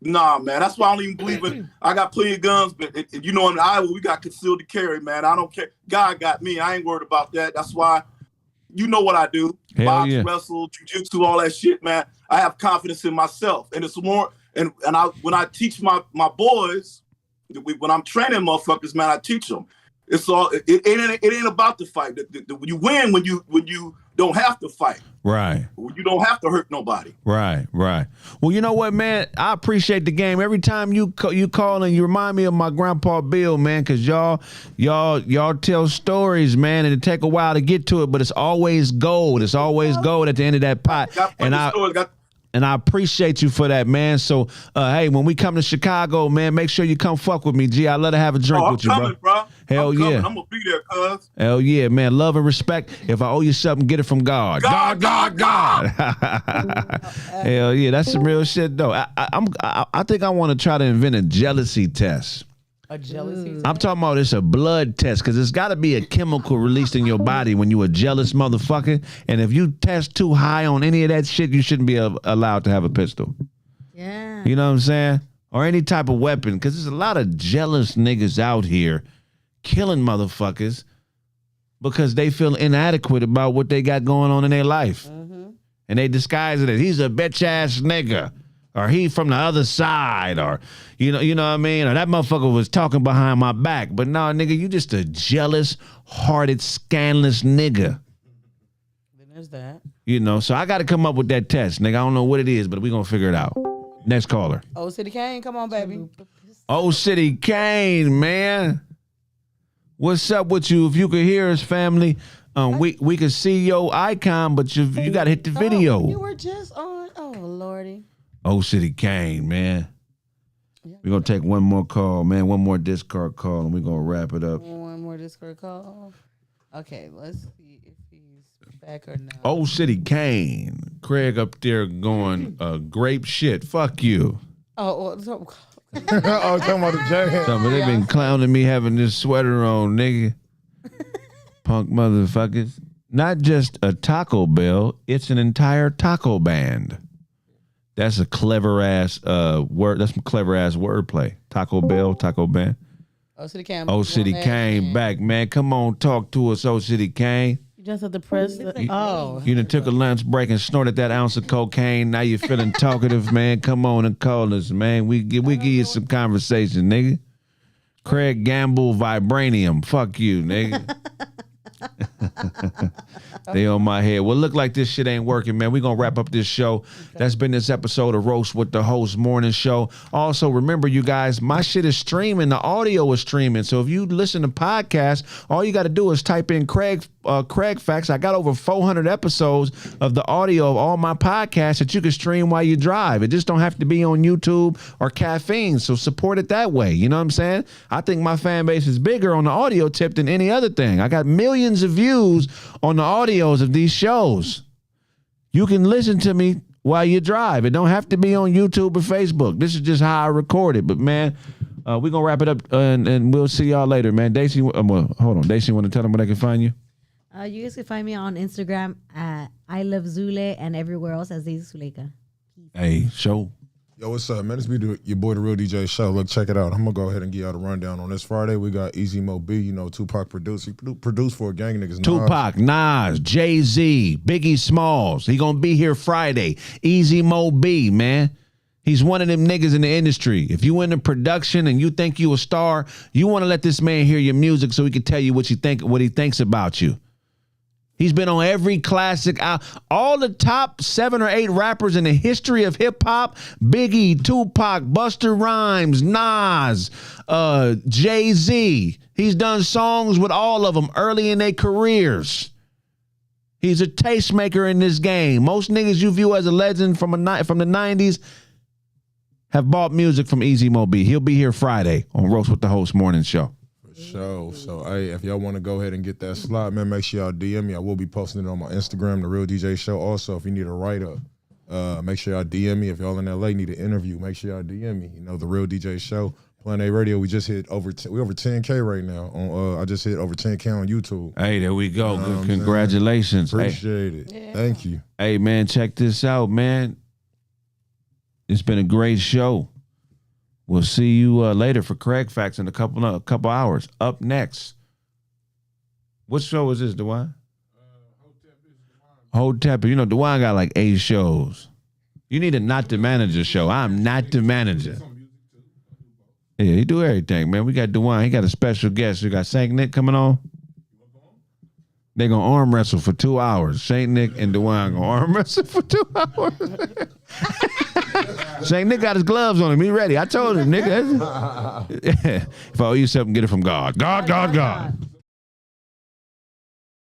Nah, man. That's why I don't even believe it. I got plenty of guns, but you know, in Iowa, we got concealed to carry, man. I don't care. God got me. I ain't worried about that. That's why, you know what I do. Hell Box, yeah. wrestle, jiu-jitsu, all that shit, man. I have confidence in myself. And it's more, and when I teach my boys, when I'm training motherfuckers, man, I teach them. It's all, it ain't about the fight. You win when you don't have to fight. Right. You don't have to hurt nobody. Right. Well, you know what, man? I appreciate the game. Every time you call and you remind me of my grandpa Bill, man, because y'all tell stories, man, and it take a while to get to it, but it's always gold. It's always gold at the end of that pot. And I appreciate you for that, man. So, hey, when we come to Chicago, man, make sure you come fuck with me, G. I'd love to have a drink with you, coming, bro. Hell yeah. I'm gonna be there, cuz. Hell yeah, man. Love and respect. If I owe you something, get it from God. God. Hell yeah, that's some real shit, though. I think I want to try to invent a jealousy test. A jealousy test? I'm talking about it's a blood test because it's got to be a chemical released in your body when you a jealous motherfucker. And if you test too high on any of that shit, you shouldn't be allowed to have a pistol. Yeah. You know what I'm saying? Or any type of weapon, because there's a lot of jealous niggas out here killing motherfuckers because they feel inadequate about what they got going on in their life. Mm-hmm. And they disguise it as he's a bitch ass nigga, or he from the other side, or you know what I mean? Or that motherfucker was talking behind my back. But no, nigga, you just a jealous, hearted, scandalous nigga. Then there's that. You know, so I got to come up with that test, nigga. I don't know what it is, but we're going to figure it out. Next caller. Old City Kane, come on, baby. Old City Kane, man. What's up with you? If you could hear us, family, we could see your icon, but you got to hit the video. You were just on. Oh, Lordy. Old City Kane, man. We're going to take one more call, man. One more Discord call, and we're going to wrap it up. One more Discord call. Okay, let's see if he's back or not. Old City Kane. Kraig up there going, grape shit. Fuck you. Oh, so, oh, talking about the jam. They've been clowning me having this sweater on, nigga. Punk motherfuckers. Not just a Taco Bell, it's an entire taco band. That's a clever ass word. That's some clever ass wordplay. Taco Bell, taco band. Old City Kane. Old City Kane back, man. Come on, talk to us, Old City Kane. You just have to press the. You done took a lunch break and snorted that ounce of cocaine. Now you feeling talkative, man. Come on and call us, man. We give you some conversation, nigga. Kraig Gamble Vibranium. Fuck you, nigga. They on my head. Well, look like this shit ain't working, man. We're going to wrap up this show. That's been this episode of Roast with the Host Morning Show. Also, remember, you guys, my shit is streaming. The audio is streaming. So if you listen to podcasts, all you got to do is type in Kraig Facts. I got over 400 episodes of the audio of all my podcasts that you can stream while you drive. It just don't have to be on YouTube or Caffeine. So support it that way. You know what I'm saying? I think my fan base is bigger on the audio tip than any other thing. I got millions of views on the audios of these shows. You can listen to me while you drive. It don't have to be on YouTube or Facebook. This is just how I record it. But man, we're going to wrap it up and we'll see y'all later, man. Daisy, hold on. Daisy, you want to tell them where they can find you? You guys can find me on Instagram at I Love Zule and everywhere else as Daisy Zuleika. Hey, show. Yo, what's up, man? This be your boy, The Real DJ Show. Look, check it out. I'm going to go ahead and give y'all the rundown. On this Friday, we got Easy Mo B, you know, Tupac produced. He produced for a gang of niggas. Tupac, Nas, Jay-Z, Biggie Smalls. He going to be here Friday. Easy Mo B, man. He's one of them niggas in the industry. If you into production and you think you a star, you want to let this man hear your music so he can tell you what he thinks about you. He's been on every classic. All the top 7 or 8 rappers in the history of hip hop: Biggie, Tupac, Busta Rhymes, Nas, Jay-Z. He's done songs with all of them early in their careers. He's a tastemaker in this game. Most niggas you view as a legend from the 90s have bought music from Easy Mo B. He'll be here Friday on Roast with the Host Morning Show. Show. So, hey, if y'all want to go ahead and get that slot, man, make sure y'all DM me. I will be posting it on my Instagram, The Real DJ Show. Also, if you need a write-up, make sure y'all DM me. If y'all in LA need an interview, make sure y'all DM me. You know, The Real DJ Show. Planet A Radio, we just hit over 10K right now. On I just hit over 10K on YouTube. Hey, there we go. Good, congratulations. Appreciate it. Yeah. Thank you. Hey, man, check this out, man. It's been a great show. We'll see you later for Kraig Facts in a couple hours. Up next. What show is this, DeWine? Hotep. You know, DeWine got like 8 shows. You need a Not the Manager show. I'm not the manager. Yeah, he do everything, man. We got DeWine. He got a special guest. We got Saint Nick coming on. They gonna arm wrestle for 2 hours. Saint Nick and DeWine gonna arm wrestle for 2 hours. Saint Nick got his gloves on him. He ready. I told him, nigga. If I owe you something, get it from God. God.